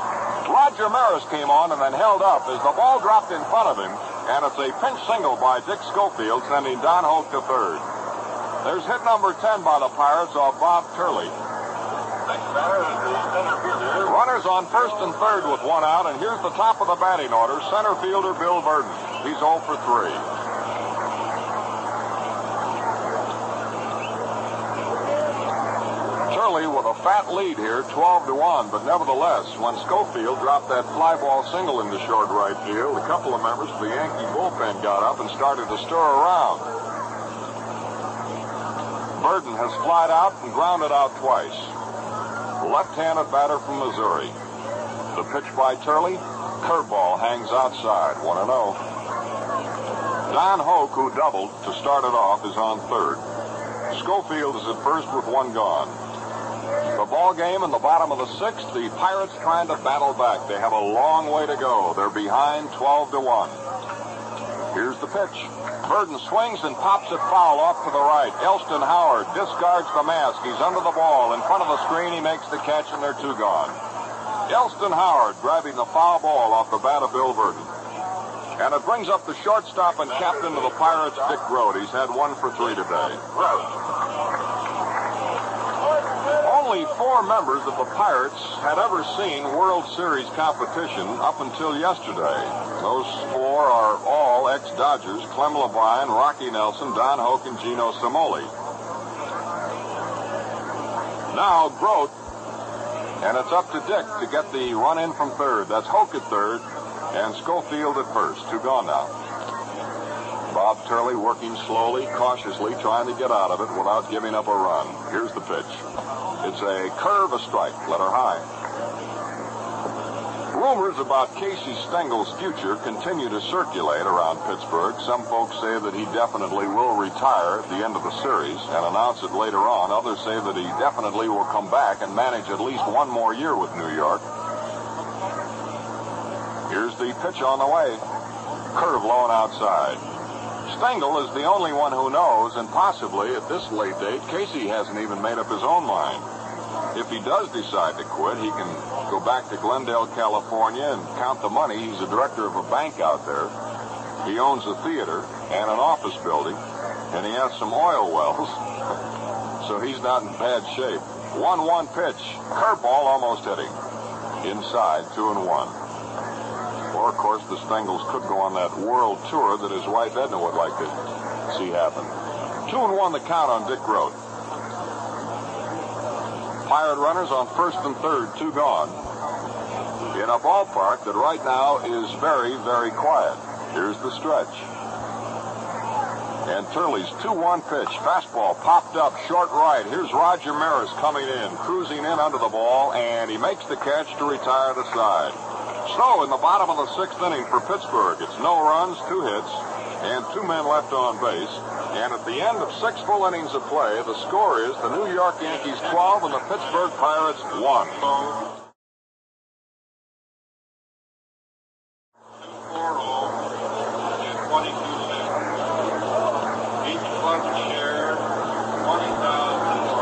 Roger Maris came on and then held up as the ball dropped in front of him, and it's a pinch single by Dick Schofield, sending Don Hoke to third. There's hit number 10 by the Pirates off Bob Turley. Runners on first and third with 1 out, and here's the top of the batting order. Center fielder Bill Burden. He's 0 for 3. Turley with a fat lead here, 12-1, but nevertheless, when Schofield dropped that fly ball single into short right field, a couple of members of the Yankee bullpen got up and started to stir around. Burden has flied out and grounded out twice. Left-handed batter from Missouri. The pitch by Turley, curveball hangs outside, 1-0. Don Hoke, who doubled to start it off, is on third. Schofield is at first with 1 gone. The ball game in the bottom of the 6th, the Pirates trying to battle back. They have a long way to go. They're behind 12-1. Here's the pitch. Burden swings and pops it foul off to the right. Elston Howard discards the mask. He's under the ball. In front of the screen, he makes the catch, and they're 2 gone. Elston Howard grabbing the foul ball off the bat of Bill Burden. And it brings up the shortstop and captain of the Pirates, Dick Grote. He's had 1 for 3 today. Only 4 members of the Pirates had ever seen World Series competition up until yesterday. Those 4 are all ex-Dodgers: Clem Levine, Rocky Nelson, Don Hoke, and Gino Cimoli. Now Grote, and it's up to Dick to get the run in from third. That's Hoke at third, and Schofield at first. 2 gone now. Bob Turley working slowly, cautiously, trying to get out of it without giving up a run. Here's the pitch. It's a curve, a strike, letter high. Rumors about Casey Stengel's future continue to circulate around Pittsburgh. Some folks say that he definitely will retire at the end of the series and announce it later on. Others say that he definitely will come back and manage at least 1 more year with New York. Here's the pitch on the way. Curve low and outside. Stengel is the only one who knows, and possibly at this late date, Casey hasn't even made up his own mind. If he does decide to quit, he can go back to Glendale, California, and count the money. He's the director of a bank out there. He owns a theater and an office building. and he has some oil wells, so he's not in bad shape. 1-1 pitch. Curveball almost hit him. Inside, 2-1. Or, of course, the Stengels could go on that world tour that his wife Edna would like to see happen. 2-1 the count on Dick Groat. Pirate runners on first and third, 2 gone. In a ballpark that right now is very, very quiet. Here's the stretch. And Turley's 2-1 pitch. Fastball popped up, short right. Here's Roger Maris coming in, cruising in under the ball, and he makes the catch to retire the side. So, in the bottom of the 6th inning for Pittsburgh, it's no runs, 2 hits, and 2 men left on base. And at the end of 6 full innings of play, the score is the New York Yankees 12 and the Pittsburgh Pirates 1.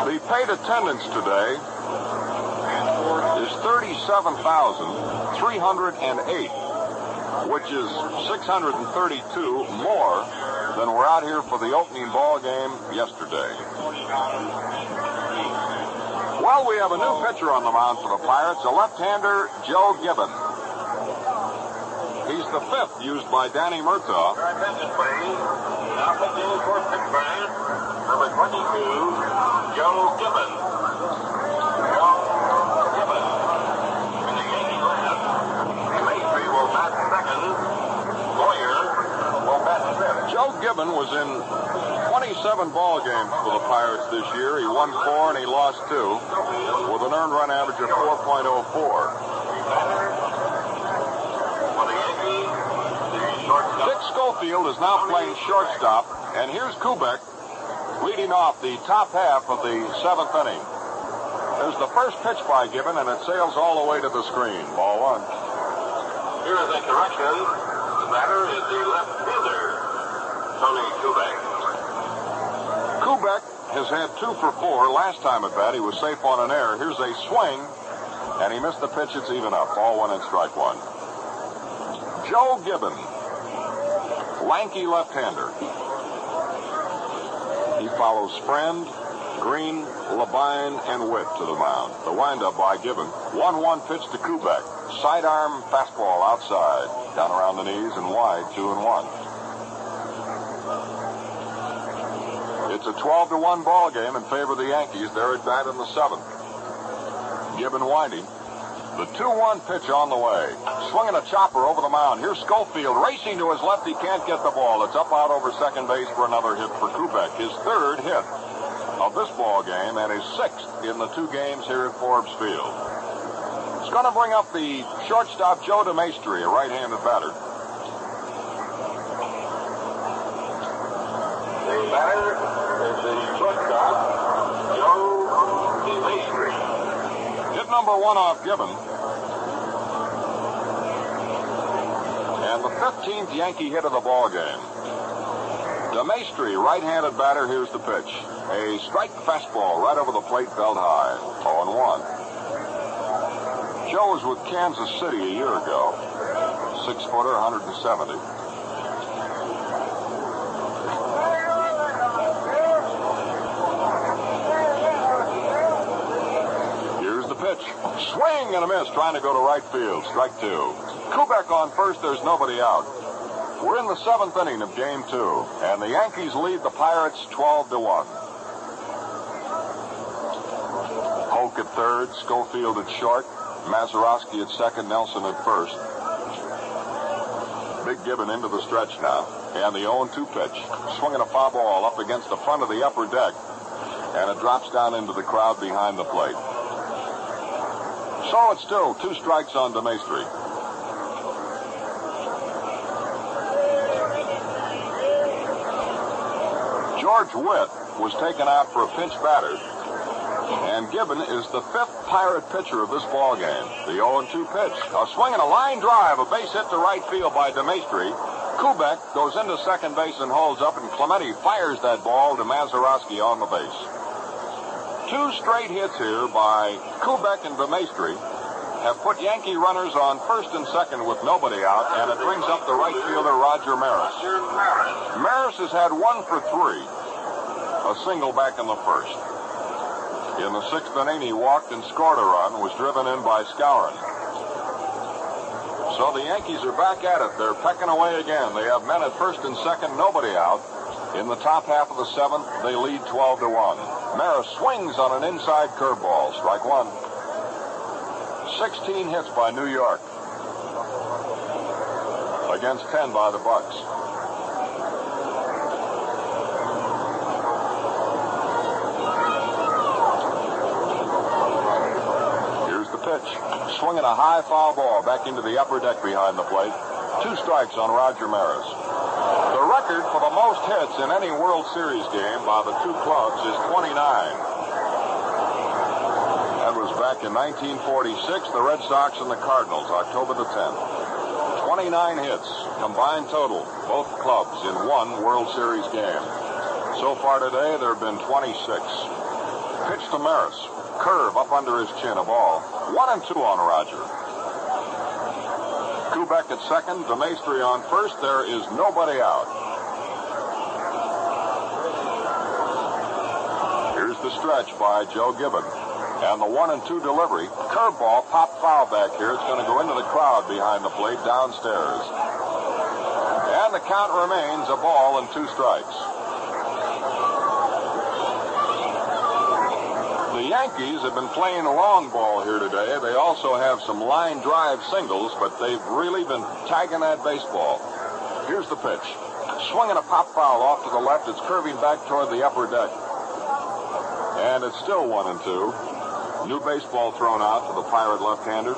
The paid attendance today is 37,308, which is 632 more than were out here for the opening ball game yesterday. Well, we have a new pitcher on the mound for the Pirates, a left-hander, Joe Gibbon. He's the 5th used by Danny Murtaugh. Now pitching for Pittsburgh, number 22, Joe Gibbon. Joe Gibbon. In the Yankee left, Maestri will bat second. Boyer will bat fifth. Joe Gibbon was in 27 ball games for the Pirates this year. He won 4 and he lost 2 with an earned run average of 4.04. Dick Schofield is now playing shortstop, and here's Kubek leading off the top half of the 7th inning. There's the first pitch by Gibbon, and it sails all the way to the screen. Ball 1. Here is a correction. The batter is the left fielder, Tony Kubek. Kubek has had 2 for 4. Last time at bat, he was safe on an error. Here's a swing, and he missed the pitch. It's even up. Ball 1 and strike 1. Joe Gibbon, lanky left-hander. He follows Friend, Green, Labine, and Witt to the mound. The windup by Gibbon. 1-1 pitch to Kubek. Sidearm fastball outside, down around the knees and wide, 2-1. It's a 12-1 ball game in favor of the Yankees. They're at bat in the 7th. Gibbon winding. The 2-1 pitch on the way. Swinging a chopper over the mound. Here's Schofield racing to his left. He can't get the ball. It's up out over second base for another hit for Kubek. His 3rd hit of this ball game and his 6th in the 2 games here at Forbes Field. It's going to bring up the shortstop Joe DeMaestri, a right-handed batter. The batter is the shortstop, Joe DeMaestri. Hit number 1 off Gibbon. And the 15th Yankee hit of the ball game. DeMaestri, right-handed batter. Here's the pitch. A strike fastball right over the plate, belt high. 0-1. Joe was with Kansas City a year ago. 6-footer, 170. Swing and a miss, trying to go to right field. Strike 2. Kubek on first, there's nobody out. We're in the 7th inning of Game 2, and the Yankees lead the Pirates 12-1. Polk at third, Schofield at short, Mazeroski at second, Nelson at first. Big Gibbon into the stretch now, and the 0-2 pitch. Swinging a foul ball up against the front of the upper deck, and it drops down into the crowd behind the plate. So it's still 2 strikes on DeMaestri. George Witt was taken out for a pinch batter, and Gibbon is the 5th Pirate pitcher of this ball game. The 0-2 pitch. A swing and a line drive, a base hit to right field by DeMaestri. Kubek goes into second base and holds up, and Clemente fires that ball to Mazeroski on the base. 2 straight hits here by Kubek and DeMaestri, have put Yankee runners on first and second with nobody out, and it brings up the right fielder, Roger Maris. Maris has had 1 for 3, a single back in the first. In the 6th inning, he walked and scored a run, was driven in by Skowron. So the Yankees are back at it. They're pecking away again. They have men at first and second, nobody out. In the top half of the 7th, they lead 12-1. Maris swings on an inside curveball, strike 1. 16 hits by New York against 10 by the Bucks. Here's the pitch. Swinging a high foul ball back into the upper deck behind the plate. 2 strikes on Roger Maris. The record for the most hits in any World Series game by the 2 clubs is 29. That was back in 1946, the Red Sox and the Cardinals, October the 10th. 29 hits, combined total, both clubs in 1 World Series game. So far today, there have been 26. Pitch to Maris. Curve up under his chin, a ball. 1-2 on Roger. Kubek at second, DeMaestri on first. There is nobody out. Here's the stretch by Joe Gibbon. And the 1-2 delivery. Curveball, pop foul back here. It's going to go into the crowd behind the plate downstairs. And the count remains a ball and 2 strikes. The Yankees have been playing long ball here today. They also have some line drive singles, but they've really been tagging that baseball. Here's the pitch. Swinging a pop foul off to the left. It's curving back toward the upper deck. And it's still 1-2. New baseball thrown out to the Pirate left-hander.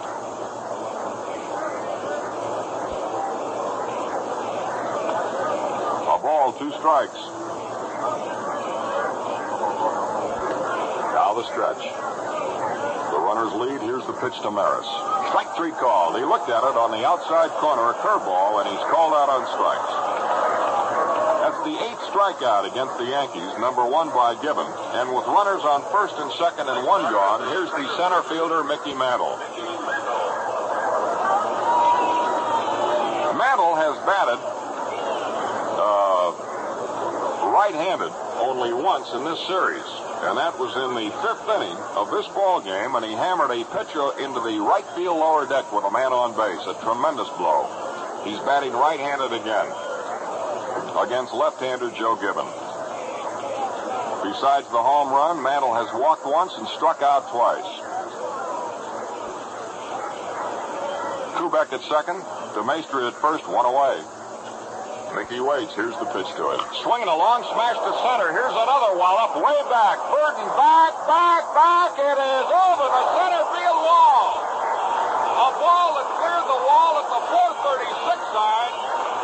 A ball, 2 strikes. Now the stretch. The runners lead. Here's the pitch to Maris. Strike 3 called. He looked at it on the outside corner, a curveball, and he's called out on strikes. That's the 8th strikeout against the Yankees, number 1 by Gibbon. And with runners on first and second and 1 gone, here's the center fielder, Mickey Mantle. Mantle has batted right-handed only once in this series. And that was in the 5th inning of this ball game, and he hammered a pitcher into the right field lower deck with a man on base. A tremendous blow. He's batting right-handed again against left-hander Joe Gibbon. Besides the home run, Mantle has walked once and struck out twice. Kubek at second, DeMaestri at first, 1 away. Mickey waits. Here's the pitch to it. Swinging a long smash to center. Here's another wallop way back. Burden back. It is over the center field wall. A ball that cleared the wall at the 436 side.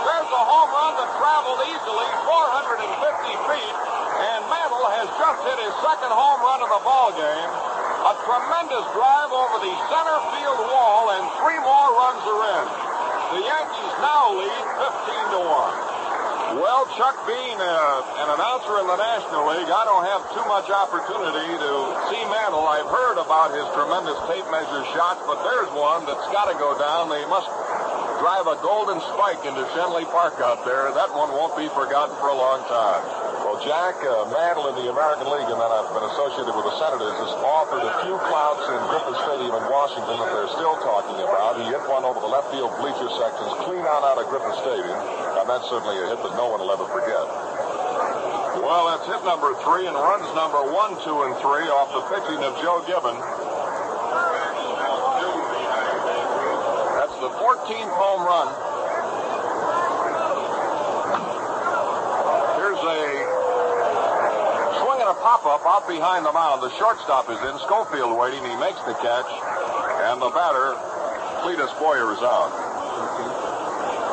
There's a home run that traveled easily 450 feet. And Mantle has just hit his 2nd home run of the ball game. A tremendous drive over the center field wall, and 3 more runs are in. The Yankees now lead 15-1. Well, Chuck, being an announcer in the National League, I don't have too much opportunity to see Mantle. I've heard about his tremendous tape measure shots, but there's one that's got to go down. They must drive a golden spike into Shenley Park out there. That one won't be forgotten for a long time. Well, Jack, Mantle in the American League, and then I've been associated with the Senators, has offered a few clouts in Griffith Stadium in Washington that they're still talking about. He hit one over the left field bleacher sections clean out of Griffith Stadium, and that's certainly a hit that no one will ever forget. Well, that's hit number 3 and runs number 1, 2, and 3 off the pitching of Joe Gibbon. That's the 14th home run. Here's a swinging a pop-up out behind the mound. The shortstop is in. Schofield waiting. He makes the catch. And the batter, Cletus Boyer, is out.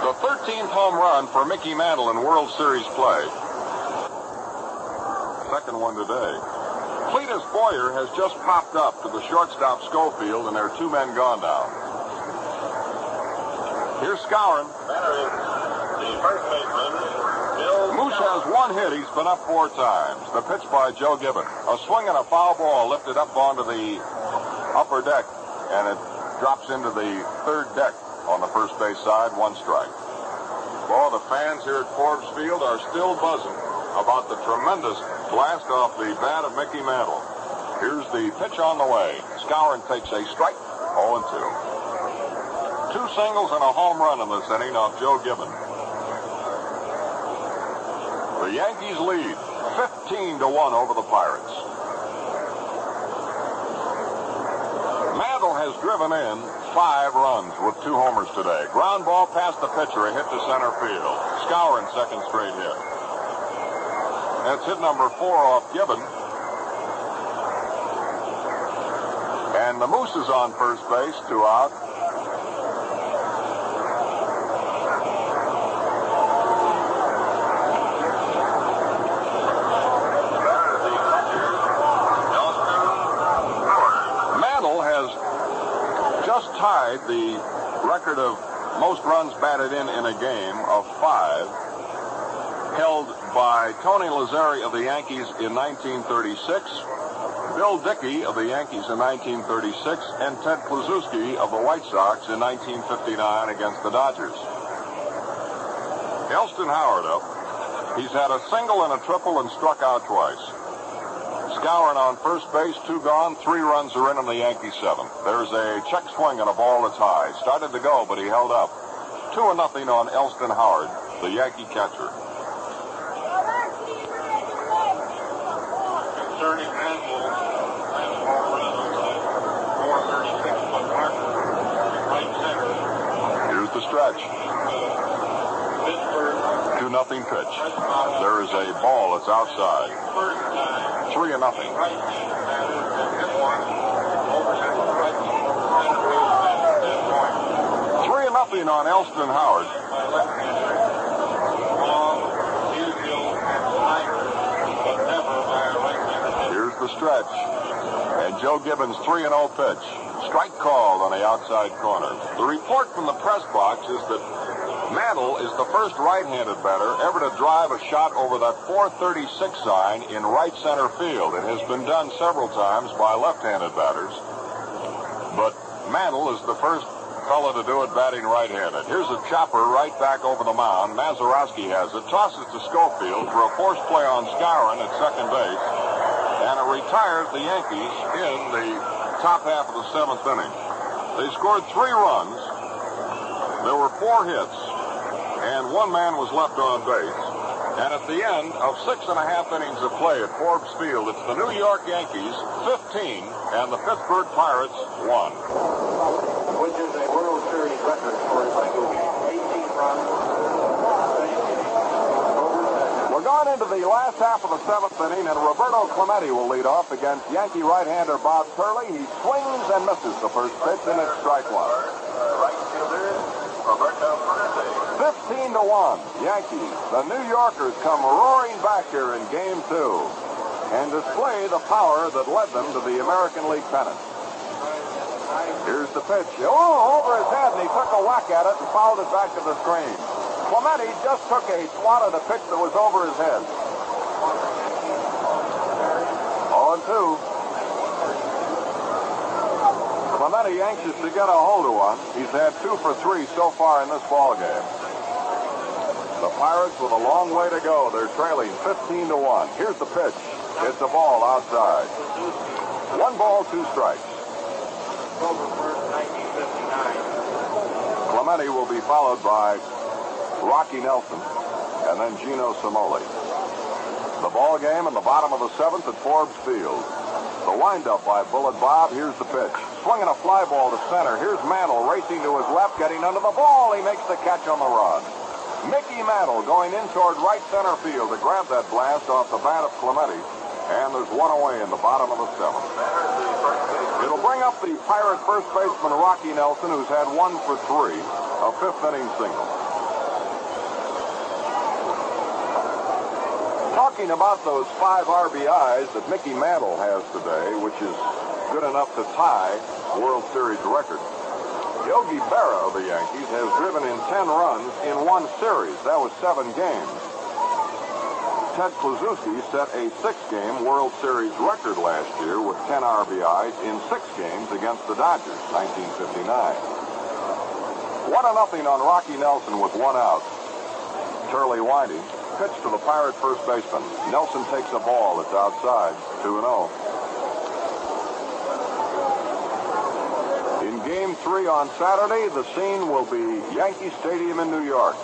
The 13th home run for Mickey Mantle in World Series play. Second one today. Cletus Boyer has just popped up to the shortstop Schofield, and there are 2 men gone now. Here's Skowron. The first baseman, Moose has 1 hit. He's been up 4 times. The pitch by Joe Gibbon. A swing and a foul ball lifted up onto the upper deck, and it drops into the third deck on the first base side, 1 strike. Well, the fans here at Forbes Field are still buzzing about the tremendous blast off the bat of Mickey Mantle. Here's the pitch on the way. Skowron takes a strike, 0-2. 2 singles and a home run in this inning off Joe Gibbon. The Yankees lead 15-1 over the Pirates. Mantle has driven in 5 runs with 2 homers today. Ground ball past the pitcher, a hit to center field. Skowron, second straight hit. That's hit number 4 off Gibbon. And the Moose is on first base, 2 out. Mantle has just tied the record of most runs batted in a game of 5, held by Tony Lazzeri of the Yankees in 1936, Bill Dickey of the Yankees in 1936, and Ted Kluszewski of the White Sox in 1959 against the Dodgers. Elston Howard up. He's had a single and a triple and struck out twice. Skowron on first base, 2 gone, 3 runs are in the Yankee 7th. There's a check swing and a ball that's high. Started to go, but he held up. 2-0 on Elston Howard, the Yankee catcher. Concerning Mantle, last ball was a 436-foot marker in right center. Here's the stretch. Pittsburgh. 2-0 pitch. There is a ball that's outside. 3-0. Right-handed batter hit one over center right center field at that point. 3-0 on Elston Howard. By left-hander, long, usual, and slider, but never by a right-hander. Here's the stretch. And Joe Gibbons' 3-0 pitch. Strike called on the outside corner. The report from the press box is that Mantle is the first right-handed batter ever to drive a shot over that 436 sign in right center field. It has been done several times by left-handed batters, but Mantle is the first fellow to do it batting right-handed. Here's a chopper right back over the mound. Mazeroski has it, tosses to Schofield for a forced play on Skowron at second base, and it retires the Yankees in the top half of the 7th inning. They scored 3 runs. There were 4 hits, and 1 man was left on base. And at the end of 6.5 innings of play at Forbes Field, it's the New York Yankees 15 and the Pittsburgh Pirates 1. Which is a World Series record for a single game. 18 runs. We're going into the last half of the 7th inning, and Roberto Clemente will lead off against Yankee right-hander Bob Turley. He swings and misses the first pitch, and it's strike 1. Right fielder, Roberto Clemente. 15-1, Yankees. The New Yorkers come roaring back here in Game 2 and display the power that led them to the American League pennant. Here's the pitch. Oh, over his head, and he took a whack at it and fouled it back to the screen. Clemente just took a swat at a pitch that was over his head. 0-2. Clemente anxious to get a hold of one. He's had 2 for 3 so far in this ball game. The Pirates with a long way to go. They're trailing 15-1. Here's the pitch. It's a ball outside. 1 ball, 2 strikes. October 1st, 1959. Clemente will be followed by Rocky Nelson and then Gino Cimoli. The ball game in the bottom of the 7th at Forbes Field. The windup by Bullet Bob. Here's the pitch. Swinging a fly ball to center. Here's Mantle racing to his left, getting under the ball. He makes the catch on the run. Mickey Mantle going in toward right center field to grab that blast off the bat of Clemente. And there's 1 away in the bottom of the 7th. It'll bring up the Pirate first baseman Rocky Nelson, who's had 1 for 3, a 5th inning single. Talking about those 5 RBIs that Mickey Mantle has today, which is good enough to tie World Series record. Yogi Berra of the Yankees has driven in 10 runs in 1 series. That was 7 games. Ted Kluszewski set a 6-game World Series record last year with 10 RBIs in 6 games against the Dodgers, 1959. 1-0 on Rocky Nelson with 1 out. Turley winding. Pitch to the Pirate first baseman. Nelson takes a ball. It's outside. 2-0. In Game 3 on Saturday, the scene will be Yankee Stadium in New York.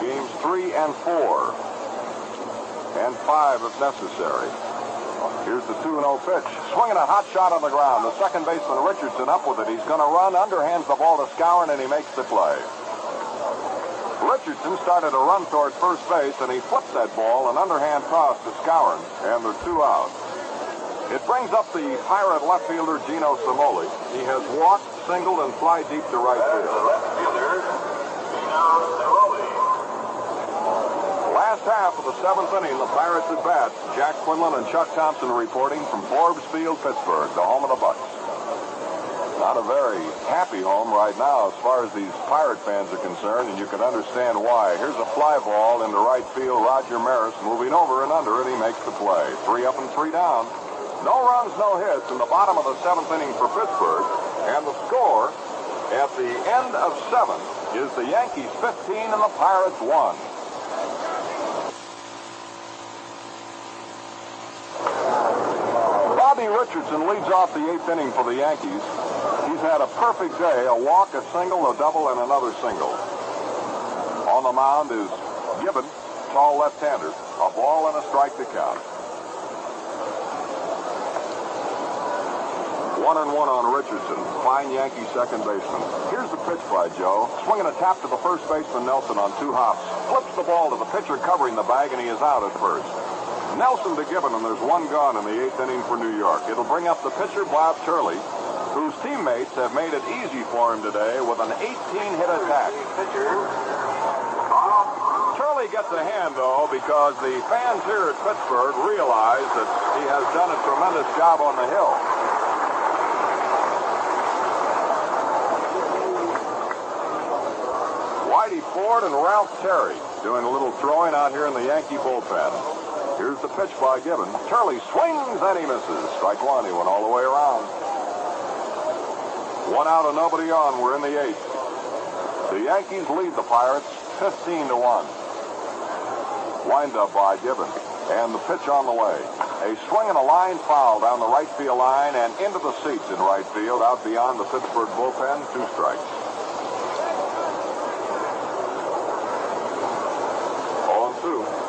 Games 3 and 4. And 5 if necessary. Here's the 2-0 pitch. Swinging a hot shot on the ground. The second baseman, Richardson, up with it. He's going to run, underhands the ball to Skowron, and he makes the play. Richardson started to run toward first base, and he flipped that ball, an underhand toss to Skowron, and they're 2 out. It brings up the Pirate left fielder, Gino Cimoli. He has walked, singled, and fly deep to right field. Left fielder, Gino Cimoli. Last half of the 7th inning, the Pirates at bat. Jack Quinlan and Chuck Thompson reporting from Forbes Field, Pittsburgh, the home of the Bucks. Not a very happy home right now as far as these Pirate fans are concerned, and you can understand why. Here's a fly ball into right field. Roger Maris moving over and under, and he makes the play. 3 up and 3 down. No runs, no hits in the bottom of the 7th inning for Pittsburgh, and the score at the end of 7 is the Yankees 15 and the Pirates 1. Bobby Richardson leads off the 8th inning for the Yankees. He's had a perfect day, a walk, a single, a double, and another single. On the mound is Gibbon, tall left-hander. A ball and a strike to count. 1-1 on Richardson. Fine Yankee second baseman. Here's the pitch by Joe. Swinging a tap to the first baseman, Nelson, on 2 hops. Flips the ball to the pitcher covering the bag, and he is out at first. Nelson to Gibbon, and there's 1 gone in the 8th inning for New York. It'll bring up the pitcher, Bob Turley, whose teammates have made it easy for him today with an 18-hit attack. Turley gets a hand, though, because the fans here at Pittsburgh realize that he has done a tremendous job on the hill. Whitey Ford and Ralph Terry doing a little throwing out here in the Yankee bullpen. Here's the pitch by Gibbon. Turley swings and he misses. Strike 1. He went all the way around. 1 out and nobody on. We're in the 8th. The Yankees lead the Pirates 15-1. Wind up by Gibbon. And the pitch on the way. A swing and a line foul down the right field line and into the seats in right field out beyond the Pittsburgh bullpen. 2 strikes. 0-2.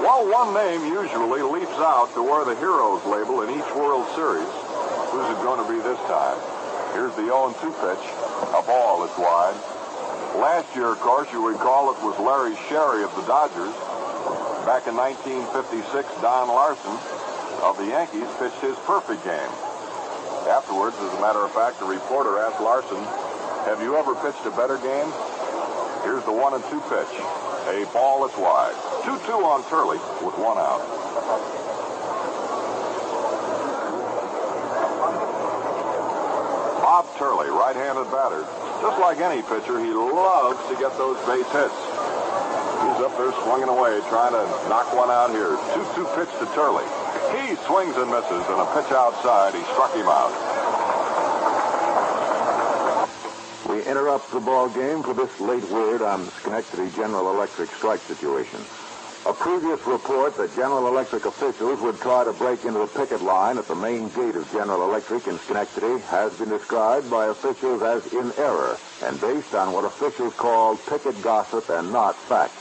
Well, one name usually leaps out to wear the Heroes label in each World Series. Who's it going to be this time? Here's the 0-2 pitch. A ball is wide. Last year, of course, you recall it was Larry Sherry of the Dodgers. Back in 1956, Don Larson of the Yankees pitched his perfect game. Afterwards, as a matter of fact, a reporter asked Larson, "Have you ever pitched a better game?" Here's the 1-2 pitch. A ball that's wide. 2-2 on Turley with 1 out. Bob Turley, right-handed batter. Just like any pitcher, he loves to get those base hits. He's up there swinging away, trying to knock one out here. 2-2 pitch to Turley. He swings and misses, and a pitch outside. He struck him out. We interrupt the ball game for this late word on Schenectady General Electric strike situation. A previous report that General Electric officials would try to break into the picket line at the main gate of General Electric in Schenectady has been described by officials as in error and based on what officials called picket gossip and not fact.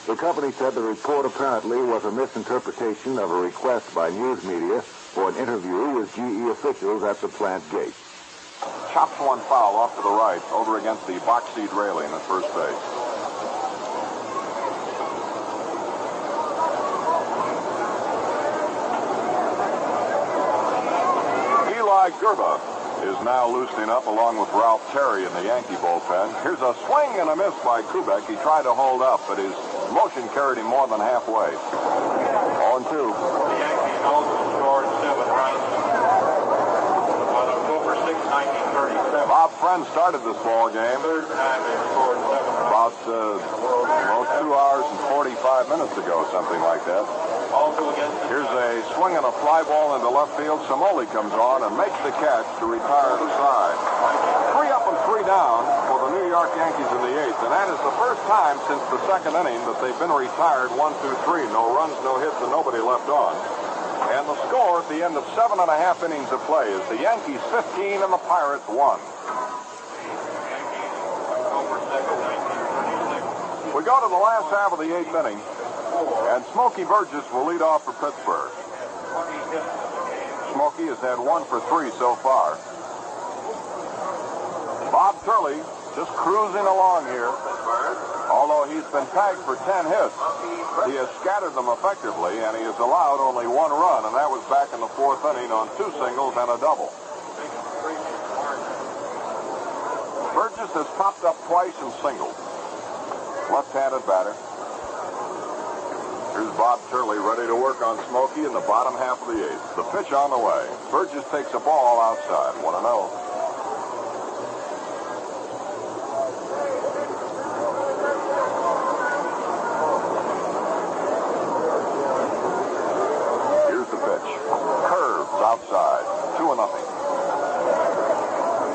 The company said the report apparently was a misinterpretation of a request by news media for an interview with GE officials at the plant gate. Chops one foul off to the right over against the box seat railing at first base. Eli Gerba is now loosening up along with Ralph Terry in the Yankee bullpen. Here's a swing and a miss by Kubek. He tried to hold up, but his motion carried him more than halfway. 0-2. The Yankees also scored 7 runs on October 6, 1937. Bob Friend started this ball game. Third time they scored 7 runs. About 2 hours and 5 minutes ago, something like that. Here's a swing and a fly ball into left field. Samoli comes on and makes the catch to retire the side. 3 up and 3 down for the New York Yankees in the 8th, and that is the first time since the second inning that they've been retired 1-2-3. No runs, no hits, and nobody left on. And the score at the end of 7.5 innings of play is the Yankees 15 and the Pirates 1. We go to the last half of the 8th inning. And Smokey Burgess will lead off for Pittsburgh. Smokey has had 1 for 3 so far. Bob Turley just cruising along here. Although he's been tagged for 10 hits, he has scattered them effectively, and he has allowed only 1 run, and that was back in the 4th inning on 2 singles and a double. Burgess has popped up twice and singled. Left-handed batter. Here's Bob Turley ready to work on Smokey in the bottom half of the 8th. The pitch on the way. Burgess takes a ball outside. 1-0. Here's the pitch. Curves outside. 2-0.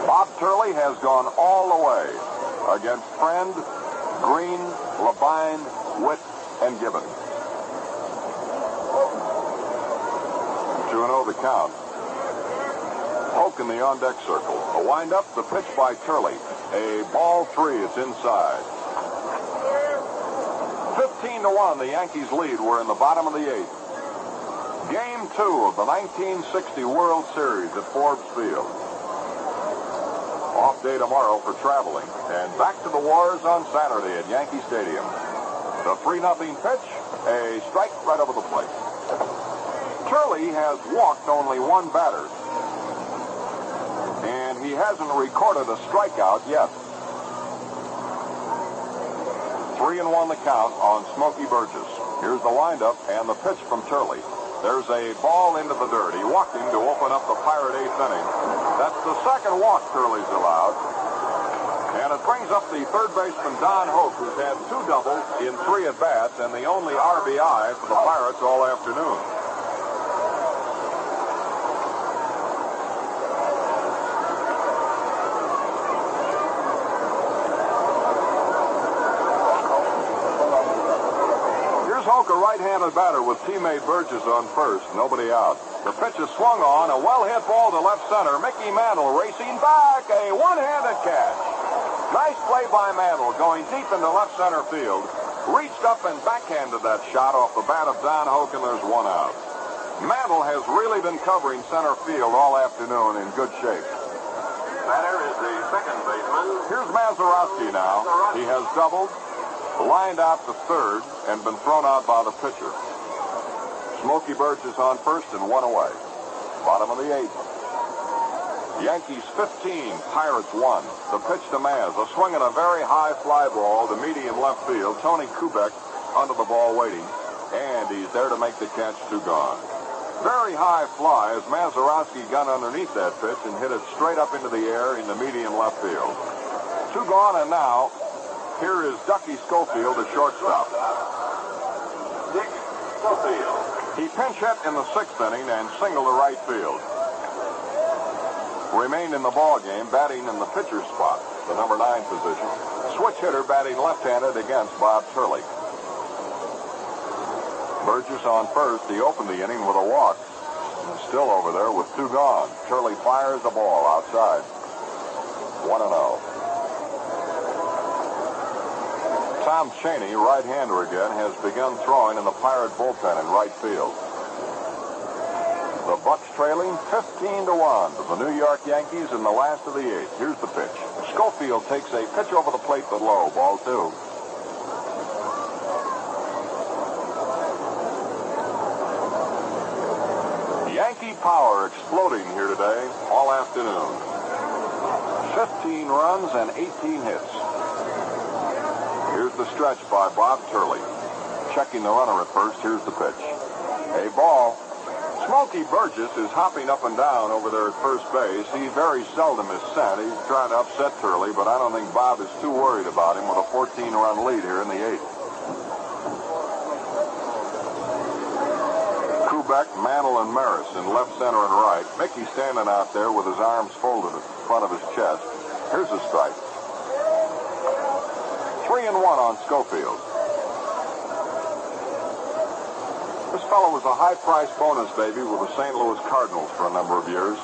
Bob Turley has gone all the way against Friend, Green, Levine, Witt, and Gibbons. 2-0 the count. Hoke in the on-deck circle. A wind-up, the pitch by Turley. A ball 3, it's inside. 15-1, the Yankees lead. We're in the bottom of the 8th. Game 2 of the 1960 World Series at Forbes Field. Off day tomorrow for traveling. And back to the wars on Saturday at Yankee Stadium. The 3-0 pitch, a strike right over the plate. Turley has walked only 1 batter, and he hasn't recorded a strikeout yet. 3-1 the count on Smokey Burgess. Here's the windup and the pitch from Turley. There's a ball into the dirt. He walked him to open up the Pirate 8th inning. That's the second walk Turley's allowed. And it brings up the third baseman, Don Hoke, who's had 2 doubles in 3 at-bats and the only RBI for the Pirates all afternoon. Hoke, a right-handed batter with teammate Burgess on first. Nobody out. The pitch is swung on. A well-hit ball to left center. Mickey Mantle racing back. A one-handed catch. Nice play by Mantle going deep into left center field. Reached up and backhanded that shot off the bat of Don Hoke, and there's 1 out. Mantle has really been covering center field all afternoon in good shape. Batter is the second baseman. Here's Mazeroski now. He has doubled, lined out to third, and been thrown out by the pitcher. Smokey Burgess on first and 1 away. Bottom of the 8th. Yankees 15, Pirates 1. The pitch to Maz. A swing and a very high fly ball to medium left field. Tony Kubek under the ball waiting. And he's there to make the catch. 2 gone. Very high fly as Mazeroski got underneath that pitch and hit it straight up into the air in the medium left field. 2 gone, and now here is Ducky Schofield, the shortstop. Dick Schofield. He pinch hit in the 6th inning and singled to right field. Remained in the ball game, batting in the pitcher's spot, the number 9 position. Switch hitter batting left-handed against Bob Turley. Burgess on first. He opened the inning with a walk. Still over there with 2 gone. Turley fires the ball outside. 1-0. Tom Cheney, right-hander again, has begun throwing in the Pirate bullpen in right field. The Bucks trailing 15-1 to the New York Yankees in the last of the 8th. Here's the pitch. Schofield takes a pitch over the plate but low. Ball 2. Yankee power exploding here today all afternoon. 15 runs and 18 hits. Here's the stretch by Bob Turley. Checking the runner at first. Here's the pitch. A ball. Smokey Burgess is hopping up and down over there at first base. He very seldom is sent. He's trying to upset Turley, but I don't think Bob is too worried about him with a 14-run lead here in the 8th. Kubek, Mantle, and Maris in left, center, and right. Mickey standing out there with his arms folded in front of his chest. Here's a strike. 3-1 on Schofield. This fellow was a high-priced bonus baby with the St. Louis Cardinals for a number of years.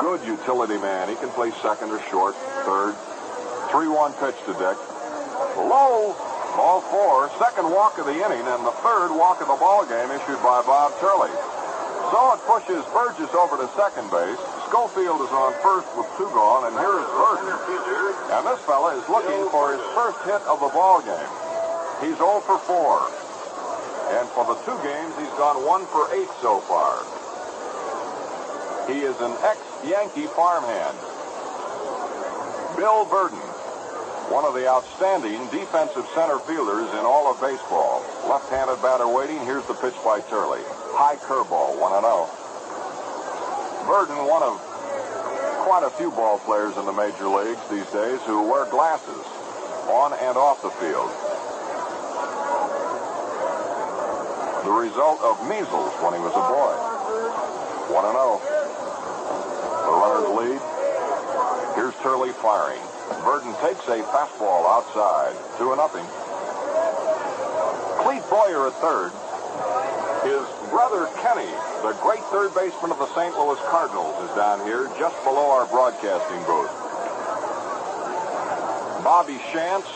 Good utility man. He can play second or short, third. 3-1 pitch to Dick. Low. Ball 4. Second walk of the inning and the third walk of the ball game issued by Bob Turley. So it pushes Burgess over to second base. Schofield is on first with 2 gone, and here is Burton. And this fella is looking for his first hit of the ball game. He's 0 for 4. And for the 2 games, he's gone 1 for 8 so far. He is an ex-Yankee farmhand. Bill Burton, one of the outstanding defensive center fielders in all of baseball. Left-handed batter waiting. Here's the pitch by Turley. High curveball, 1-0. Burton, one of quite a few ball players in the major leagues these days who wear glasses on and off the field. The result of measles when he was a boy. 1-0. The runners lead. Here's Turley firing. Burton takes a fastball outside. 2-0. Clete Boyer at third. His brother Kenny, the great third baseman of the St. Louis Cardinals, is down here just below our broadcasting booth. Bobby Shantz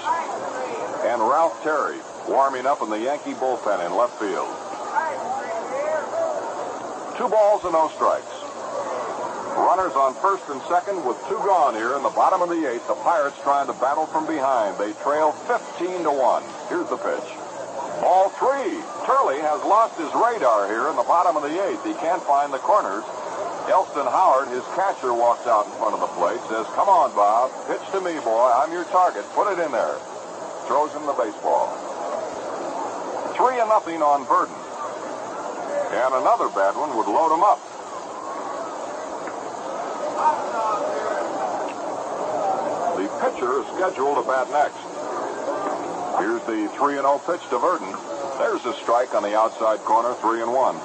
and Ralph Terry warming up in the Yankee bullpen in left field. 2 balls and no strikes. Runners on first and second with 2 gone here in the bottom of the 8th. The Pirates trying to battle from behind. They trail 15-1. Here's the pitch. Ball 3. Turley has lost his radar here in the bottom of the 8th. He can't find the corners. Elston Howard, his catcher, walks out in front of the plate, says, "Come on, Bob. Pitch to me, boy. I'm your target. Put it in there." Throws him the baseball. 3-0 on Burton. And another bad one would load him up. The pitcher is scheduled to bat next. Here's the 3-0 pitch to Burton. There's a strike on the outside corner, 3-1.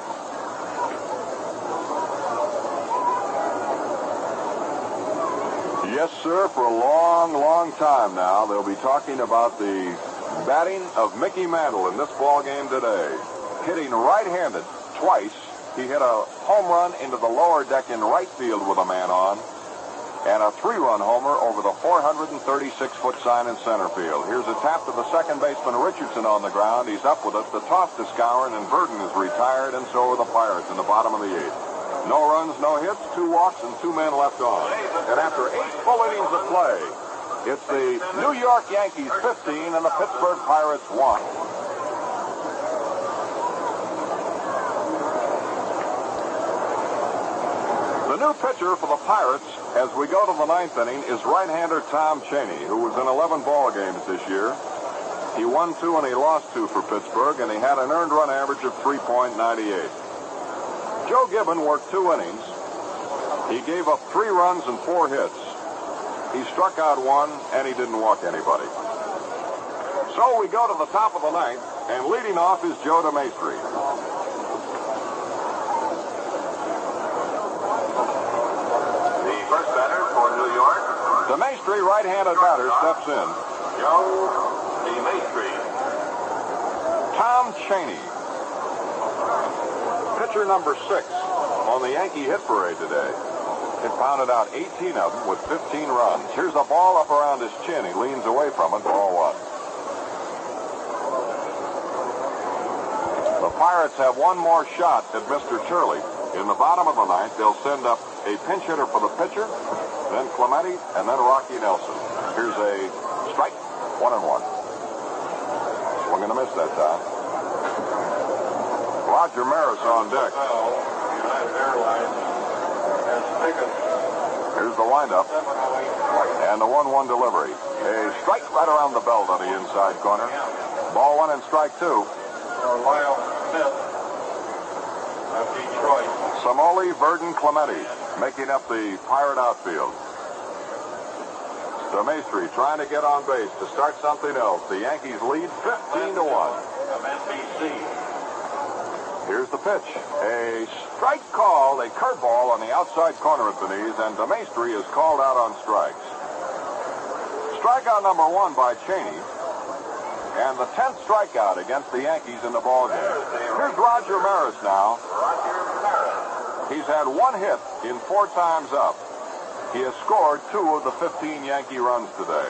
Yes, sir, for a long, long time now, they'll be talking about the batting of Mickey Mantle in this ball game today. Hitting right-handed twice. He hit a home run into the lower deck in right field with a man on, and a 3-run homer over the 436-foot sign in center field. Here's a tap to the second baseman, Richardson, on the ground. He's up with it. The toss to Skowron, and Burton is retired, and so are the Pirates in the bottom of the 8th. No runs, no hits, 2 walks, and 2 men left on. And after 8 full innings of play, it's the New York Yankees 15 and the Pittsburgh Pirates 1. The new pitcher for the Pirates, as we go to the 9th inning, is right-hander Tom Cheney, who was in 11 ball games this year. He won 2 and he lost 2 for Pittsburgh, and he had an earned run average of 3.98. Joe Gibbon worked 2 innings. He gave up 3 runs and 4 hits. He struck out 1, and he didn't walk anybody. So we go to the top of the 9th, and leading off is Joe DeMaestri. The first batter for New York. DeMaestri, right-handed batter, steps in. Joe DeMaestri. Tom Cheney, pitcher number 6 on the Yankee hit parade today. It pounded out 18 of them with 15 runs. Here's a ball up around his chin. He leans away from it. Ball 1. The Pirates have one more shot at Mr. Turley. In the bottom of the 9th, they'll send up a pinch hitter for the pitcher, then Clemente, and then Rocky Nelson. Here's a strike. 1-1. We're going to miss that time. Roger Maris on deck. United Airlines has tickets. Here's the windup. And the 1-1 delivery. A strike right around the belt on the inside corner. Ball 1 and strike 2. For Lyle Smith of Detroit. Samoli, Verdon, Clemente making up the Pirate outfield. DeMaestri trying to get on base to start something else. The Yankees lead 15-1. Of NBC. Here's the pitch. A strike call, a curveball on the outside corner at the knees, and DeMaestri is called out on strikes. Strikeout number 1 by Cheney, and the 10th strikeout against the Yankees in the ballgame. Here's Roger Maris now. He's had 1 hit in 4 times up. He has scored 2 of the 15 Yankee runs today.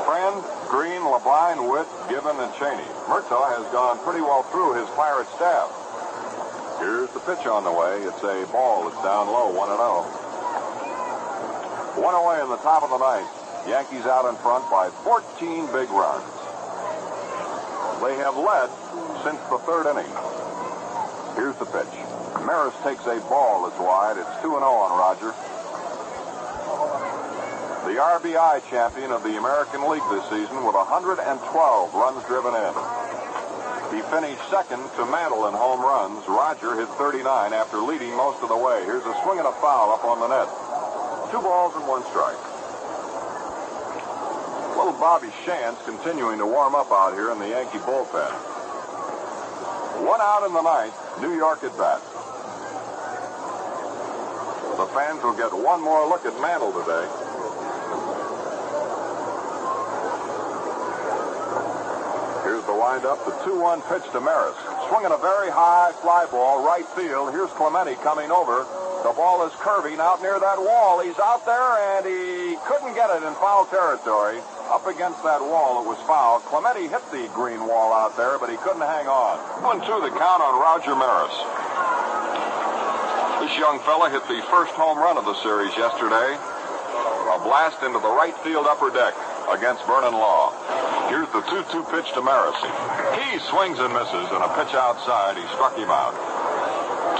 Friend, Green, LeBline, Witt, Gibbon, and Cheney. Murtaugh has gone pretty well through his Pirate staff. Here's the pitch on the way. It's a ball. It's down low, 1-0. 1 away in the top of the 9th. Yankees out in front by 14 big runs. They have led since the 3rd inning. Here's the pitch. Maris takes a ball that's wide. It's 2-0 on Roger. The RBI champion of the American League this season with 112 runs driven in. He finished second to Mantle in home runs. Roger hit 39 after leading most of the way. Here's a swing and a foul up on the net. 2 balls and 1 strike. Little Bobby Shantz continuing to warm up out here in the Yankee bullpen. 1 out in the 9th. New York at bat. The fans will get one more look at Mantle today. Here's the windup, the 2-1 pitch to Maris. Swinging a very high fly ball, right field. Here's Clemente coming over. The ball is curving out near that wall. He's out there, and he couldn't get it in foul territory. Up against that wall, it was foul. Clemente hit the green wall out there, but he couldn't hang on. 1-2 the count on Roger Maris. This young fella hit the first home run of the series yesterday. A blast into the right field upper deck against Vernon Law. Here's the 2-2 pitch to Maris. He swings and misses, and a pitch outside. He struck him out.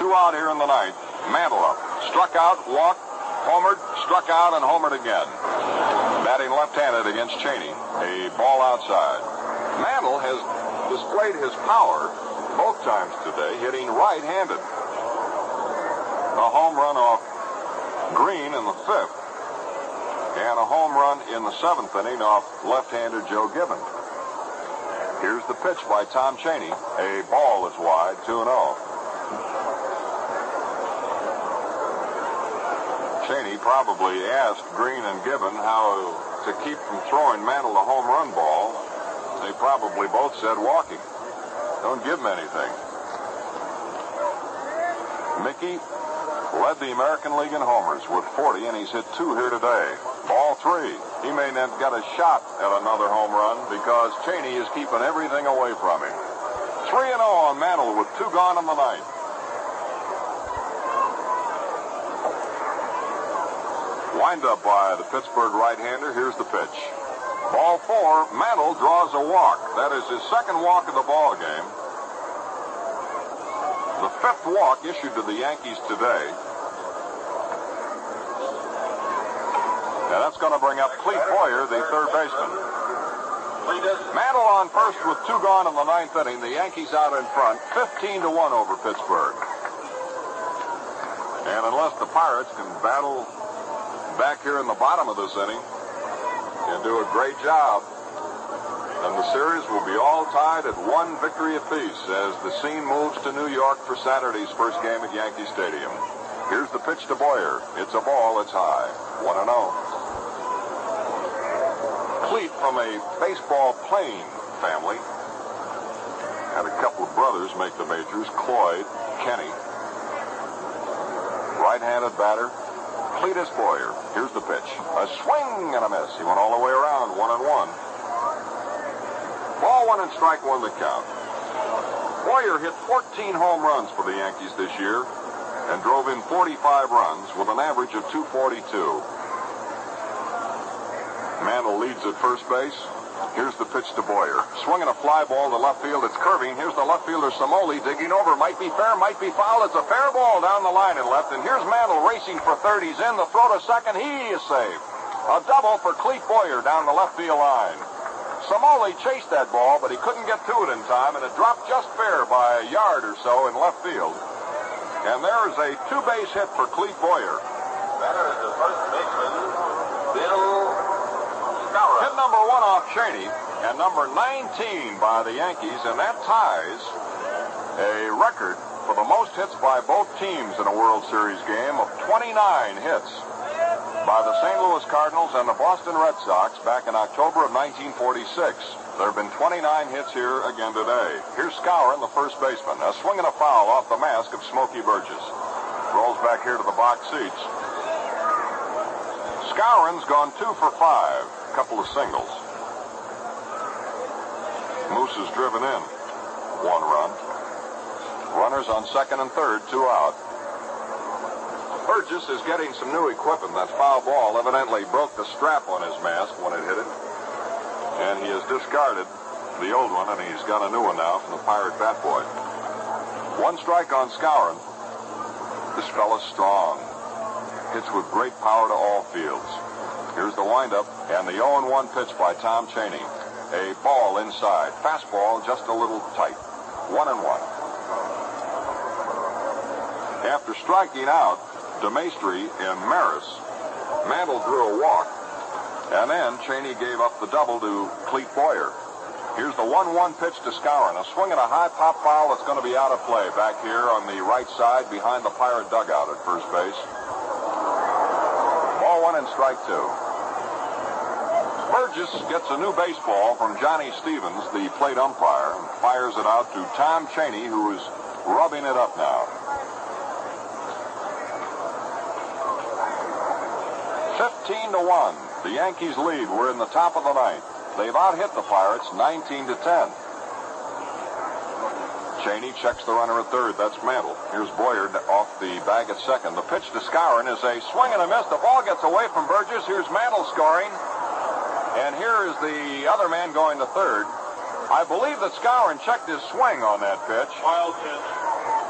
2 out here in the 9th. Mantle up. Struck out, walked, homered, struck out, and homered again. Batting left-handed against Cheney. A ball outside. Mantle has displayed his power both times today, hitting right-handed. A home run off Green in the 5th. And a home run in the 7th inning off left-hander Joe Gibbon. Here's the pitch by Tom Cheney. A ball is wide, 2-0. Cheney probably asked Green and Gibbon how to keep from throwing Mantle a home run ball. They probably both said walking. Don't give him anything. Mickey led the American League in homers with 40, and he's hit 2 here today. Ball 3. He may not get a shot at another home run because Cheney is keeping everything away from him. 3-0 on Mantle with 2 gone in the 9th. Wind up by the Pittsburgh right-hander. Here's the pitch. Ball 4. Mantle draws a walk. That is his 2nd walk of the ball game. The 5th walk issued to the Yankees today. And that's going to bring up Clete Boyer, the 3rd baseman. Mantle on first with 2 gone in the 9th inning. The Yankees out in front, 15-1 over Pittsburgh. And unless the Pirates can battle back here in the bottom of this inning and do a great job, and the series will be all tied at 1 victory apiece as the scene moves to New York for Saturday's first game at Yankee Stadium. Here's the pitch to Boyer. It's a ball. It's high. 1-0. Clete, from a baseball playing family, had a couple of brothers make the majors. Cloyd, Kenny. Right-handed batter. Cletus Boyer. Here's the pitch. A swing and a miss. He went all the way around. 1-1. Ball 1 and strike 1 the count. Boyer hit 14 home runs for the Yankees this year and drove in 45 runs with an average of 242. Mantle leads at first base. Here's the pitch to Boyer. Swinging a fly ball to left field. It's curving. Here's the left fielder Samoli digging over. Might be fair, might be foul. It's a fair ball down the line and left. And here's Mantle racing for third. He's in. The throw to second. He is safe. A double for Clete Boyer down the left field line. Samoli chased that ball, but he couldn't get to it in time, and it dropped just fair by a yard or so in left field. And there is a 2-base hit for Clete Boyer. Batter is the first baseman, Bill Skowron. Hit number 1 off Cheney, and number 19 by the Yankees, and that ties a record for the most hits by both teams in a World Series game of 29 hits by the St. Louis Cardinals and the Boston Red Sox back in October of 1946. There have been 29 hits here again today. Here's Skowron, the first baseman. A swing and a foul off the mask of Smokey Burgess. Rolls back here to the box seats. Skowron's gone 2 for 5. A couple of singles. Moose is driven in. 1 run. Runners on second and third, 2 out. Burgess is getting some new equipment. That foul ball evidently broke the strap on his mask when it hit it. And he has discarded the old one, and he's got a new one now from the Pirate bat boy. 1 strike on Skowron. This fella's strong. Hits with great power to all fields. Here's the windup and the 0-1 pitch by Tom Cheney. A ball inside. Fastball just a little tight. 1-1. After striking out DeMaestri and Maris, Mantle drew a walk, and then Cheney gave up the double to Clete Boyer. Here's the 1-1 pitch to Skowron. A swing and a high pop foul that's going to be out of play back here on the right side behind the Pirate dugout at first base. Ball 1 and strike 2. Burgess gets a new baseball from Johnny Stevens, the plate umpire, and fires it out to Tom Cheney, who is rubbing it up now. 15-1. The Yankees lead. We're in the top of the ninth. They've out-hit the Pirates 19-10. Cheney checks the runner at third. That's Mantle. Here's Boyer off the bag at second. The pitch to Skowron is a swing and a miss. The ball gets away from Burgess. Here's Mantle scoring. And here is the other man going to third. I believe that Skowron checked his swing on that pitch. Wild pitch.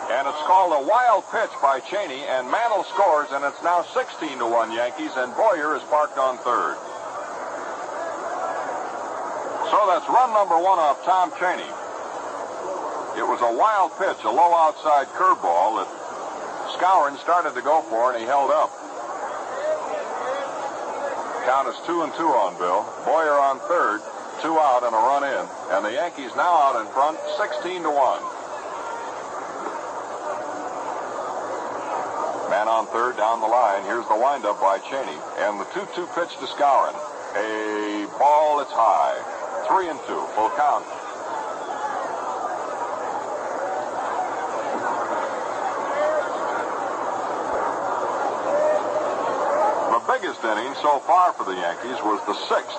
And it's called a wild pitch by Cheney, and Mantle scores, and it's now 16-1 Yankees, and Boyer is parked on third. So that's run number 1 off Tom Cheney. It was a wild pitch, a low outside curveball that Skowron started to go for, and he held up. Count is 2-2 on Bill. Boyer on third, 2 out and a run in, and the Yankees now out in front, 16-1. Man on third down the line. Here's the windup by Cheney. And the 2-2 pitch to Skowron. A ball that's high. 3-2. Full count. The biggest inning so far for the Yankees was the 6th,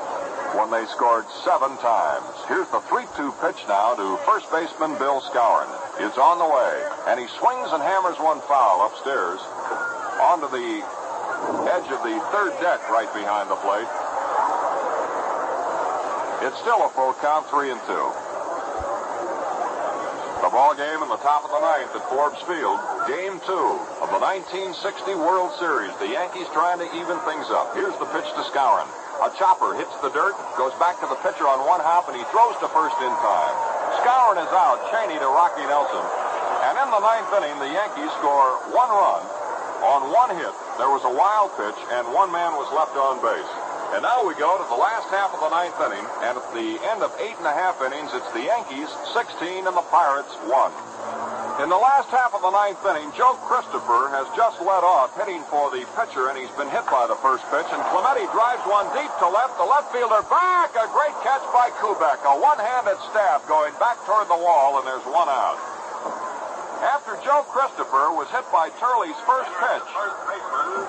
when they scored 7 times. Here's the 3-2 pitch now to first baseman Bill Skowron. It's on the way, and he swings and hammers one foul upstairs onto the edge of the third deck right behind the plate. It's still a full count, 3-2. The ball game in the top of the ninth at Forbes Field. Game 2 of the 1960 World Series. The Yankees trying to even things up. Here's the pitch to Skowron. A chopper hits the dirt, goes back to the pitcher on 1 hop, and he throws to first in time. Skowron is out. Cheney to Rocky Nelson. And in the 9th inning, the Yankees score 1 run on 1 hit. There was a wild pitch, and 1 man was left on base. And now we go to the last half of the 9th inning, and at the end of 8.5 innings, it's the Yankees 16 and the Pirates 1. In the last half of the 9th inning, Joe Christopher has just led off, hitting for the pitcher, and he's been hit by the first pitch, and Clemente drives one deep to left. The left fielder back. A great catch by Kubek. A one-handed stab going back toward the wall, and there's 1 out. After Joe Christopher was hit by Turley's first pitch,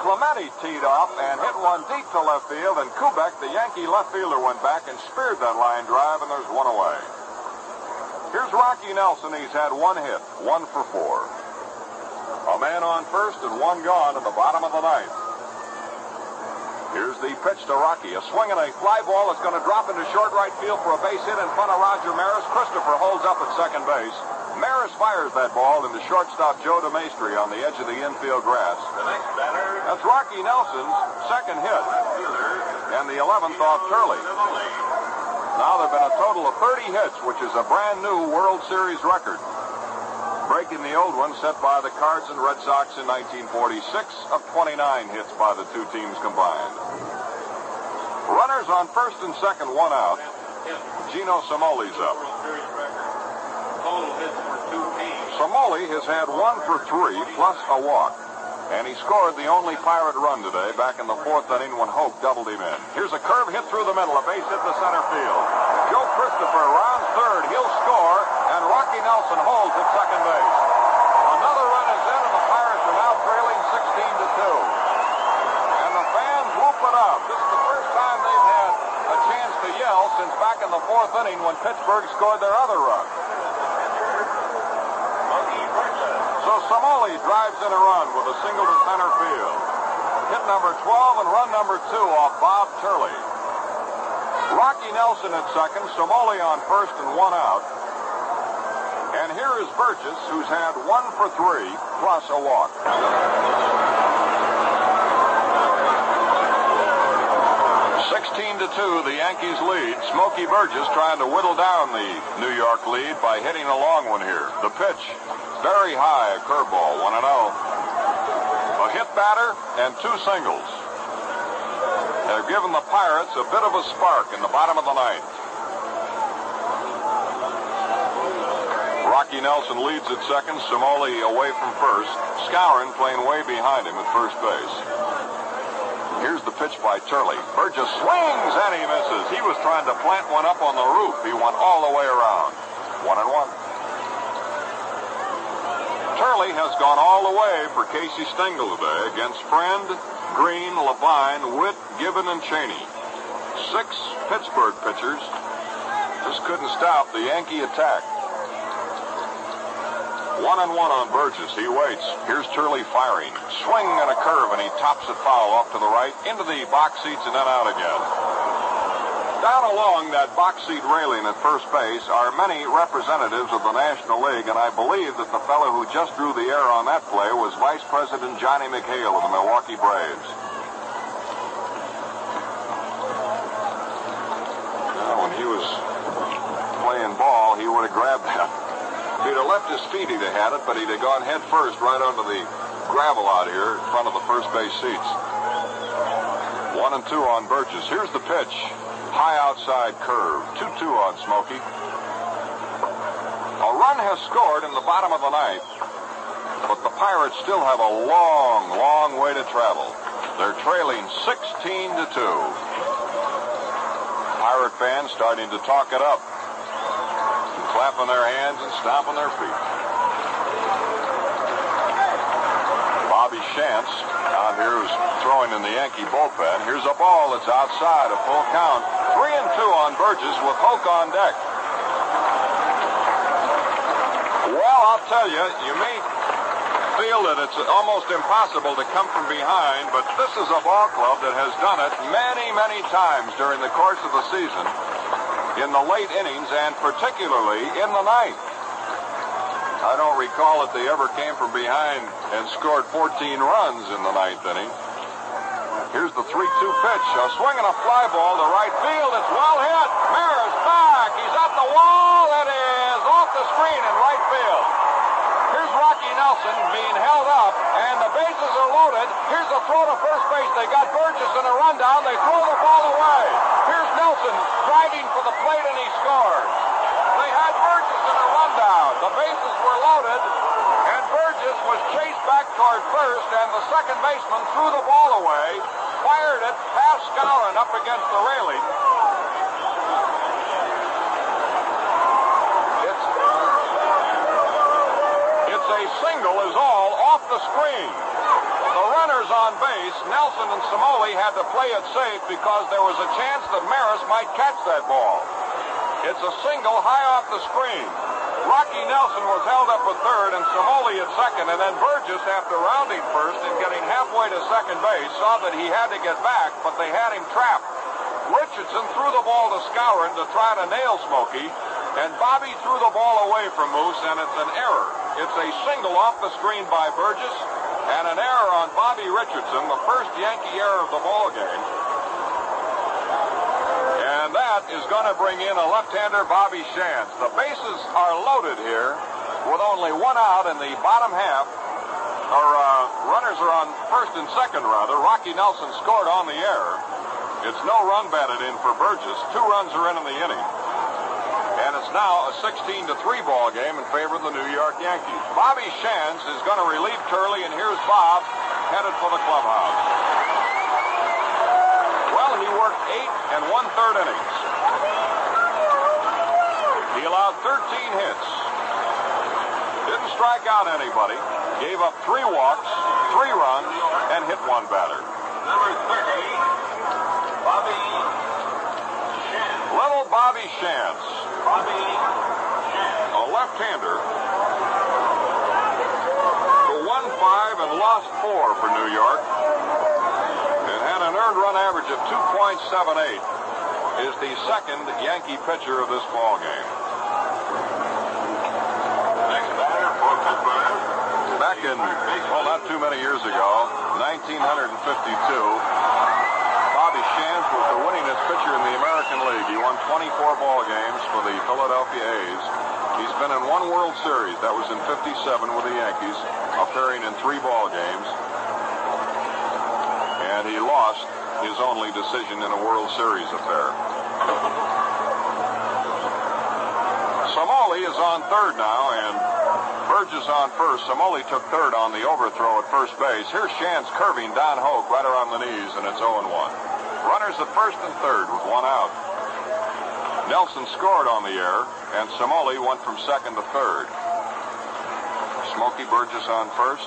Clemente teed up and hit one deep to left field, and Kubek, the Yankee left fielder, went back and speared that line drive, and there's 1 away. Here's Rocky Nelson. He's had 1 hit, 1 for 4. A man on first and 1 gone at the bottom of the 9th. Here's the pitch to Rocky. A swing and a fly ball that's going to drop into short right field for a base hit in front of Roger Maris. Christopher holds up at second base. Maris fires that ball into shortstop Joe DeMaestri on the edge of the infield grass. The next batter. That's Rocky Nelson's 2nd hit, and the 11th off Turley. Now there have been a total of 30 hits, which is a brand new World Series record, breaking the old one set by the Cards and Red Sox in 1946 of 29 hits by the 2 teams combined. Runners on first and second, 1 out. Gino Cimoli's up. Total hits for 2 teams. Cimoli has had 1 for 3 plus a walk. And he scored the only Pirate run today back in the 4th inning when Hoke doubled him in. Here's a curve hit through the middle, a base hit to center field. Joe Christopher rounds third. He'll score, and Rocky Nelson holds at second base. Another run is in, and the Pirates are now trailing 16-2. And the fans whoop it up. This is the first time they've had a chance to yell since back in the 4th inning when Pittsburgh scored their other run. So Cimoli drives in a run with a single to center field. Hit number 12 and run number 2 off Bob Turley. Rocky Nelson at second, Cimoli on first and 1 out. And here is Burgess, who's had 1 for 3 plus a walk. 16-2, the Yankees lead. Smokey Burgess trying to whittle down the New York lead by hitting a long one here. The pitch, very high, a curveball, 1-0. A hit batter and 2 singles have given the Pirates a bit of a spark in the bottom of the 9th. Rocky Nelson leads at second, Cimoli away from first. Skowron playing way behind him at first base. Here's the pitch by Turley. Burgess swings and he misses. He was trying to plant one up on the roof. He went all the way around. 1-1. Turley has gone all the way for Casey Stengel today against Friend, Green, Levine, Witt, Gibbon, and Cheney. 6 Pittsburgh pitchers just couldn't stop the Yankee attack. 1-1 on Burgess. He waits. Here's Turley firing. Swing and a curve, and he tops it foul off to the right, into the box seats, and then out again. Down along that box seat railing at first base are many representatives of the National League, and I believe that the fellow who just drew the air on that play was Vice President Johnny McHale of the Milwaukee Braves. Now, when he was playing ball, he would have grabbed that. If he'd have left his feet, he'd have had it, but he'd have gone head first right onto the gravel out here in front of the first base seats. 1-2 on Burgess. Here's the pitch. High outside curve. 2-2 on Smokey. A run has scored in the bottom of the 9th, but the Pirates still have a long, long way to travel. They're trailing 16-2. Pirate fans starting to talk it up, clapping their hands and stomping their feet. Bobby Shantz out here is throwing in the Yankee bullpen. Here's a ball that's outside, a full count. 3-2 on Burgess with Hoke on deck. Well, I'll tell you, you may feel that it's almost impossible to come from behind, but this is a ball club that has done it many, many times during the course of the season, in the late innings, and particularly in the 9th. I don't recall that they ever came from behind and scored 14 runs in the 9th inning. Here's the 3-2 pitch. A swing and a fly ball to right field. It's well hit. Maris back. He's at the wall. It is off the screen in right field. Here's Rocky Nelson being held up, and the bases are loaded. Here's a throw to first base. They got Burgess in a rundown. They throw the ball away. Here's Nelson driving for the plate, and he scores. They had Burgess in a rundown. The bases were loaded, and Burgess was chased back toward first, and the second baseman threw the ball away, fired it past Skowron up against the railing. It's a single is all off the screen. The runners on base, Nelson and Cimoli, had to play it safe because there was a chance that Maris might catch that ball. It's a single high off the screen. Rocky Nelson was held up at third and Cimoli at second, and then Burgess, after rounding first and getting halfway to second base, saw that he had to get back, but they had him trapped. Richardson threw the ball to Skowron to try to nail Smokey, and Bobby threw the ball away from Moose, and it's an error. It's a single off the screen by Burgess, and an error on Bobby Richardson, the first Yankee error of the ball game. And that is going to bring in a left-hander, Bobby Shantz. The bases are loaded here with only 1 out in the bottom half. Runners are on first and second, rather. Rocky Nelson scored on the error. It's no run batted in for Burgess. 2 runs are in the inning. And it's now a 16-3 ball game in favor of the New York Yankees. Bobby Shantz is going to relieve Turley, and here's Bob headed for the clubhouse. Well, he worked 8 1/3 innings. He allowed 13 hits. Didn't strike out anybody. Gave up 3 walks, 3 runs, and hit 1 batter. Number 30, Bobby Shantz. Little Bobby Shantz. Bobby Shantz. A left-hander who won 5 and lost 4 for New York and had an earned run average of 2.78, is the second Yankee pitcher of this ball game. Next batter for Pittsburgh. Back in, well, not too many years ago, 1952, Bobby Shantz was the winningest pitcher in the American League. He won 24 ball games for the Philadelphia A's. He's been in 1 World Series. That was in '57 with the Yankees, appearing in 3 ball games. And he lost his only decision in a World Series affair. Somoli is on third now, and Burgess on first. Somoli took third on the overthrow at first base. Here's Shantz curving Don Hoke right around the knees, and it's 0-1. Runners at first and third with 1 out. Nelson scored on the air, and Somoli went from second to third. Smokey Burgess on first,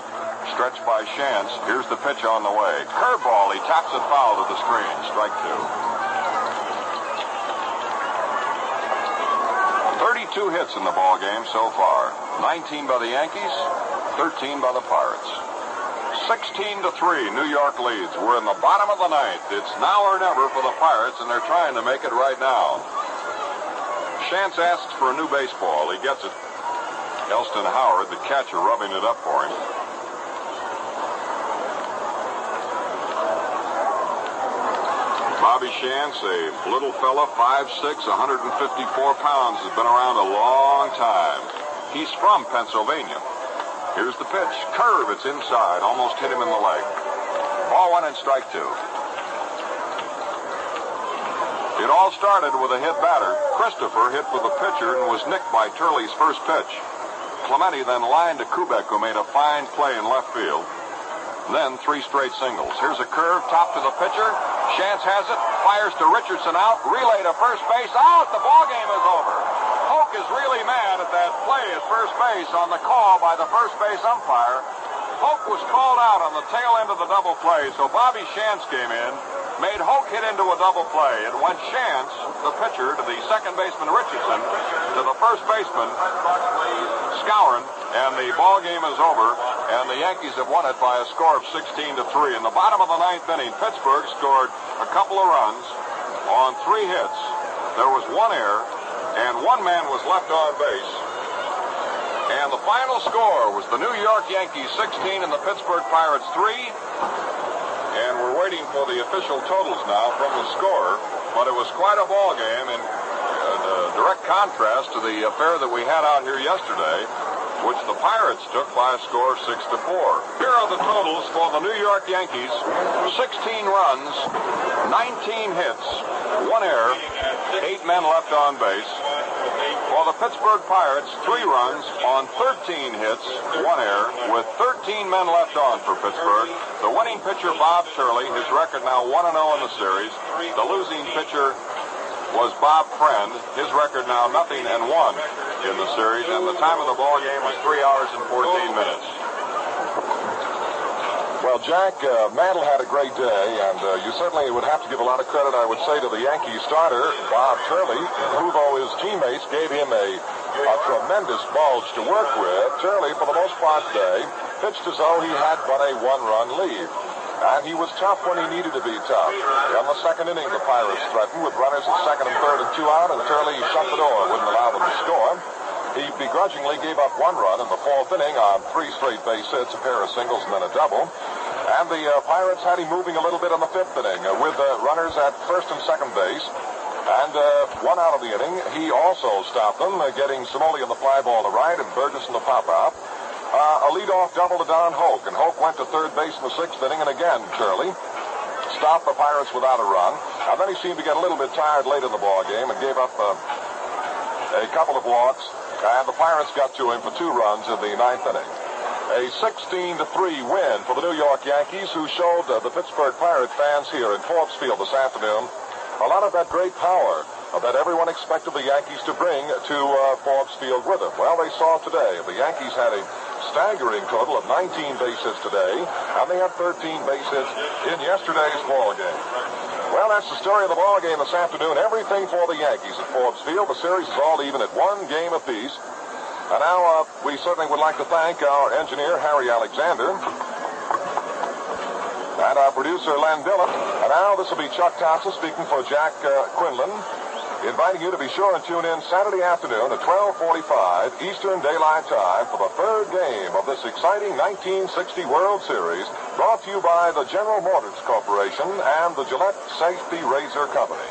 stretched by Shantz. Here's the pitch on the way. Curveball, he taps it foul to the screen. Strike 2. 32 hits in the ball game so far. 19 by the Yankees, 13 by the Pirates. 16-3, New York leads. We're in the bottom of the 9th. It's now or never for the Pirates, and they're trying to make it right now. Shantz asks for a new baseball. He gets it. Elston Howard, the catcher, rubbing it up for him. Bobby Shantz, a little fella, 5'6", 154 pounds, has been around a long time. He's from Pennsylvania. Here's the pitch. Curve, it's inside. Almost hit him in the leg. Ball 1 and strike 2. It all started with a hit batter. Christopher hit with the pitcher and was nicked by Turley's first pitch. Clemente then lined to Kubek, who made a fine play in left field. Then 3 straight singles. Here's a curve, top to the pitcher. Shantz has it, fires to Richardson out, relay to first base, out. The ball game is over. Hoke is really mad at that play at first base on the call by the first base umpire. Hoke was called out on the tail end of the double play, so Bobby Shantz came in, made Hoke hit into a double play. It went Shantz, the pitcher, to the second baseman Richardson, to the first baseman Skowron, and the ball game is over, and the Yankees have won it by a score of 16-3. In the bottom of the 9th inning, Pittsburgh scored a couple of runs on 3 hits. There was 1 error, and 1 man was left on base. And the final score was the New York Yankees 16 and the Pittsburgh Pirates 3. And we're waiting for the official totals now from the score. But it was quite a ball game in direct contrast to the affair that we had out here yesterday, which the Pirates took by a score of 6-4. Here are the totals for the New York Yankees. 16 runs, 19 hits, 1 error, 8 men left on base. For the Pittsburgh Pirates, 3 runs on 13 hits, 1 error, with 13 men left on for Pittsburgh. The winning pitcher, Bob Turley, his record now 1-0 in the series. The losing pitcher was Bob Friend. His record now 0-1 in the series, and the time of the ball game was 3 hours and 14 minutes. Well, Jack, Mantle had a great day, and you certainly would have to give a lot of credit, I would say, to the Yankee starter, Bob Turley, who, though his teammates gave him a tremendous bulge to work with, Turley, for the most part today, pitched as though he had but a 1-run lead. And he was tough when he needed to be tough. In the second inning, the Pirates threatened with runners at second and third and 2 out, and Turley shut the door, wouldn't allow them to score. He begrudgingly gave up 1 run in the 4th inning on 3 straight base hits, a pair of singles and then a double. And the Pirates had him moving a little bit in the 5th inning with runners at first and second base. And 1 out of the inning, he also stopped them, getting Somoli in the fly ball to right and Burgess in the pop-out. A leadoff double to Don Hoke, and Hoke went to third base in the 6th inning, and again, Turley stopped the Pirates without a run. And then he seemed to get a little bit tired late in the ball game and gave up a couple of walks. And the Pirates got to him for 2 runs in the 9th inning. A 16-3 win for the New York Yankees, who showed the Pittsburgh Pirate fans here in Forbes Field this afternoon a lot of that great power that everyone expected the Yankees to bring to Forbes Field with them. Well, they saw today. The Yankees had a staggering total of 19 base hits today, and they had 13 base hits in yesterday's ball game. Well, that's the story of the ball game this afternoon. Everything for the Yankees at Forbes Field. The series is all even at 1 game apiece. And now we certainly would like to thank our engineer, Harry Alexander, and our producer, Len Dillon. And now this will be Chuck Thompson speaking for Jack Quinlan, inviting you to be sure and tune in Saturday afternoon at 12:45 Eastern Daylight Time for the 3rd game of this exciting 1960 World Series, brought to you by the General Motors Corporation and the Gillette Safety Razor Company.